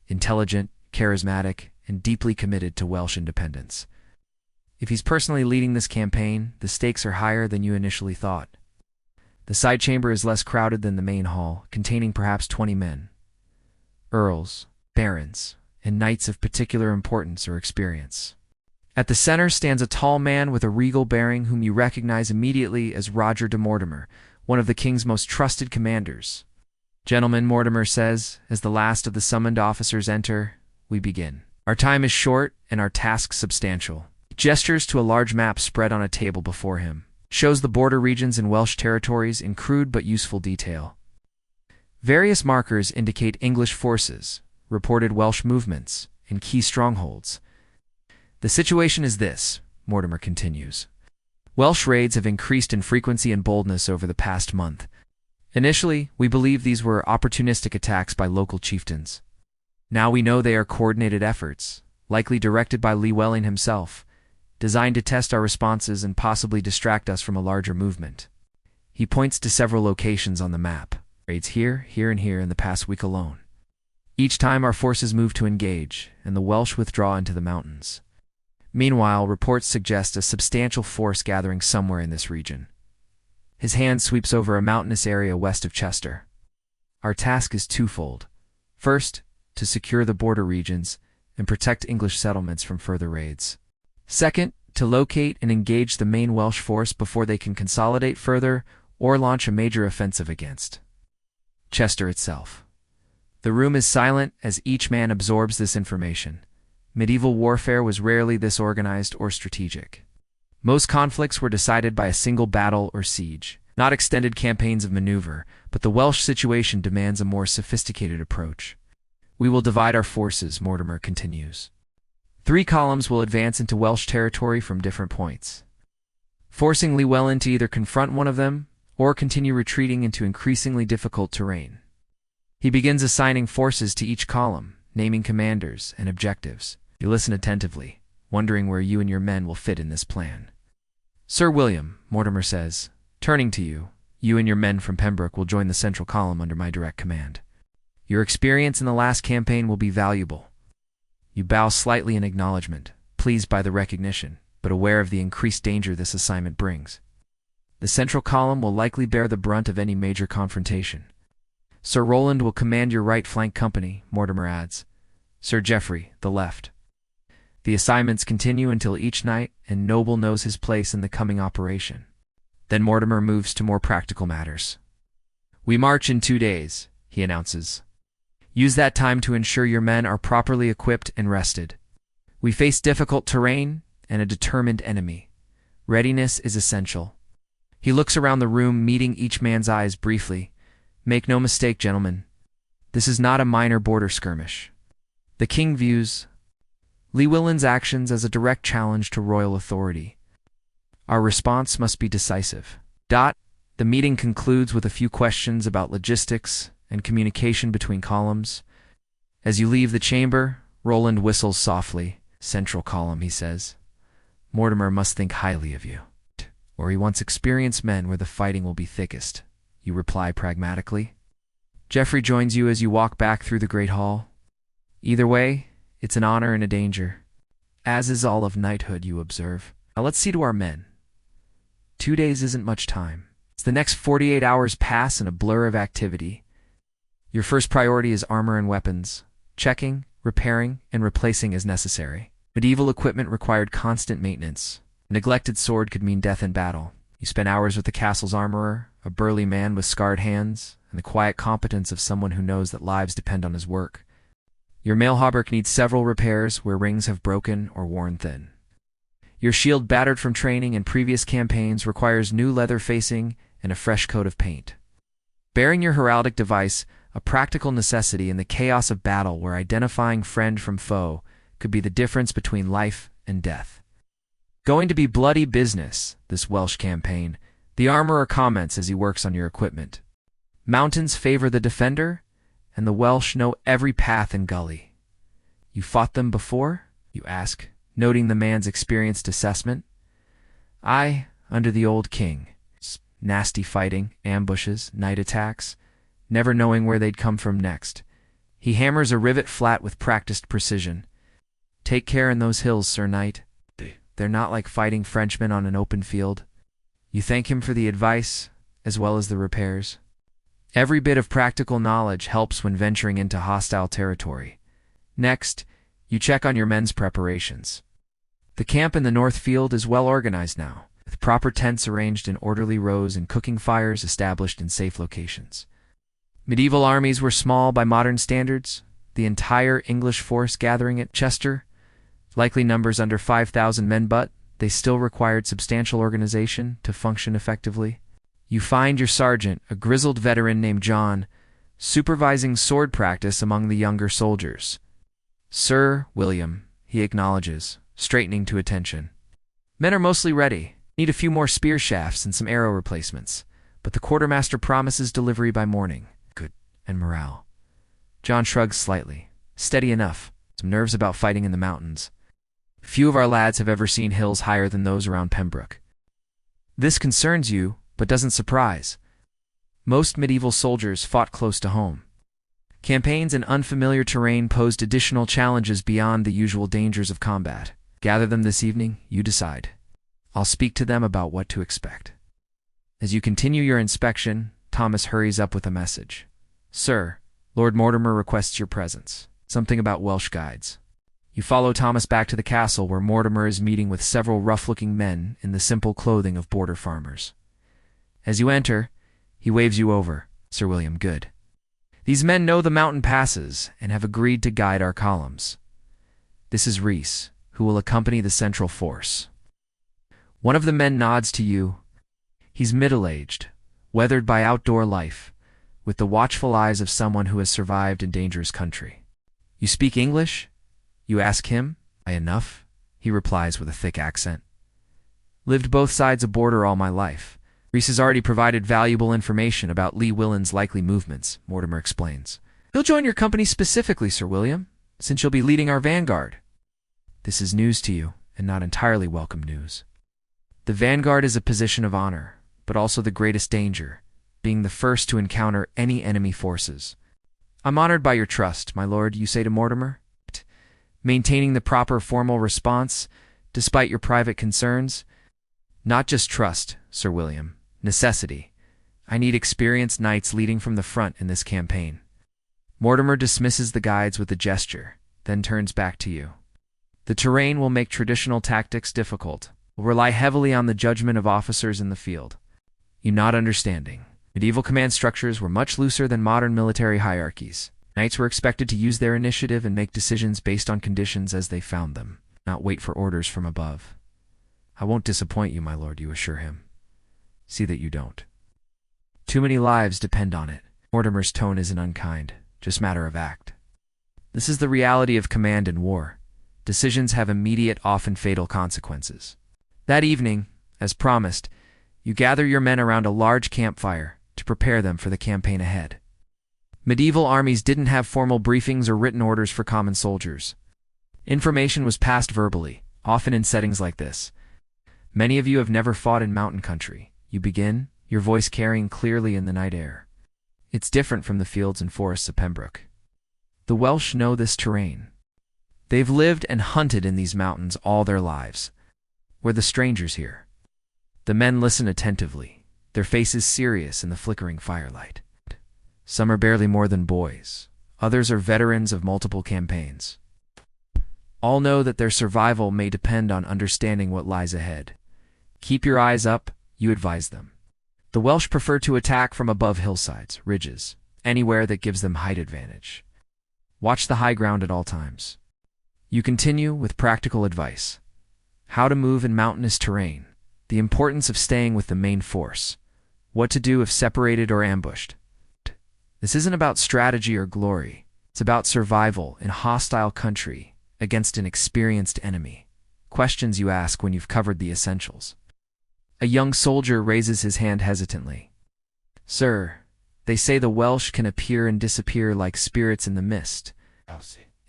Intelligent, charismatic, and deeply committed to Welsh independence. If he's personally leading this campaign, the stakes are higher than you initially thought. The side chamber is less crowded than the main hall, containing perhaps 20 men. Earls, barons, and knights of particular importance or experience. At the center stands a tall man with a regal bearing whom you recognize immediately as Roger de Mortimer, one of the king's most trusted commanders. Gentlemen, Mortimer says, as the last of the summoned officers enter, we begin. Our time is short and our task substantial. He gestures to a large map spread on a table before him. Shows the border regions and Welsh territories in crude but useful detail. Various markers indicate English forces, reported Welsh movements, and key strongholds. The situation is this, Mortimer continues. Welsh raids have increased in frequency and boldness over the past month. Initially, we believed these were opportunistic attacks by local chieftains. Now we know they are coordinated efforts, likely directed by Llewellyn himself, designed to test our responses and possibly distract us from a larger movement. He points to several locations on the map, raids here, here, and here in the past week alone. Each time our forces move to engage, and the Welsh withdraw into the mountains. Meanwhile, reports suggest a substantial force gathering somewhere in this region. His hand sweeps over a mountainous area west of Chester. Our task is twofold. First, to secure the border regions and protect English settlements from further raids. Second, to locate and engage the main Welsh force before they can consolidate further or launch a major offensive against Chester itself. The room is silent as each man absorbs this information. Medieval warfare was rarely this organized or strategic. Most conflicts were decided by a single battle or siege, not extended campaigns of maneuver, but the Welsh situation demands a more sophisticated approach. We will divide our forces, Mortimer continues. 3 columns will advance into Welsh territory from different points, forcing Llewellyn to either confront one of them or continue retreating into increasingly difficult terrain. He begins assigning forces to each column, naming commanders and objectives. You listen attentively, wondering where you and your men will fit in this plan. Sir William, Mortimer says, turning to you, you and your men from Pembroke will join the central column under my direct command. Your experience in the last campaign will be valuable. You bow slightly in acknowledgement, pleased by the recognition, but aware of the increased danger this assignment brings. The central column will likely bear the brunt of any major confrontation. Sir Roland will command your right flank company, Mortimer adds. Sir Geoffrey, the left. The assignments continue until each knight and noble knows his place in the coming operation. Then Mortimer moves to more practical matters. We march in 2 days, he announces. Use that time to ensure your men are properly equipped and rested. We face difficult terrain and a determined enemy. Readiness is essential. He looks around the room, meeting each man's eyes briefly. Make no mistake, gentlemen. This is not a minor border skirmish. The king views Llewellyn's actions as a direct challenge to royal authority. Our response must be decisive. The meeting concludes with a few questions about logistics and communication between columns. As you leave the chamber, Roland whistles softly. Central column, he says. Mortimer must think highly of you. Or he wants experienced men where the fighting will be thickest. You reply pragmatically. Geoffrey joins you as you walk back through the great hall. Either way, it's an honor and a danger. As is all of knighthood, you observe. Now let's see to our men. 2 days isn't much time. As the next 48 hours pass in a blur of activity. Your first priority is armor and weapons, checking, repairing, and replacing as necessary. Medieval equipment required constant maintenance. A neglected sword could mean death in battle. You spend hours with the castle's armorer, a burly man with scarred hands, and the quiet competence of someone who knows that lives depend on his work. Your mail hauberk needs several repairs where rings have broken or worn thin. Your shield, battered from training and previous campaigns, requires new leather facing and a fresh coat of paint. Bearing your heraldic device, a practical necessity in the chaos of battle where identifying friend from foe could be the difference between life and death. Going to be bloody business, this Welsh campaign, the armorer comments as he works on your equipment. Mountains favor the defender, and the Welsh know every path and gully. You fought them before? You ask, noting the man's experienced assessment. Aye, under the old king. Nasty fighting, ambushes, night attacks, never knowing where they'd come from next. He hammers a rivet flat with practiced precision. Take care in those hills, Sir Knight. They're not like fighting Frenchmen on an open field. You thank him for the advice, as well as the repairs. Every bit of practical knowledge helps when venturing into hostile territory. Next, you check on your men's preparations. The camp in the North Field is well organized now, with proper tents arranged in orderly rows and cooking fires established in safe locations. Medieval armies were small by modern standards, the entire English force gathering at Chester, likely numbers under 5,000 men, but they still required substantial organization to function effectively. You find your sergeant, a grizzled veteran named John, supervising sword practice among the younger soldiers. Sir William, he acknowledges, straightening to attention. Men are mostly ready. Need a few more spear shafts and some arrow replacements, but the quartermaster promises delivery by morning. Good. And morale. John shrugs slightly. Steady enough. Some nerves about fighting in the mountains. Few of our lads have ever seen hills higher than those around Pembroke. This concerns you, but doesn't surprise. Most medieval soldiers fought close to home. Campaigns in unfamiliar terrain posed additional challenges beyond the usual dangers of combat. Gather them this evening, you decide. I'll speak to them about what to expect. As you continue your inspection, Thomas hurries up with a message. Sir, Lord Mortimer requests your presence. Something about Welsh guides. You follow Thomas back to the castle where Mortimer is meeting with several rough-looking men in the simple clothing of border farmers. As you enter, he waves you over. Sir William, good. These men know the mountain passes and have agreed to guide our columns. This is Rhys, who will accompany the central force. One of the men nods to you. He's middle-aged, weathered by outdoor life, with the watchful eyes of someone who has survived in dangerous country. You speak English? You ask him. Aye, enough, he replies with a thick accent. Lived both sides of border all my life. Rhys has already provided valuable information about Llewellyn's likely movements, Mortimer explains. He'll join your company specifically, Sir William, since you'll be leading our vanguard. This is news to you, and not entirely welcome news. The vanguard is a position of honor, but also the greatest danger, being the first to encounter any enemy forces. I'm honored by your trust, my lord, you say to Mortimer. Maintaining the proper formal response, despite your private concerns. Not just trust, Sir William. Necessity. I need experienced knights leading from the front in this campaign. Mortimer dismisses the guides with a gesture, then turns back to you. The terrain will make traditional tactics difficult. Will rely heavily on the judgment of officers in the field. You nod understanding. Medieval command structures were much looser than modern military hierarchies. Knights were expected to use their initiative and make decisions based on conditions as they found them, not wait for orders from above. I won't disappoint you, my lord, you assure him. See that you don't. Too many lives depend on it. Mortimer's tone isn't unkind, just matter of act. This is the reality of command in war. Decisions have immediate, often fatal consequences. That evening, as promised, you gather your men around a large campfire to prepare them for the campaign ahead. Medieval armies didn't have formal briefings or written orders for common soldiers. Information was passed verbally, often in settings like this. Many of you have never fought in mountain country. You begin, your voice carrying clearly in the night air. It's different from the fields and forests of Pembroke. The Welsh know this terrain. They've lived and hunted in these mountains all their lives. We're the strangers here. The men listen attentively, their faces serious in the flickering firelight. Some are barely more than boys. Others are veterans of multiple campaigns. All know that their survival may depend on understanding what lies ahead. Keep your eyes up, you advise them. The Welsh prefer to attack from above hillsides, ridges, anywhere that gives them height advantage. Watch the high ground at all times. You continue with practical advice. How to move in mountainous terrain, the importance of staying with the main force, what to do if separated or ambushed. This isn't about strategy or glory. It's about survival in hostile country against an experienced enemy. Questions you ask when you've covered the essentials. A young soldier raises his hand hesitantly. Sir, they say the Welsh can appear and disappear like spirits in the mist.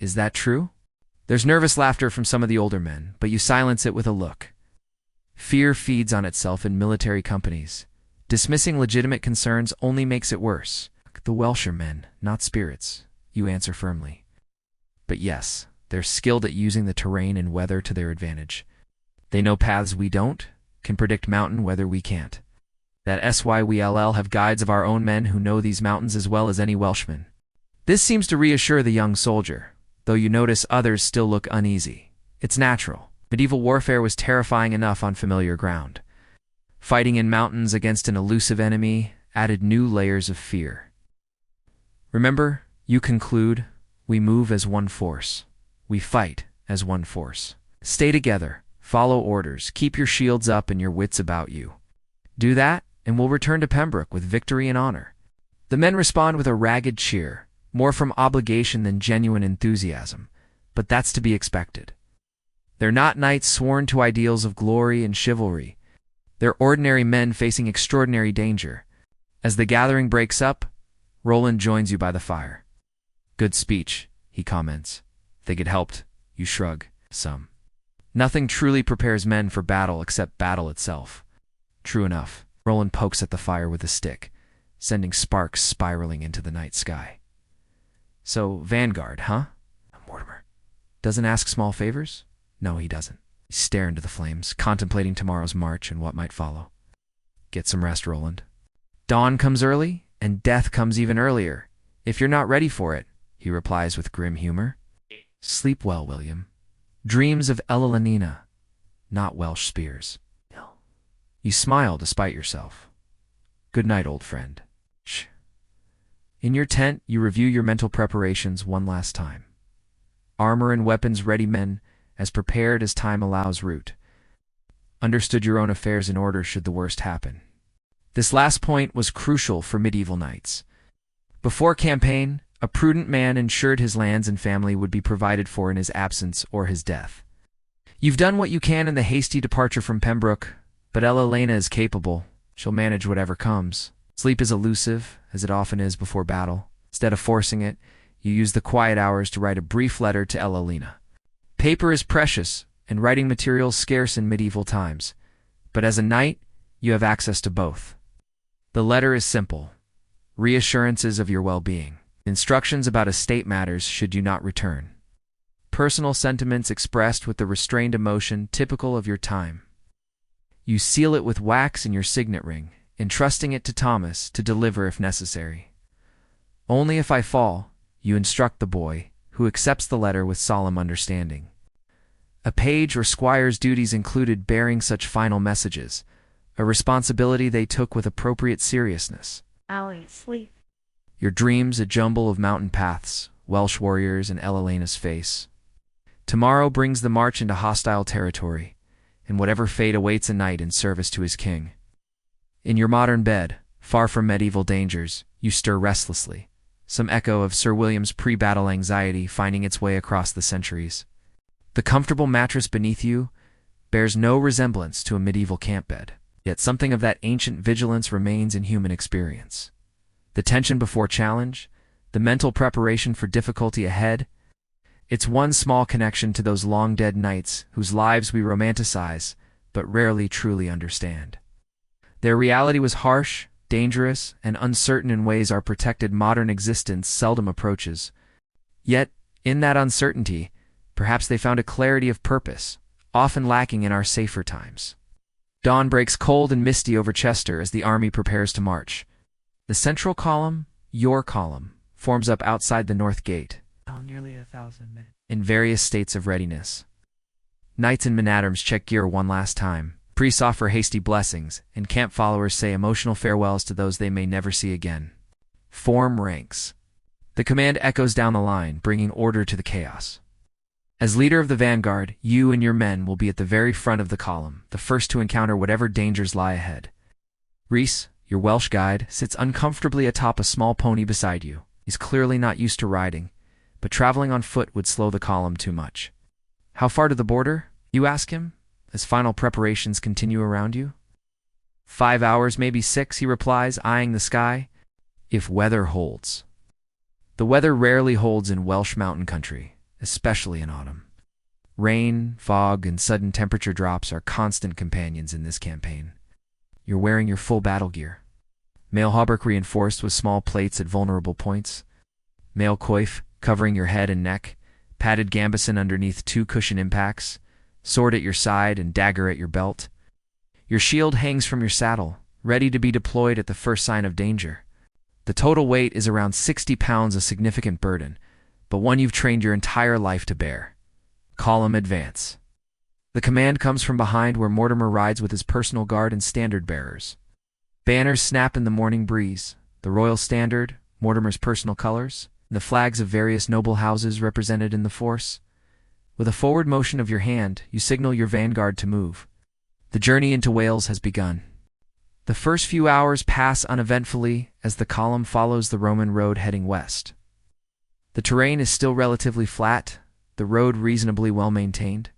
Is that true? There's nervous laughter from some of the older men, but you silence it with a look. Fear feeds on itself in military companies. Dismissing legitimate concerns only makes it worse. The Welsh are men, not spirits, you answer firmly. But yes, they're skilled at using the terrain and weather to their advantage. They know paths we don't, can predict mountain weather we can't. That SYWLL have guides of our own men who know these mountains as well as any Welshman. This seems to reassure the young soldier, though you notice others still look uneasy. It's natural. Medieval warfare was terrifying enough on familiar ground. Fighting in mountains against an elusive enemy added new layers of fear. Remember, you conclude, we move as one force. We fight as one force. Stay together, follow orders, keep your shields up and your wits about you. Do that, and we'll return to Pembroke with victory and honor. The men respond with a ragged cheer, more from obligation than genuine enthusiasm, but that's to be expected. They're not knights sworn to ideals of glory and chivalry. They're ordinary men facing extraordinary danger. As the gathering breaks up, Roland joins you by the fire. Good speech, he comments. Think it helped, you shrug. Some. Nothing truly prepares men for battle except battle itself. True enough. Roland pokes at the fire with a stick, sending sparks spiraling into the night sky. So, Vanguard, huh? Mortimer. Doesn't ask small favors? No, he doesn't. He's staring into the flames, contemplating tomorrow's march and what might follow. Get some rest, Roland. Dawn comes early, and death comes even earlier. If you're not ready for it, he replies with grim humor. Sleep well, William. Dreams of Ella, not Welsh spears. No. You smile despite yourself. Good night, old friend. Shh. In your tent, you review your mental preparations one last time. Armor and weapons ready, men, as prepared as time allows route. Understood your own affairs in order should the worst happen. This last point was crucial for medieval knights. Before campaign, a prudent man ensured his lands and family would be provided for in his absence or his death. You've done what you can in the hasty departure from Pembroke, but Ella is capable. She'll manage whatever comes. Sleep is elusive, as it often is before battle. Instead of forcing it, you use the quiet hours to write a brief letter to Ella. Paper is precious, and writing materials scarce in medieval times. But as a knight, you have access to both. The letter is simple. Reassurances of your well-being. Instructions about estate matters should you not return. Personal sentiments expressed with the restrained emotion typical of your time. You seal it with wax in your signet ring, entrusting it to Thomas to deliver if necessary. Only if I fall, you instruct the boy, who accepts the letter with solemn understanding. A page or squire's duties included bearing such final messages, a responsibility they took with appropriate seriousness. Allie, sleep. Your dreams a jumble of mountain paths, Welsh warriors, and Elena's face. Tomorrow brings the march into hostile territory, and whatever fate awaits a knight in service to his king. In your modern bed, far from medieval dangers, you stir restlessly, some echo of Sir William's pre-battle anxiety finding its way across the centuries. The comfortable mattress beneath you bears no resemblance to a medieval camp bed, yet something of that ancient vigilance remains in human experience. The tension before challenge, the mental preparation for difficulty ahead, it's one small connection to those long-dead knights whose lives we romanticize but rarely truly understand. Their reality was harsh, dangerous, and uncertain in ways our protected modern existence seldom approaches. Yet, in that uncertainty, perhaps they found a clarity of purpose, often lacking in our safer times. Dawn breaks cold and misty over Chester as the army prepares to march. The central column, your column, forms up outside the north gate, Nearly 1,000 men. in various states of readiness. Knights and men-at-arms check gear one last time. Priests offer hasty blessings, and camp followers say emotional farewells to those they may never see again. Form ranks. The command echoes down the line, bringing order to the chaos. As leader of the vanguard, you and your men will be at the very front of the column, the first to encounter whatever dangers lie ahead. Rhys, your Welsh guide, sits uncomfortably atop a small pony beside you. He's clearly not used to riding, but traveling on foot would slow the column too much. How far to the border? You ask him, as final preparations continue around you. 5 hours, maybe 6, he replies, eyeing the sky. If weather holds. The weather rarely holds in Welsh mountain country, especially in autumn. Rain, fog, and sudden temperature drops are constant companions in this campaign. You're wearing your full battle gear. Mail hauberk reinforced with small plates at vulnerable points. Mail coif covering your head and neck. Padded gambeson underneath 2 cushion impacts. Sword at your side and dagger at your belt. Your shield hangs from your saddle, ready to be deployed at the first sign of danger. The total weight is around 60 pounds, a significant burden, but one you've trained your entire life to bear. Column advance. The command comes from behind, where Mortimer rides with his personal guard and standard bearers. Banners snap in the morning breeze, the royal standard, Mortimer's personal colors, and the flags of various noble houses represented in the force. With a forward motion of your hand, you signal your vanguard to move. The journey into Wales has begun. The first few hours pass uneventfully as the column follows the Roman road heading west. The terrain is still relatively flat, the road reasonably well maintained.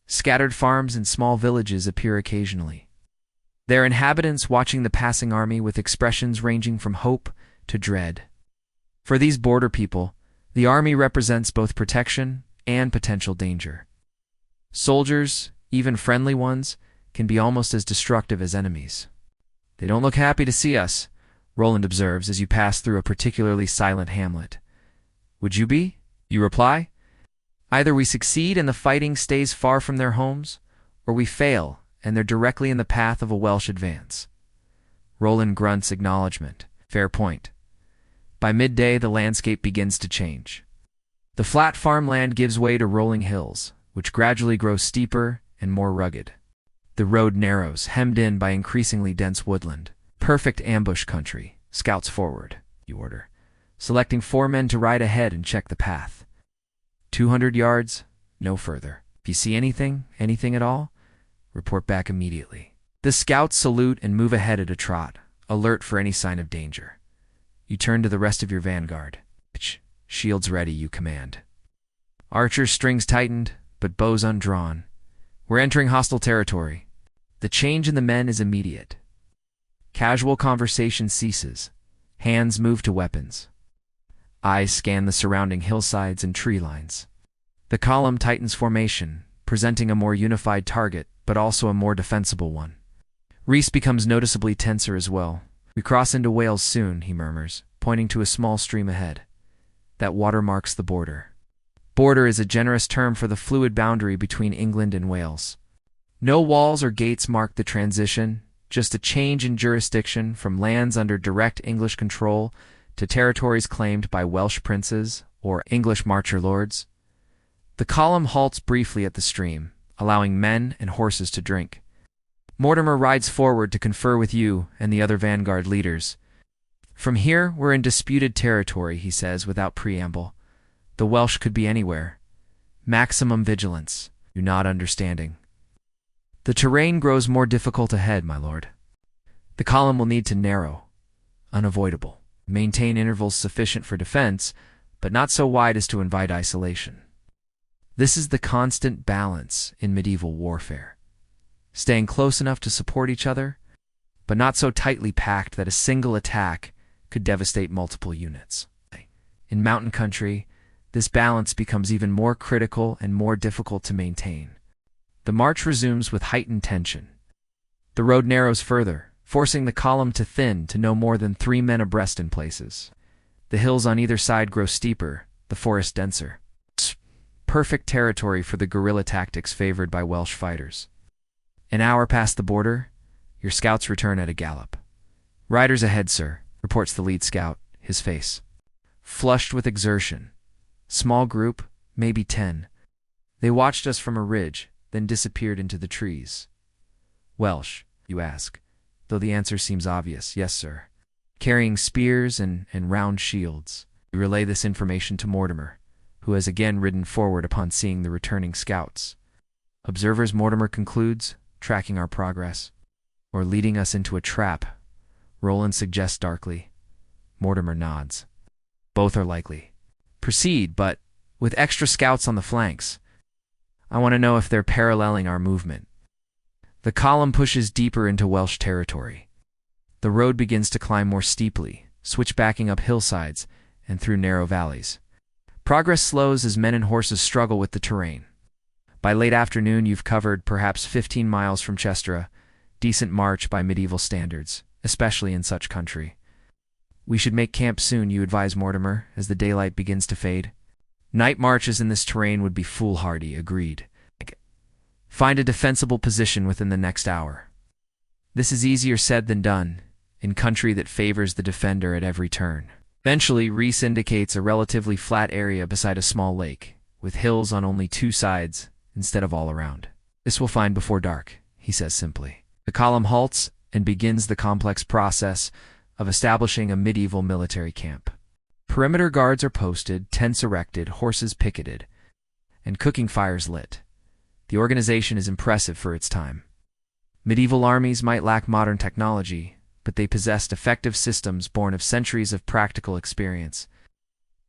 Scattered farms and small villages appear occasionally, their inhabitants watching the passing army with expressions ranging from hope to dread. For these border people, the army represents both protection and potential danger. Soldiers, even friendly ones, can be almost as destructive as enemies. They don't look happy to see us, Roland observes as you pass through a particularly silent hamlet. Would you be? You reply. Either we succeed and the fighting stays far from their homes, or we fail and they're directly in the path of a Welsh advance. Roland grunts acknowledgement. Fair point. By midday, the landscape begins to change. The flat farmland gives way to rolling hills, which gradually grow steeper and more rugged. The road narrows, hemmed in by increasingly dense woodland. Perfect ambush country. Scouts forward, you order, selecting 4 men to ride ahead and check the path. 200 yards, no further. If you see anything at all, report back immediately. The scouts salute and move ahead at a trot, alert for any sign of danger. You turn to the rest of your vanguard. Shields ready, you command. Archers' strings tightened, but bows undrawn. We're entering hostile territory. The change in the men is immediate. Casual conversation ceases. Hands move to weapons. Eyes scan the surrounding hillsides and tree lines. The column tightens formation, presenting a more unified target, but also a more defensible one. Rhys becomes noticeably tenser as well. We cross into Wales soon, he murmurs, pointing to a small stream ahead. That water marks the border. Border is a generous term for the fluid boundary between England and Wales. No walls or gates mark the transition, just a change in jurisdiction from lands under direct English control to territories claimed by Welsh princes or English marcher lords. The column halts briefly at the stream, allowing men and horses to drink. Mortimer rides forward to confer with you and the other vanguard leaders. From here, we're in disputed territory, he says without preamble. The Welsh could be anywhere. Maximum vigilance, you nod understanding. The terrain grows more difficult ahead, my lord. The column will need to narrow. Unavoidable. Maintain intervals sufficient for defense, but not so wide as to invite isolation. This is the constant balance in medieval warfare. Staying close enough to support each other, but not so tightly packed that a single attack could devastate multiple units. In mountain country, this balance becomes even more critical and more difficult to maintain. The march resumes with heightened tension. The road narrows further, forcing the column to thin to no more than 3 men abreast in places. The hills on either side grow steeper, the forest denser. Perfect territory for the guerrilla tactics favored by Welsh fighters. An hour past the border, your scouts return at a gallop. "Riders ahead, sir," reports the lead scout, his face flushed with exertion. Small group, maybe 10. They watched us from a ridge, then disappeared into the trees. "Welsh," you ask, though the answer seems obvious. "Yes, sir." Carrying spears and round shields, you relay this information to Mortimer, who has again ridden forward upon seeing the returning scouts. "Observers," Mortimer concludes, tracking our progress. "Or leading us into a trap," Roland suggests darkly. Mortimer nods. "Both are likely. Proceed, but with extra scouts on the flanks. I want to know if they're paralleling our movement." The column pushes deeper into Welsh territory. The road begins to climb more steeply, switchbacking up hillsides and through narrow valleys. Progress slows as men and horses struggle with the terrain. By late afternoon, you've covered perhaps 15 miles from Chester, decent march by medieval standards, especially in such country. "We should make camp soon," you advise Mortimer, as the daylight begins to fade. "Night marches in this terrain would be foolhardy," agreed. "Find a defensible position within the next hour." This is easier said than done, in country that favors the defender at every turn. Eventually, Reese indicates a relatively flat area beside a small lake, with hills on only 2 sides instead of all around. "This we'll find before dark," he says simply. The column halts and begins the complex process of establishing a medieval military camp. Perimeter guards are posted, tents erected, horses picketed, and cooking fires lit. The organization is impressive for its time. Medieval armies might lack modern technology, but they possessed effective systems born of centuries of practical experience.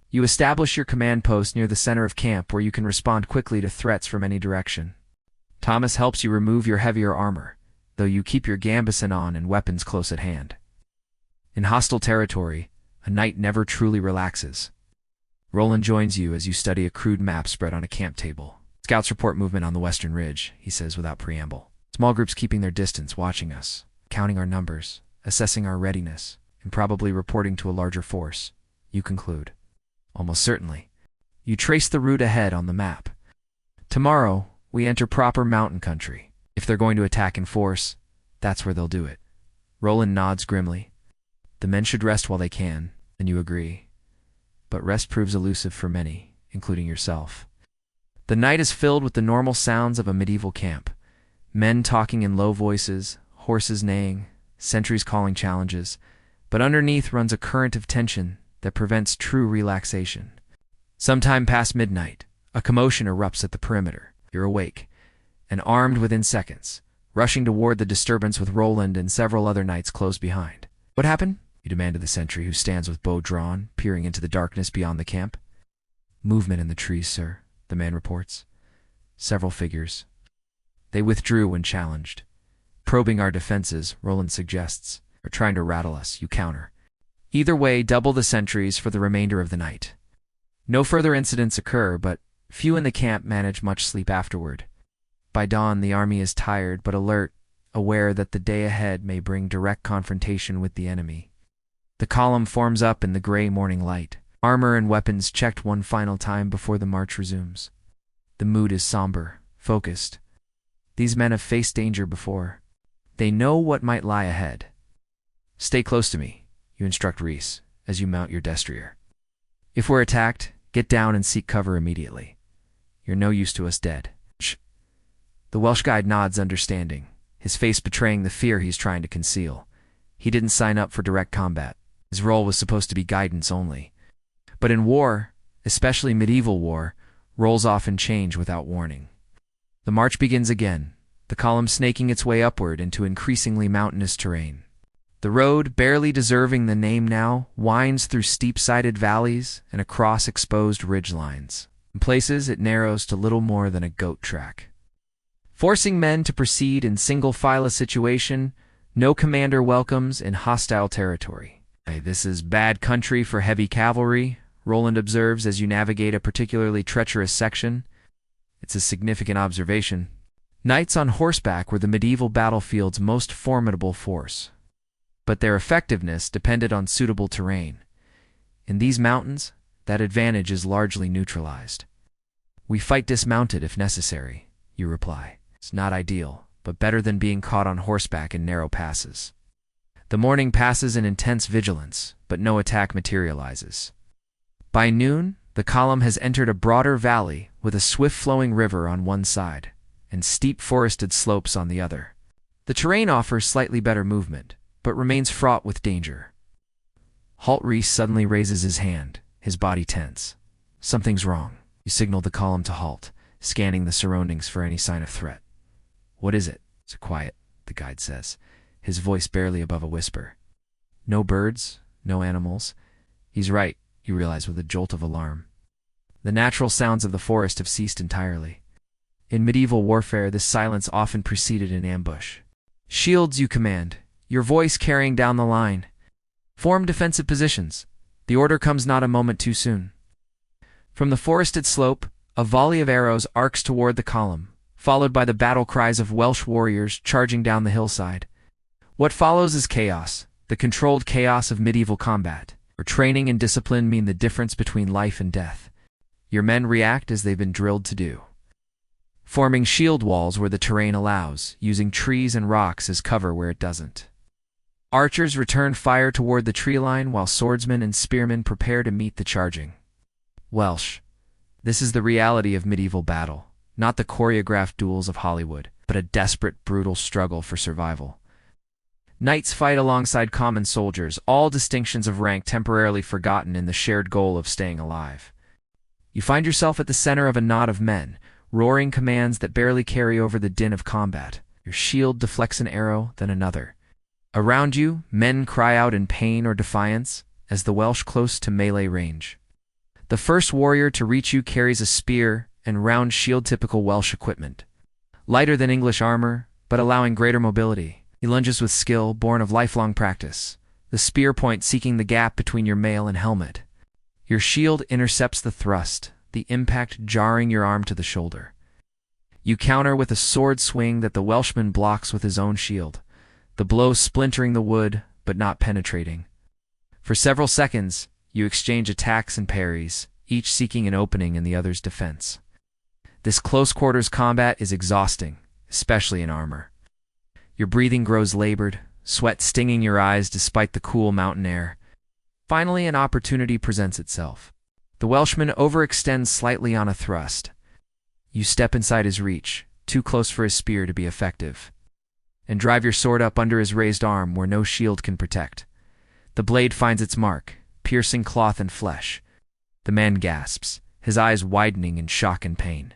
You establish your command post near the center of camp where you can respond quickly to threats from any direction. Thomas helps you remove your heavier armor, though you keep your gambeson on and weapons close at hand. In hostile territory, a night never truly relaxes. Roland joins you as you study a crude map spread on a camp table. "Scouts report movement on the western ridge," he says without preamble. "Small groups keeping their distance, watching us, counting our numbers, assessing our readiness, and probably reporting to a larger force," you conclude. "Almost certainly." You trace the route ahead on the map. "Tomorrow, we enter proper mountain country. If they're going to attack in force, that's where they'll do it." Roland nods grimly. "The men should rest while they can," and you agree. But rest proves elusive for many, including yourself. The night is filled with the normal sounds of a medieval camp. Men talking in low voices, horses neighing, sentries calling challenges, but underneath runs a current of tension that prevents true relaxation. Sometime past midnight, a commotion erupts at the perimeter. You're awake, and armed within seconds, rushing toward the disturbance with Roland and several other knights close behind. "What happened?" you demanded the sentry, who stands with bow drawn, peering into the darkness beyond the camp. "Movement in the trees, sir," the man reports. "Several figures. They withdrew when challenged. Probing our defenses," Roland suggests, "or trying to rattle us," you counter. Either way, double the sentries for the remainder of the night. No further incidents occur, but few in the camp manage much sleep afterward. By dawn, the army is tired but alert, aware that the day ahead may bring direct confrontation with the enemy. The column forms up in the gray morning light, armor and weapons checked one final time before the march resumes. The mood is somber, focused. These men have faced danger before. They know what might lie ahead. "Stay close to me," you instruct Reese, as you mount your destrier. "If we're attacked, get down and seek cover immediately. You're no use to us dead." Shh. The Welsh guide nods understanding, his face betraying the fear he's trying to conceal. He didn't sign up for direct combat. His role was supposed to be guidance only. But in war, especially medieval war, roles often change without warning. The march begins again, the column snaking its way upward into increasingly mountainous terrain. The road, barely deserving the name now, winds through steep-sided valleys and across exposed ridge lines. In places, it narrows to little more than a goat track. Forcing men to proceed in single file situation, no commander welcomes in hostile territory. This is bad country for heavy cavalry, Roland observes as you navigate a particularly treacherous section. It's a significant observation. Knights on horseback were the medieval battlefield's most formidable force, but their effectiveness depended on suitable terrain. In these mountains, that advantage is largely neutralized. We fight dismounted if necessary, you reply. It's not ideal, but better than being caught on horseback in narrow passes. The morning passes in intense vigilance, but no attack materializes. By noon, the column has entered a broader valley with a swift-flowing river on one side and steep forested slopes on the other. The terrain offers slightly better movement, but remains fraught with danger. Halt Reese suddenly raises his hand, his body tense. Something's wrong. You signal the column to halt, scanning the surroundings for any sign of threat. What is it? It's quiet, the guide says, his voice barely above a whisper. No birds, no animals. He's right, you realize with a jolt of alarm. The natural sounds of the forest have ceased entirely. In medieval warfare, this silence often preceded an ambush. Shields, you command, your voice carrying down the line. Form defensive positions. The order comes not a moment too soon. From the forested slope, a volley of arrows arcs toward the column, followed by the battle cries of Welsh warriors charging down the hillside. What follows is chaos, the controlled chaos of medieval combat, where training and discipline mean the difference between life and death. Your men react as they've been drilled to do, forming shield walls where the terrain allows, using trees and rocks as cover where it doesn't. Archers return fire toward the tree line while swordsmen and spearmen prepare to meet the charging Welsh. This is the reality of medieval battle, not the choreographed duels of Hollywood, but a desperate, brutal struggle for survival. Knights fight alongside common soldiers, all distinctions of rank temporarily forgotten in the shared goal of staying alive. You find yourself at the center of a knot of men, roaring commands that barely carry over the din of combat. Your shield deflects an arrow, then another. Around you, men cry out in pain or defiance as the Welsh close to melee range. The first warrior to reach you carries a spear and round shield, typical Welsh equipment. Lighter than English armor, but allowing greater mobility. He lunges with skill born of lifelong practice, the spear point seeking the gap between your mail and helmet. Your shield intercepts the thrust, the impact jarring your arm to the shoulder. You counter with a sword swing that the Welshman blocks with his own shield, the blow splintering the wood but not penetrating. For several seconds, you exchange attacks and parries, each seeking an opening in the other's defense. This close-quarters combat is exhausting, especially in armor. Your breathing grows labored, sweat stinging your eyes despite the cool mountain air. Finally, an opportunity presents itself. The Welshman overextends slightly on a thrust. You step inside his reach, too close for his spear to be effective, and drive your sword up under his raised arm where no shield can protect. The blade finds its mark, piercing cloth and flesh. The man gasps, his eyes widening in shock and pain.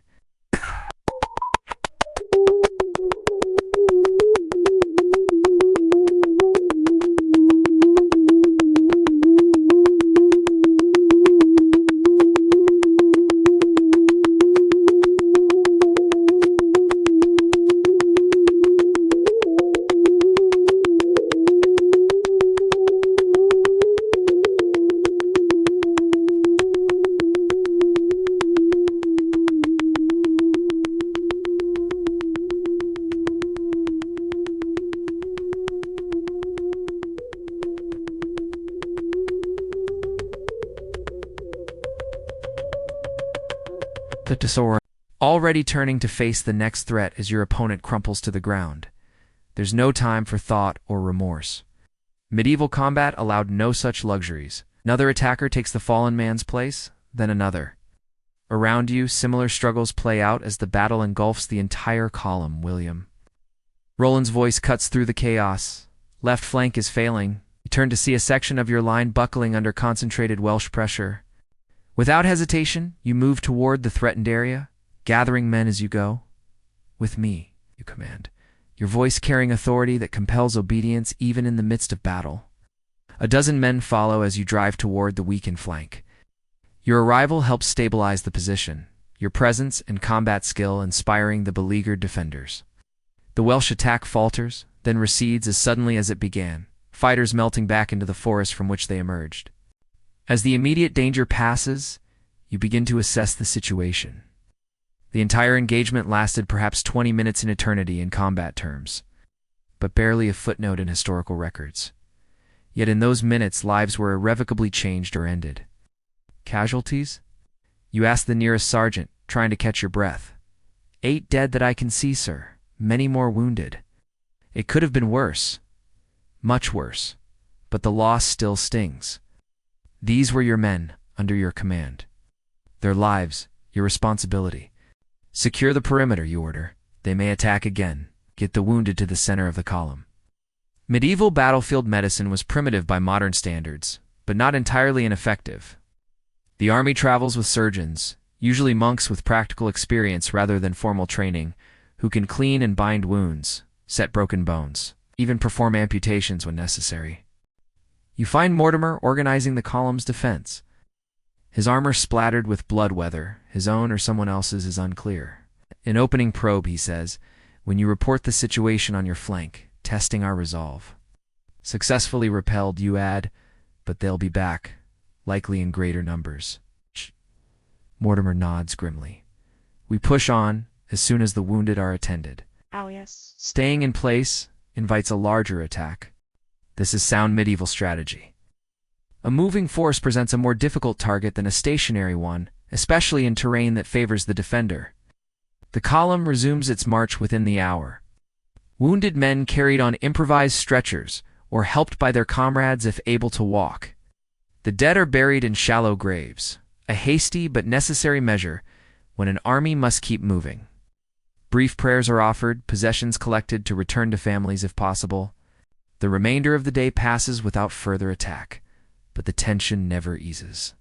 The disorder, already turning to face the next threat as your opponent crumples to the ground. There's no time for thought or remorse. Medieval combat allowed no such luxuries. Another attacker takes the fallen man's place, then another. Around you, similar struggles play out as the battle engulfs the entire column, William. Roland's voice cuts through the chaos. Left flank is failing. You turn to see a section of your line buckling under concentrated Welsh pressure. Without hesitation, you move toward the threatened area, gathering men as you go. With me, you command, your voice carrying authority that compels obedience even in the midst of battle. A dozen men follow as you drive toward the weakened flank. Your arrival helps stabilize the position, your presence and combat skill inspiring the beleaguered defenders. The Welsh attack falters, then recedes as suddenly as it began, fighters melting back into the forest from which they emerged. As the immediate danger passes, you begin to assess the situation. The entire engagement lasted perhaps 20 minutes in eternity in combat terms, but barely a footnote in historical records. Yet in those minutes, lives were irrevocably changed or ended. Casualties? You ask the nearest sergeant, trying to catch your breath. 8 dead that I can see, sir. Many more wounded. It could have been worse. Much worse. But the loss still stings. These were your men, under your command. Their lives, your responsibility. Secure the perimeter, you order. They may attack again. Get the wounded to the center of the column. Medieval battlefield medicine was primitive by modern standards, but not entirely ineffective. The army travels with surgeons, usually monks with practical experience rather than formal training, who can clean and bind wounds, set broken bones, even perform amputations when necessary. You find Mortimer organizing the column's defense. His armor splattered with blood, whether his own or someone else's is unclear. In opening probe, he says, "When you report the situation on your flank, testing our resolve. Successfully repelled, you add, but they'll be back, likely in greater numbers." Mortimer nods grimly. We push on as soon as the wounded are attended. Oh, yes. Staying in place invites a larger attack. This is sound medieval strategy. A moving force presents a more difficult target than a stationary one, especially in terrain that favors the defender. The column resumes its march within the hour. Wounded men carried on improvised stretchers or helped by their comrades if able to walk. The dead are buried in shallow graves, a hasty but necessary measure when an army must keep moving. Brief prayers are offered, possessions collected to return to families if possible. The remainder of the day passes without further attack, but the tension never eases.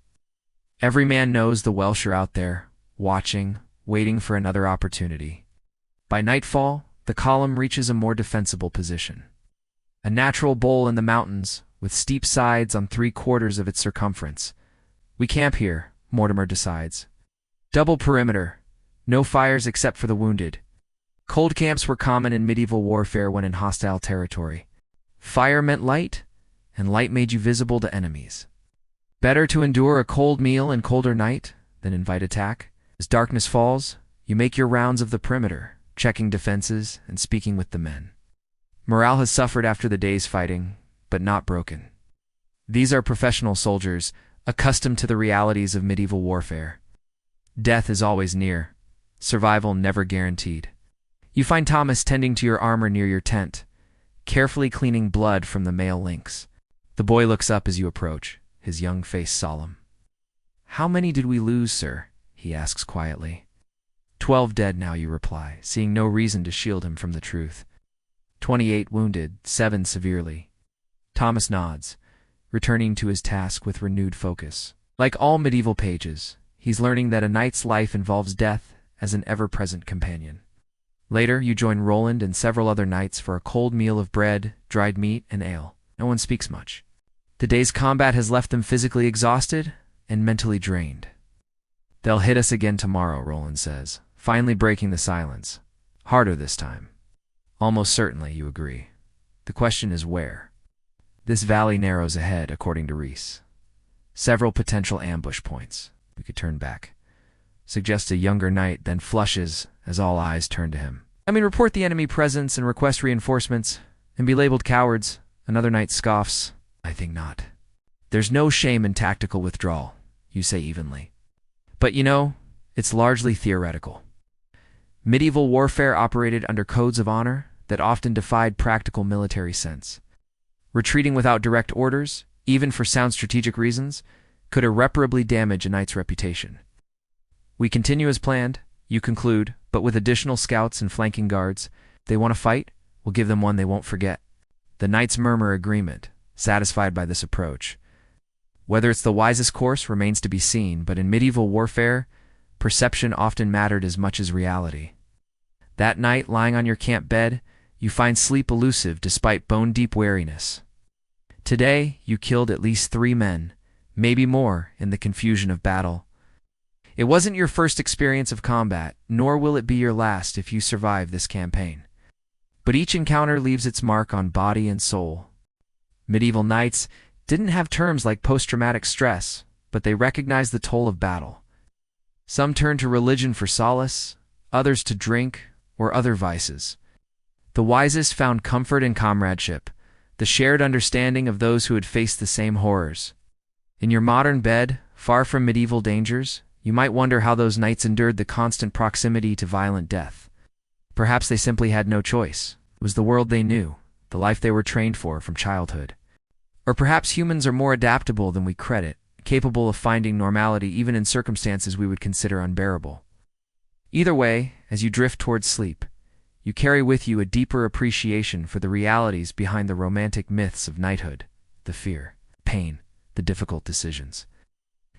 Every man knows the Welsh are out there, watching, waiting for another opportunity. By nightfall, the column reaches a more defensible position. A natural bowl in the mountains, with steep sides on 3/4 of its circumference. We camp here, Mortimer decides. Double perimeter, no fires except for the wounded. Cold camps were common in medieval warfare when in hostile territory. Fire meant light, and light made you visible to enemies. Better to endure a cold meal and colder night than invite attack. As darkness falls, you make your rounds of the perimeter, checking defenses and speaking with the men. Morale has suffered after the day's fighting, but not broken. These are professional soldiers, accustomed to the realities of medieval warfare. Death is always near, survival never guaranteed. You find Thomas tending to your armor near your tent, carefully cleaning blood from the male links. The boy looks up as you approach, his young face solemn. "How many did we lose, sir?" he asks quietly. 12 dead now, you reply, seeing no reason to shield him from the truth. 28 wounded, 7 severely. Thomas nods, returning to his task with renewed focus. Like all medieval pages, he's learning that a knight's life involves death as an ever-present companion. Later, you join Roland and several other knights for a cold meal of bread, dried meat, and ale. No one speaks much. The day's combat has left them physically exhausted and mentally drained. "They'll hit us again tomorrow," Roland says, finally breaking the silence. "Harder this time." "Almost certainly," you agree. "The question is where?" "This valley narrows ahead, according to Reese. Several potential ambush points. We could turn back," suggests a younger knight, then flushes as all eyes turn to him. "Report the enemy presence and request reinforcements, and be labeled cowards." Another knight scoffs. "I think not." "There's no shame in tactical withdrawal," you say evenly. "But it's largely theoretical." Medieval warfare operated under codes of honor that often defied practical military sense. Retreating without direct orders, even for sound strategic reasons, could irreparably damage a knight's reputation. "We continue as planned," you conclude, but with additional scouts and flanking guards. "If they want to fight, we'll give them one they won't forget." The knights murmur agreement, satisfied by this approach. Whether it's the wisest course remains to be seen, but in medieval warfare, perception often mattered as much as reality. That night, lying on your camp bed, you find sleep elusive despite bone-deep weariness. Today, you killed at least 3 men, maybe more in the confusion of battle. It wasn't your first experience of combat, nor will it be your last if you survive this campaign. But each encounter leaves its mark on body and soul. Medieval knights didn't have terms like post-traumatic stress, but they recognized the toll of battle. Some turned to religion for solace, others to drink or other vices. The wisest found comfort in comradeship, the shared understanding of those who had faced the same horrors. In your modern bed, far from medieval dangers, you might wonder how those knights endured the constant proximity to violent death. Perhaps they simply had no choice. It was the world they knew, the life they were trained for from childhood. Or perhaps humans are more adaptable than we credit, capable of finding normality even in circumstances we would consider unbearable. Either way, as you drift towards sleep, you carry with you a deeper appreciation for the realities behind the romantic myths of knighthood, the fear, pain, the difficult decisions,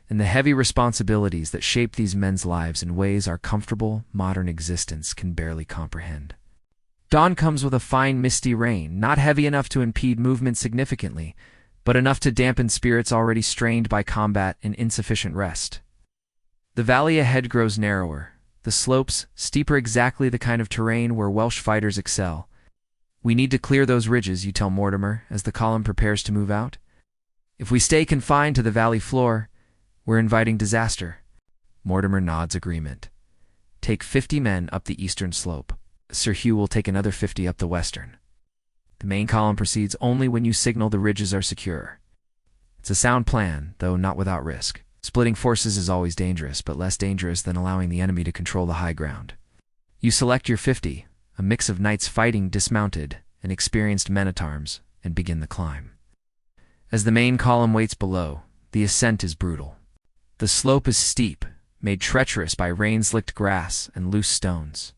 and the heavy responsibilities that shape these men's lives in ways our comfortable, modern existence can barely comprehend. Dawn comes with a fine misty rain, not heavy enough to impede movement significantly, but enough to dampen spirits already strained by combat and insufficient rest. The valley ahead grows narrower, the slopes steeper, exactly the kind of terrain where Welsh fighters excel. We need to clear those ridges, you tell Mortimer, as the column prepares to move out. If we stay confined to the valley floor, we're inviting disaster. Mortimer nods agreement. Take 50 men up the eastern slope. Sir Hugh will take another 50 up the western. The main column proceeds only when you signal the ridges are secure. It's a sound plan, though not without risk. Splitting forces is always dangerous, but less dangerous than allowing the enemy to control the high ground. You select your 50, a mix of knights fighting dismounted and experienced men-at-arms, and begin the climb. As the main column waits below, the ascent is brutal. The slope is steep, made treacherous by rain-slicked grass and loose stones.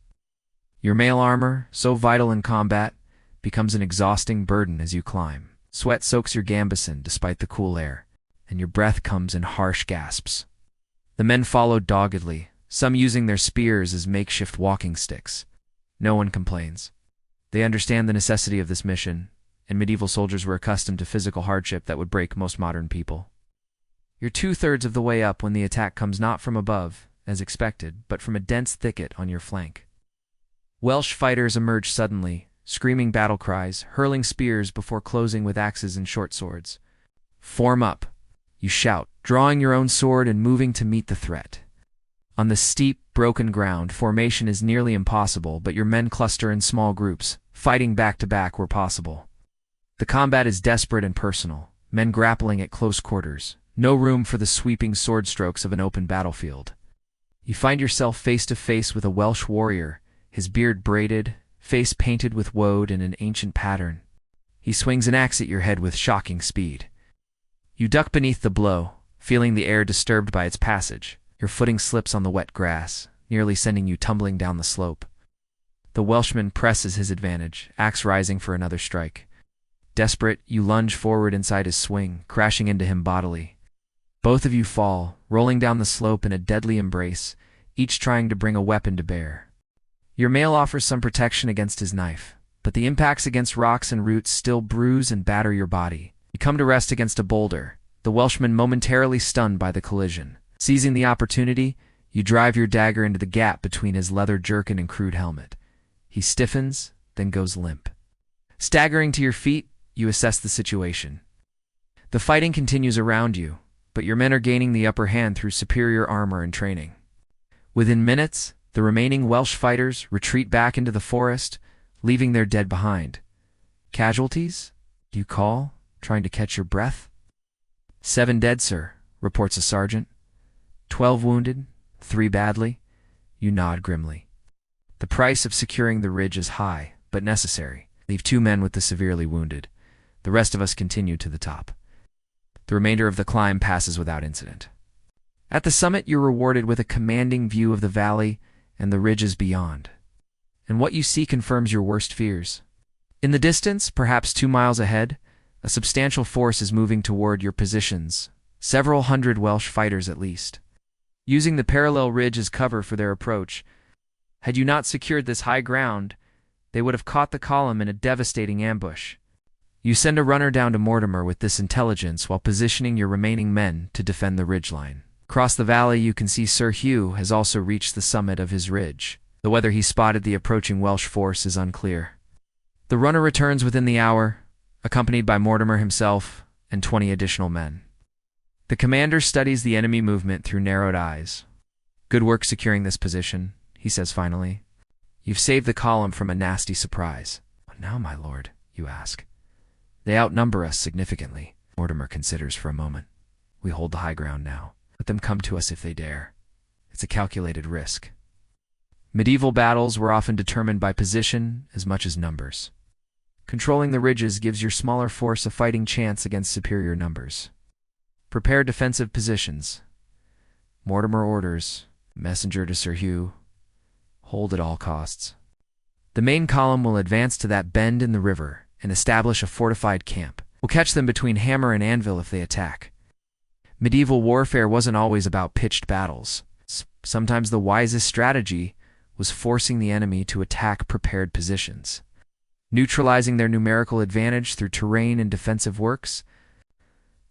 Your mail armor, so vital in combat, becomes an exhausting burden as you climb. Sweat soaks your gambeson despite the cool air, and your breath comes in harsh gasps. The men follow doggedly, some using their spears as makeshift walking sticks. No one complains. They understand the necessity of this mission, and medieval soldiers were accustomed to physical hardship that would break most modern people. You're 2/3 of the way up when the attack comes not from above, as expected, but from a dense thicket on your flank. Welsh fighters emerge suddenly, screaming battle cries, hurling spears before closing with axes and short swords. Form up, you shout, drawing your own sword and moving to meet the threat. On the steep, broken ground, formation is nearly impossible, but your men cluster in small groups, fighting back to back where possible. The combat is desperate and personal, men grappling at close quarters, no room for the sweeping sword strokes of an open battlefield. You find yourself face to face with a Welsh warrior, his beard braided, face painted with woad in an ancient pattern. He swings an axe at your head with shocking speed. You duck beneath the blow, feeling the air disturbed by its passage. Your footing slips on the wet grass, nearly sending you tumbling down the slope. The Welshman presses his advantage, axe rising for another strike. Desperate, you lunge forward inside his swing, crashing into him bodily. Both of you fall, rolling down the slope in a deadly embrace, each trying to bring a weapon to bear. Your mail offers some protection against his knife, but the impacts against rocks and roots still bruise and batter your body. You come to rest against a boulder, the Welshman momentarily stunned by the collision. Seizing the opportunity, you drive your dagger into the gap between his leather jerkin and crude helmet. He stiffens, then goes limp. Staggering to your feet, you assess the situation. The fighting continues around you, but your men are gaining the upper hand through superior armor and training. Within minutes, the remaining Welsh fighters retreat back into the forest, leaving their dead behind. Casualties? Do you call, trying to catch your breath? 7 dead, sir, reports a sergeant. 12 wounded, 3 badly. You nod grimly. The price of securing the ridge is high, but necessary. Leave 2 men with the severely wounded. The rest of us continue to the top. The remainder of the climb passes without incident. At the summit, you're rewarded with a commanding view of the valley and the ridges beyond. And what you see confirms your worst fears. In the distance, perhaps 2 miles ahead, a substantial force is moving toward your positions, several hundred Welsh fighters at least. Using the parallel ridge as cover for their approach, had you not secured this high ground, they would have caught the column in a devastating ambush. You send a runner down to Mortimer with this intelligence while positioning your remaining men to defend the ridgeline. Across the valley, you can see Sir Hugh has also reached the summit of his ridge, though whether he spotted the approaching Welsh force is unclear. The runner returns within the hour, accompanied by Mortimer himself and 20 additional men. The commander studies the enemy movement through narrowed eyes. "Good work securing this position," he says finally. "You've saved the column from a nasty surprise." "What now, my lord?" you ask. "They outnumber us significantly," Mortimer considers for a moment. "We hold the high ground now. Let them come to us if they dare. It's a calculated risk." Medieval battles were often determined by position as much as numbers. Controlling the ridges gives your smaller force a fighting chance against superior numbers. "Prepare defensive positions." Mortimer orders, messenger to Sir Hugh, "Hold at all costs." The main column will advance to that bend in the river and establish a fortified camp. We'll catch them between hammer and anvil if they attack. Medieval warfare wasn't always about pitched battles. Sometimes the wisest strategy was forcing the enemy to attack prepared positions, neutralizing their numerical advantage through terrain and defensive works.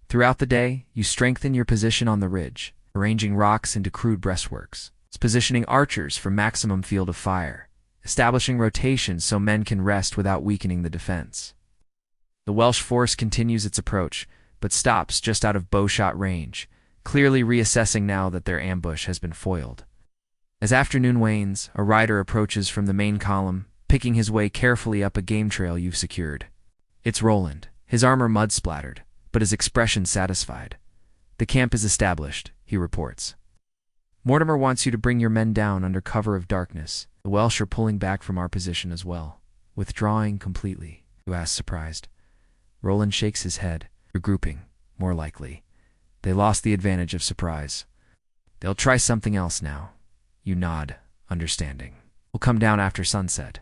Throughout the day, you strengthen your position on the ridge, arranging rocks into crude breastworks, positioning archers for maximum field of fire, establishing rotations so men can rest without weakening the defense. The Welsh force continues its approach, but stops just out of bowshot range, clearly reassessing now that their ambush has been foiled. As afternoon wanes, a rider approaches from the main column, picking his way carefully up a game trail you've secured. It's Roland, his armor mud-splattered, but his expression satisfied. "The camp is established," he reports. "Mortimer wants you to bring your men down under cover of darkness. The Welsh are pulling back from our position as well." "Withdrawing completely?" you ask, surprised. Roland shakes his head. "Regrouping, more likely. They lost the advantage of surprise. They'll try something else now." You nod, understanding. "We'll come down after sunset."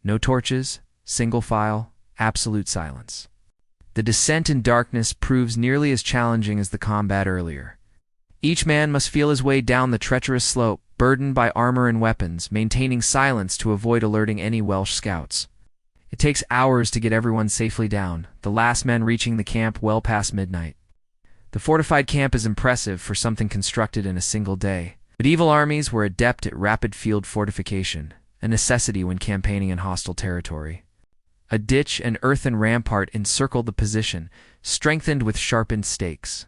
No torches, single file, absolute silence. The descent in darkness proves nearly as challenging as the combat earlier. Each man must feel his way down the treacherous slope, burdened by armor and weapons, maintaining silence to avoid alerting any Welsh scouts. It takes hours to get everyone safely down, the last men reaching the camp well past midnight. The fortified camp is impressive for something constructed in a single day. Medieval armies were adept at rapid field fortification, a necessity when campaigning in hostile territory. A ditch and earthen rampart encircled the position, strengthened with sharpened stakes.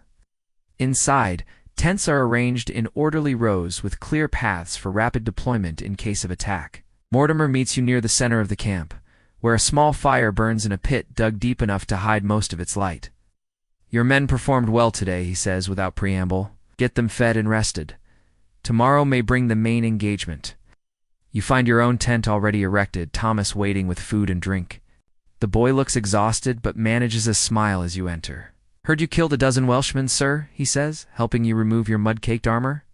Inside, tents are arranged in orderly rows with clear paths for rapid deployment in case of attack. Mortimer meets you near the center of the camp, where a small fire burns in a pit dug deep enough to hide most of its light. "Your men performed well today," he says without preamble. "Get them fed and rested. Tomorrow may bring the main engagement." You find your own tent already erected, Thomas waiting with food and drink. The boy looks exhausted but manages a smile as you enter. "Heard you killed a dozen Welshmen, sir," he says, helping you remove your mud-caked armor.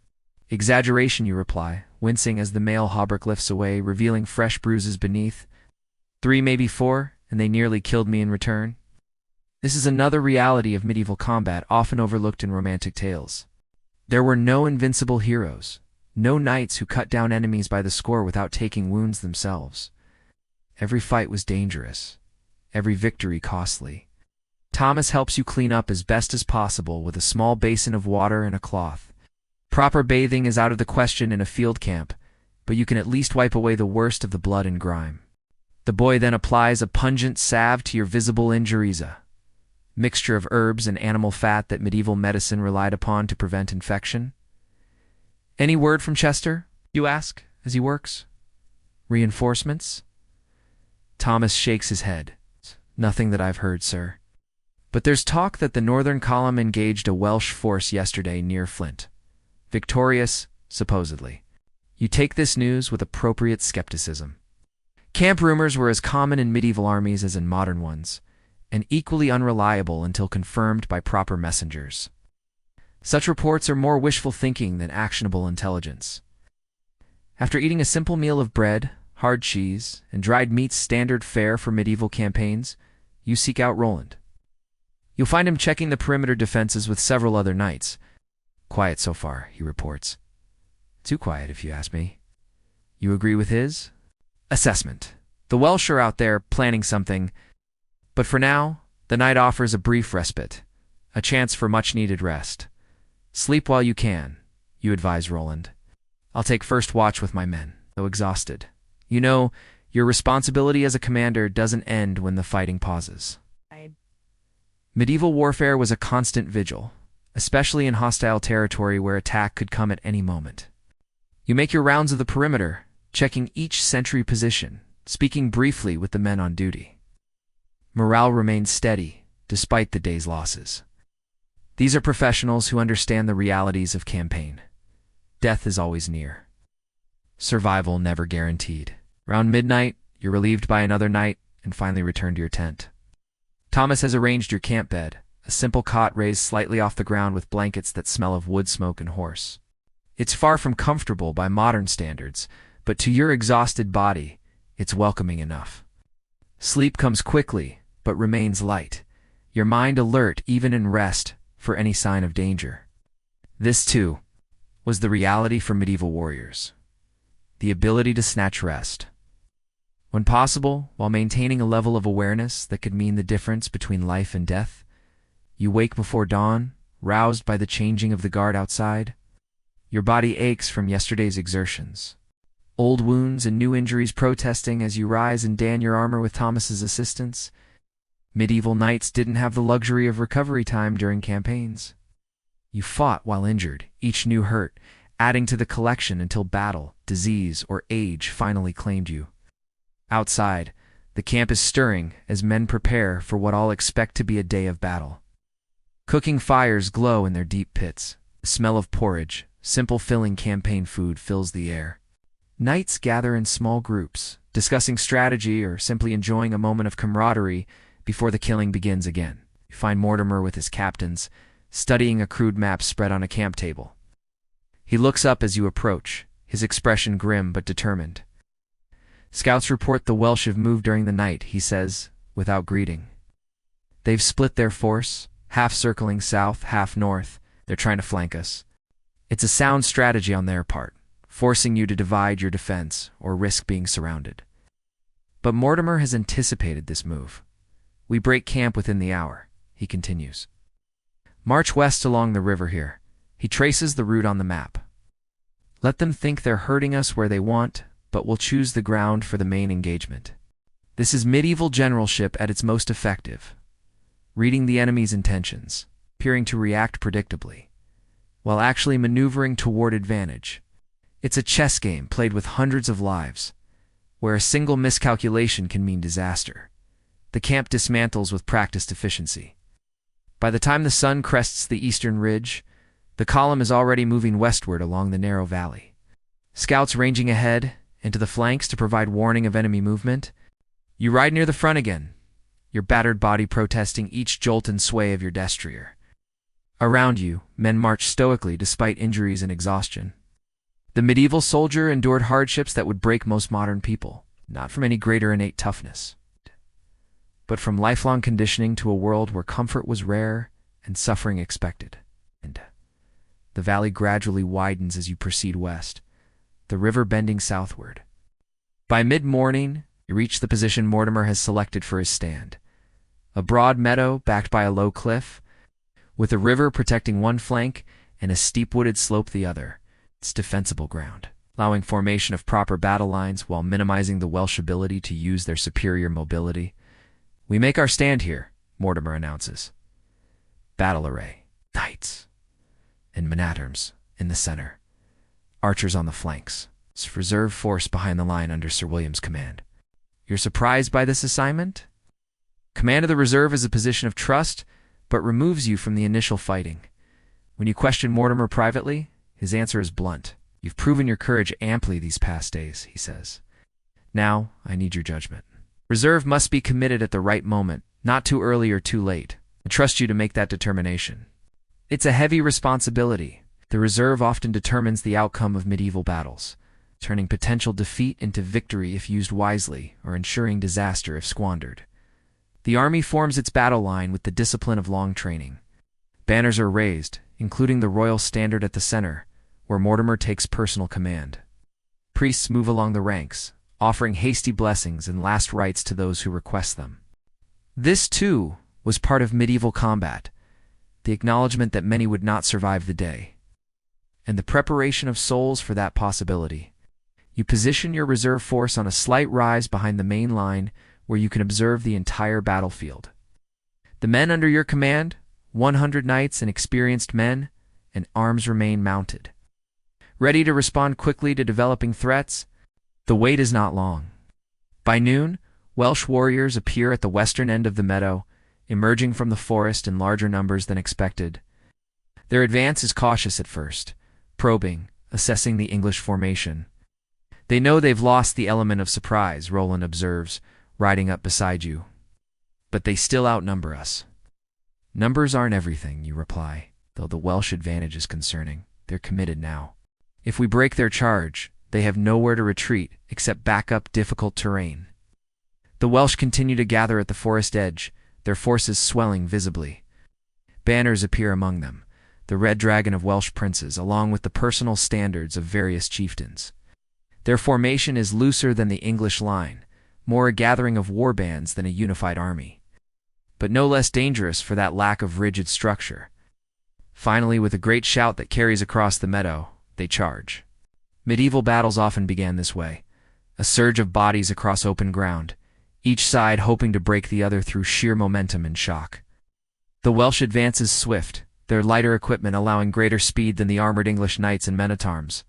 "Exaggeration," you reply, wincing as the mail hauberk lifts away, revealing fresh bruises beneath. "3, maybe 4, and they nearly killed me in return." This is another reality of medieval combat often overlooked in romantic tales. There were no invincible heroes, no knights who cut down enemies by the score without taking wounds themselves. Every fight was dangerous, every victory costly. Thomas helps you clean up as best as possible with a small basin of water and a cloth. Proper bathing is out of the question in a field camp, but you can at least wipe away the worst of the blood and grime. The boy then applies a pungent salve to your visible injuries, a mixture of herbs and animal fat that medieval medicine relied upon to prevent infection. "Any word from Chester?" you ask as he works. "Reinforcements?" Thomas shakes his head. "Nothing that I've heard, sir. But there's talk that the northern column engaged a Welsh force yesterday near Flint. Victorious, supposedly. You take this news with appropriate skepticism. Camp rumors were as common in medieval armies as in modern ones, and equally unreliable until confirmed by proper messengers. Such reports are more wishful thinking than actionable intelligence. After eating a simple meal of bread, hard cheese, and dried meats standard fare for medieval campaigns, you seek out Roland. You'll find him checking the perimeter defenses with several other knights. "Quiet so far," he reports. "Too quiet, if you ask me." You agree with his assessment. The Welsh are out there planning something, But for now, the night offers a brief respite, a chance for much-needed rest. Sleep while you can, you advise Roland. I'll take first watch with my men, though exhausted. You know, your responsibility as a commander doesn't end when the fighting pauses. Medieval warfare was a constant vigil, especially in hostile territory where attack could come at any moment. You make your rounds of the perimeter, checking each sentry position, speaking briefly with the men on duty. Morale remains steady, despite the day's losses. These are professionals who understand the realities of campaign. Death is always near. Survival never guaranteed. Around midnight, you're relieved by another night and finally return to your tent. Thomas has arranged your camp bed, a simple cot raised slightly off the ground with blankets that smell of wood smoke and horse. It's far from comfortable by modern standards, but to your exhausted body, it's welcoming enough. Sleep comes quickly, but remains light, your mind alert even in rest for any sign of danger. This, too, was the reality for medieval warriors. The ability to snatch rest. When possible, while maintaining a level of awareness that could mean the difference between life and death, you wake before dawn, roused by the changing of the guard outside. Your body aches from yesterday's exertions. Old wounds and new injuries protesting as you rise and dan your armor with Thomas's assistance. Medieval knights didn't have the luxury of recovery time during campaigns. You fought while injured, each new hurt, adding to the collection until battle, disease, or age finally claimed you. Outside, the camp is stirring as men prepare for what all expect to be a day of battle. Cooking fires glow in their deep pits. The smell of porridge, simple filling campaign food, fills the air. Knights gather in small groups, discussing strategy or simply enjoying a moment of camaraderie before the killing begins again. You find Mortimer with his captains, studying a crude map spread on a camp table. He looks up as you approach, his expression grim but determined. Scouts report the Welsh have moved during the night, he says, without greeting. They've split their force, half circling south, half north. They're trying to flank us. It's a sound strategy on their part, forcing you to divide your defense or risk being surrounded. But Mortimer has anticipated this move. We break camp within the hour, he continues. March west along the river here. He traces the route on the map. Let them think they're hurting us where they want, but we'll choose the ground for the main engagement. This is medieval generalship at its most effective. Reading the enemy's intentions, appearing to react predictably, while actually maneuvering toward advantage. It's a chess game played with hundreds of lives, where a single miscalculation can mean disaster. The camp dismantles with practiced efficiency. By the time the sun crests the eastern ridge, the column is already moving westward along the narrow valley. Scouts ranging ahead and to the flanks to provide warning of enemy movement. You ride near the front again, your battered body protesting each jolt and sway of your destrier. Around you, men march stoically despite injuries and exhaustion. The medieval soldier endured hardships that would break most modern people, not from any greater innate toughness, but from lifelong conditioning to a world where comfort was rare and suffering expected. And the valley gradually widens as you proceed west, the river bending southward. By mid-morning, you reach the position Mortimer has selected for his stand. A broad meadow backed by a low cliff, with a river protecting one flank and a steep wooded slope the other. It's defensible ground, allowing formation of proper battle lines while minimizing the Welsh ability to use their superior mobility. We make our stand here, Mortimer announces. Battle array, knights, and men-at-arms in the center. Archers on the flanks. It's reserve force behind the line under Sir William's command. You're surprised by this assignment? Command of the reserve is a position of trust, but removes you from the initial fighting. When you question Mortimer privately, his answer is blunt. You've proven your courage amply these past days, he says. Now, I need your judgment. Reserve must be committed at the right moment, not too early or too late. I trust you to make that determination. It's a heavy responsibility. The reserve often determines the outcome of medieval battles, turning potential defeat into victory if used wisely, or ensuring disaster if squandered. The army forms its battle line with the discipline of long training. Banners are raised, including the royal standard at the center, where Mortimer takes personal command. Priests move along the ranks, offering hasty blessings and last rites to those who request them. This, too, was part of medieval combat, the acknowledgement that many would not survive the day, and the preparation of souls for that possibility. You position your reserve force on a slight rise behind the main line where you can observe the entire battlefield. The men under your command, 100 knights and experienced men, and arms remain mounted. Ready to respond quickly to developing threats, the wait is not long. By noon, Welsh warriors appear at the western end of the meadow, emerging from the forest in larger numbers than expected. Their advance is cautious at first, probing, assessing the English formation. They know they've lost the element of surprise, Roland observes, riding up beside you. But they still outnumber us. Numbers aren't everything, you reply, though the Welsh advantage is concerning. They're committed now. If we break their charge, they have nowhere to retreat except back up difficult terrain. The Welsh continue to gather at the forest edge, their forces swelling visibly. Banners appear among them, the red dragon of Welsh princes, along with the personal standards of various chieftains. Their formation is looser than the English line, more a gathering of war bands than a unified army, but no less dangerous for that lack of rigid structure. Finally, with a great shout that carries across the meadow, they charge. Medieval battles often began this way, a surge of bodies across open ground, each side hoping to break the other through sheer momentum and shock. The Welsh advance is swift, their lighter equipment allowing greater speed than the armored English knights and men-at-arms.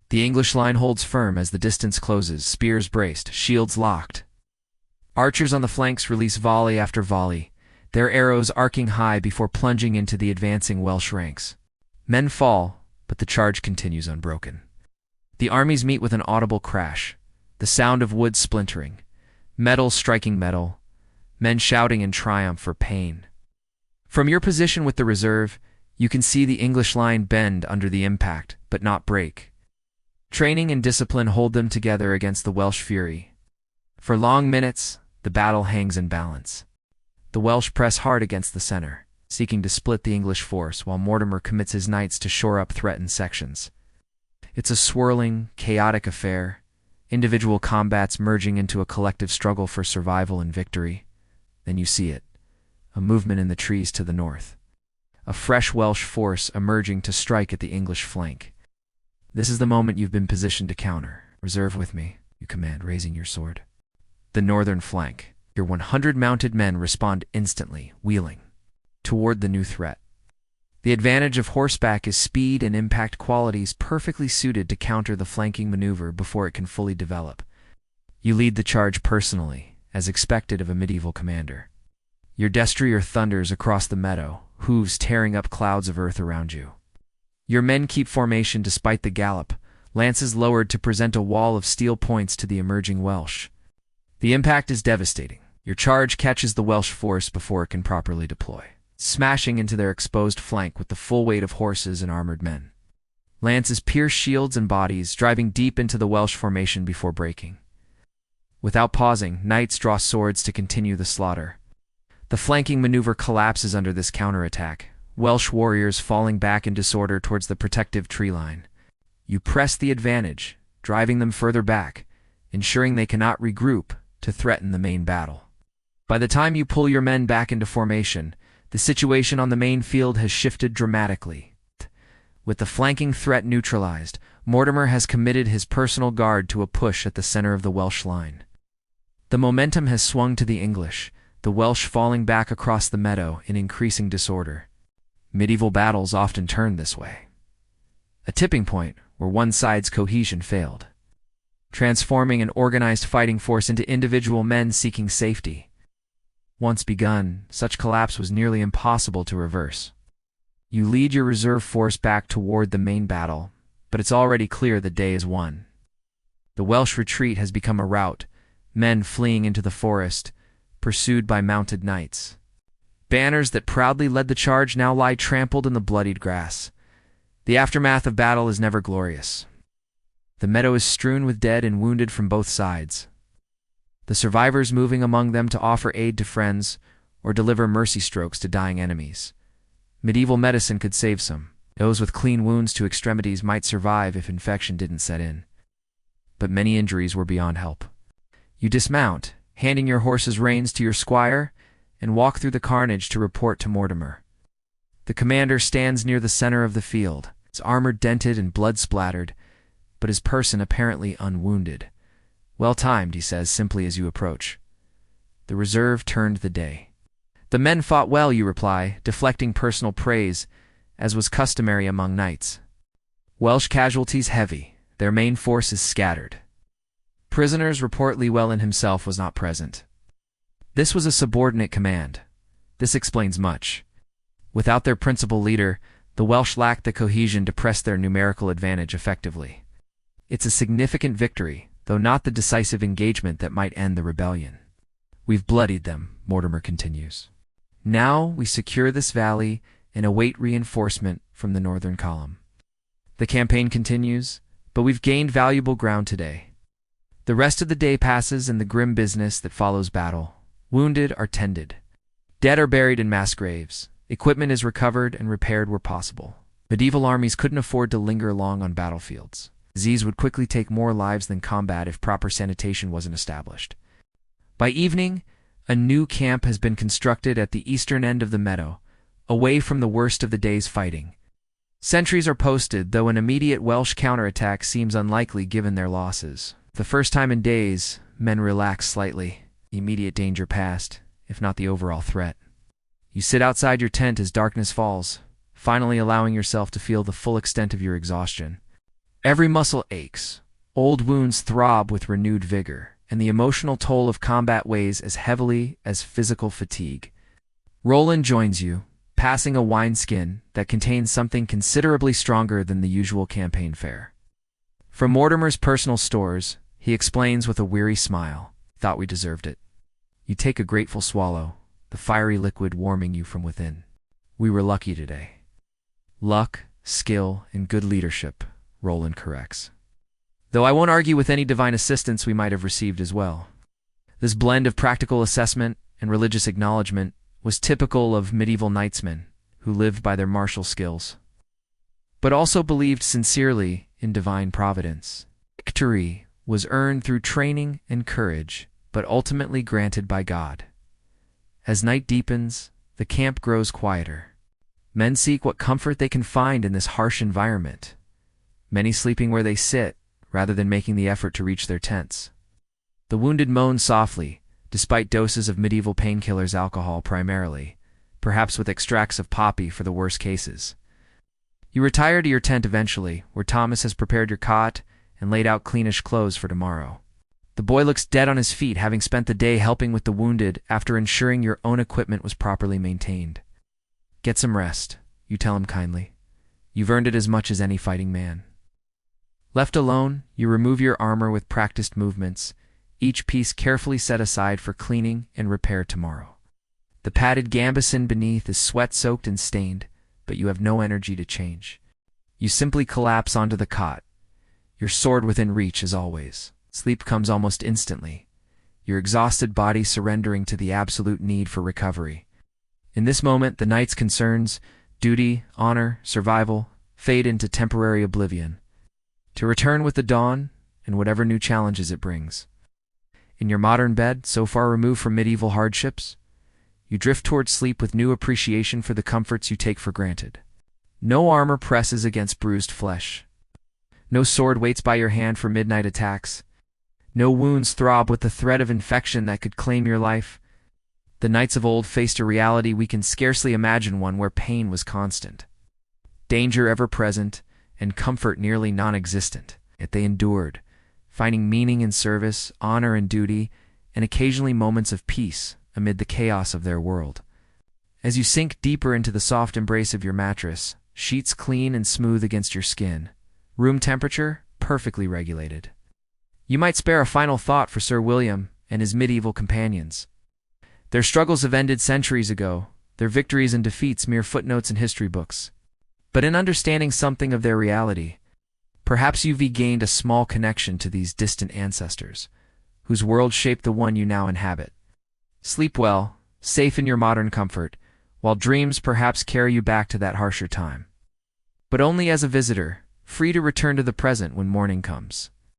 The English line holds firm as the distance closes, spears braced, shields locked. Archers on the flanks release volley after volley, their arrows arcing high before plunging into the advancing Welsh ranks. Men fall, but the charge continues unbroken. The armies meet with an audible crash, the sound of wood splintering, metal striking metal, men shouting in triumph or pain. From your position with the reserve, you can see the English line bend under the impact, but not break. Training and discipline hold them together against the Welsh fury. For long minutes, the battle hangs in balance. The Welsh press hard against the center, seeking to split the English force, while Mortimer commits his knights to shore up threatened sections. It's a swirling, chaotic affair, individual combats merging into a collective struggle for survival and victory. Then you see it, a movement in the trees to the north. A fresh Welsh force emerging to strike at the English flank. This is the moment you've been positioned to counter. Reserve with me, you command, raising your sword. The northern flank. Your 100 mounted men respond instantly, wheeling toward the new threat. The advantage of horseback is speed and impact qualities perfectly suited to counter the flanking maneuver before it can fully develop. You lead the charge personally, as expected of a medieval commander. Your destrier thunders across the meadow, hooves tearing up clouds of earth around you. Your men keep formation despite the gallop, lances lowered to present a wall of steel points to the emerging Welsh. The impact is devastating. Your charge catches the Welsh force before it can properly deploy, smashing into their exposed flank with the full weight of horses and armored men. Lances pierce shields and bodies, driving deep into the Welsh formation before breaking. Without pausing, knights draw swords to continue the slaughter. The flanking maneuver collapses under this counterattack, Welsh warriors falling back in disorder towards the protective tree line. You press the advantage, driving them further back, ensuring they cannot regroup to threaten the main battle. By the time you pull your men back into formation, the situation on the main field has shifted dramatically. With the flanking threat neutralized, Mortimer has committed his personal guard to a push at the center of the Welsh line. The momentum has swung to the English, the Welsh falling back across the meadow in increasing disorder. Medieval battles often turned this way. A tipping point where one side's cohesion failed, transforming an organized fighting force into individual men seeking safety. Once begun, such collapse was nearly impossible to reverse. You lead your reserve force back toward the main battle, but it's already clear the day is won. The Welsh retreat has become a rout, men fleeing into the forest, pursued by mounted knights. Banners that proudly led the charge now lie trampled in the bloodied grass. The aftermath of battle is never glorious. The meadow is strewn with dead and wounded from both sides, the survivors moving among them to offer aid to friends or deliver mercy strokes to dying enemies. Medieval medicine could save some. Those with clean wounds to extremities might survive if infection didn't set in. But many injuries were beyond help. You dismount, handing your horse's reins to your squire, and walk through the carnage to report to Mortimer. The commander stands near the center of the field, his armor dented and blood-splattered, but his person apparently unwounded. "Well timed," he says simply as you approach. The reserve turned the day. "The men fought well," you reply, deflecting personal praise, as was customary among knights. "Welsh casualties heavy. Their main force is scattered." Prisoners report Llewellyn himself was not present. This was a subordinate command. This explains much. Without their principal leader, the Welsh lacked the cohesion to press their numerical advantage effectively. It's a significant victory, though not the decisive engagement that might end the rebellion. "We've bloodied them," Mortimer continues. "Now we secure this valley and await reinforcement from the northern column. The campaign continues, but we've gained valuable ground today." The rest of the day passes in the grim business that follows battle. Wounded are tended. Dead are buried in mass graves. Equipment is recovered and repaired where possible. Medieval armies couldn't afford to linger long on battlefields. Disease would quickly take more lives than combat if proper sanitation wasn't established. By evening, a new camp has been constructed at the eastern end of the meadow, away from the worst of the day's fighting. Sentries are posted, though an immediate Welsh counterattack seems unlikely given their losses. For the first time in days, men relax slightly. The immediate danger past, if not the overall threat. You sit outside your tent as darkness falls, finally allowing yourself to feel the full extent of your exhaustion. Every muscle aches, old wounds throb with renewed vigor, and the emotional toll of combat weighs as heavily as physical fatigue. Roland joins you, passing a wineskin that contains something considerably stronger than the usual campaign fare. From Mortimer's personal stores, he explains with a weary smile, "Thought we deserved it." You take a grateful swallow, the fiery liquid warming you from within. "We were lucky today." "Luck, skill, and good leadership," Roland corrects. "Though I won't argue with any divine assistance we might have received as well." This blend of practical assessment and religious acknowledgement was typical of medieval knightsmen who lived by their martial skills, but also believed sincerely in divine providence. Victory was earned through training and courage, but ultimately granted by God. As night deepens, the camp grows quieter. Men seek what comfort they can find in this harsh environment, many sleeping where they sit, rather than making the effort to reach their tents. The wounded moan softly, despite doses of medieval painkillers, alcohol primarily, perhaps with extracts of poppy for the worst cases. You retire to your tent eventually, where Thomas has prepared your cot and laid out cleanish clothes for tomorrow. The boy looks dead on his feet, having spent the day helping with the wounded after ensuring your own equipment was properly maintained. "Get some rest," you tell him kindly. "You've earned it as much as any fighting man." Left alone, you remove your armor with practiced movements, each piece carefully set aside for cleaning and repair tomorrow. The padded gambeson beneath is sweat-soaked and stained, but you have no energy to change. You simply collapse onto the cot, your sword within reach as always. Sleep comes almost instantly, your exhausted body surrendering to the absolute need for recovery. In this moment, the night's concerns, duty, honor, survival, fade into temporary oblivion, to return with the dawn and whatever new challenges it brings. In your modern bed, so far removed from medieval hardships, you drift toward sleep with new appreciation for the comforts you take for granted. No armor presses against bruised flesh. No sword waits by your hand for midnight attacks. No wounds throb with the threat of infection that could claim your life. The knights of old faced a reality we can scarcely imagine, one where pain was constant, danger ever present, and comfort nearly non-existent. Yet they endured, finding meaning in service, honor and duty, and occasionally moments of peace amid the chaos of their world. As you sink deeper into the soft embrace of your mattress, sheets clean and smooth against your skin, room temperature perfectly regulated, you might spare a final thought for Sir William and his medieval companions. Their struggles have ended centuries ago, their victories and defeats mere footnotes in history books. But in understanding something of their reality, perhaps you've gained a small connection to these distant ancestors, whose world shaped the one you now inhabit. Sleep well, safe in your modern comfort, while dreams perhaps carry you back to that harsher time. But only as a visitor, free to return to the present when morning comes.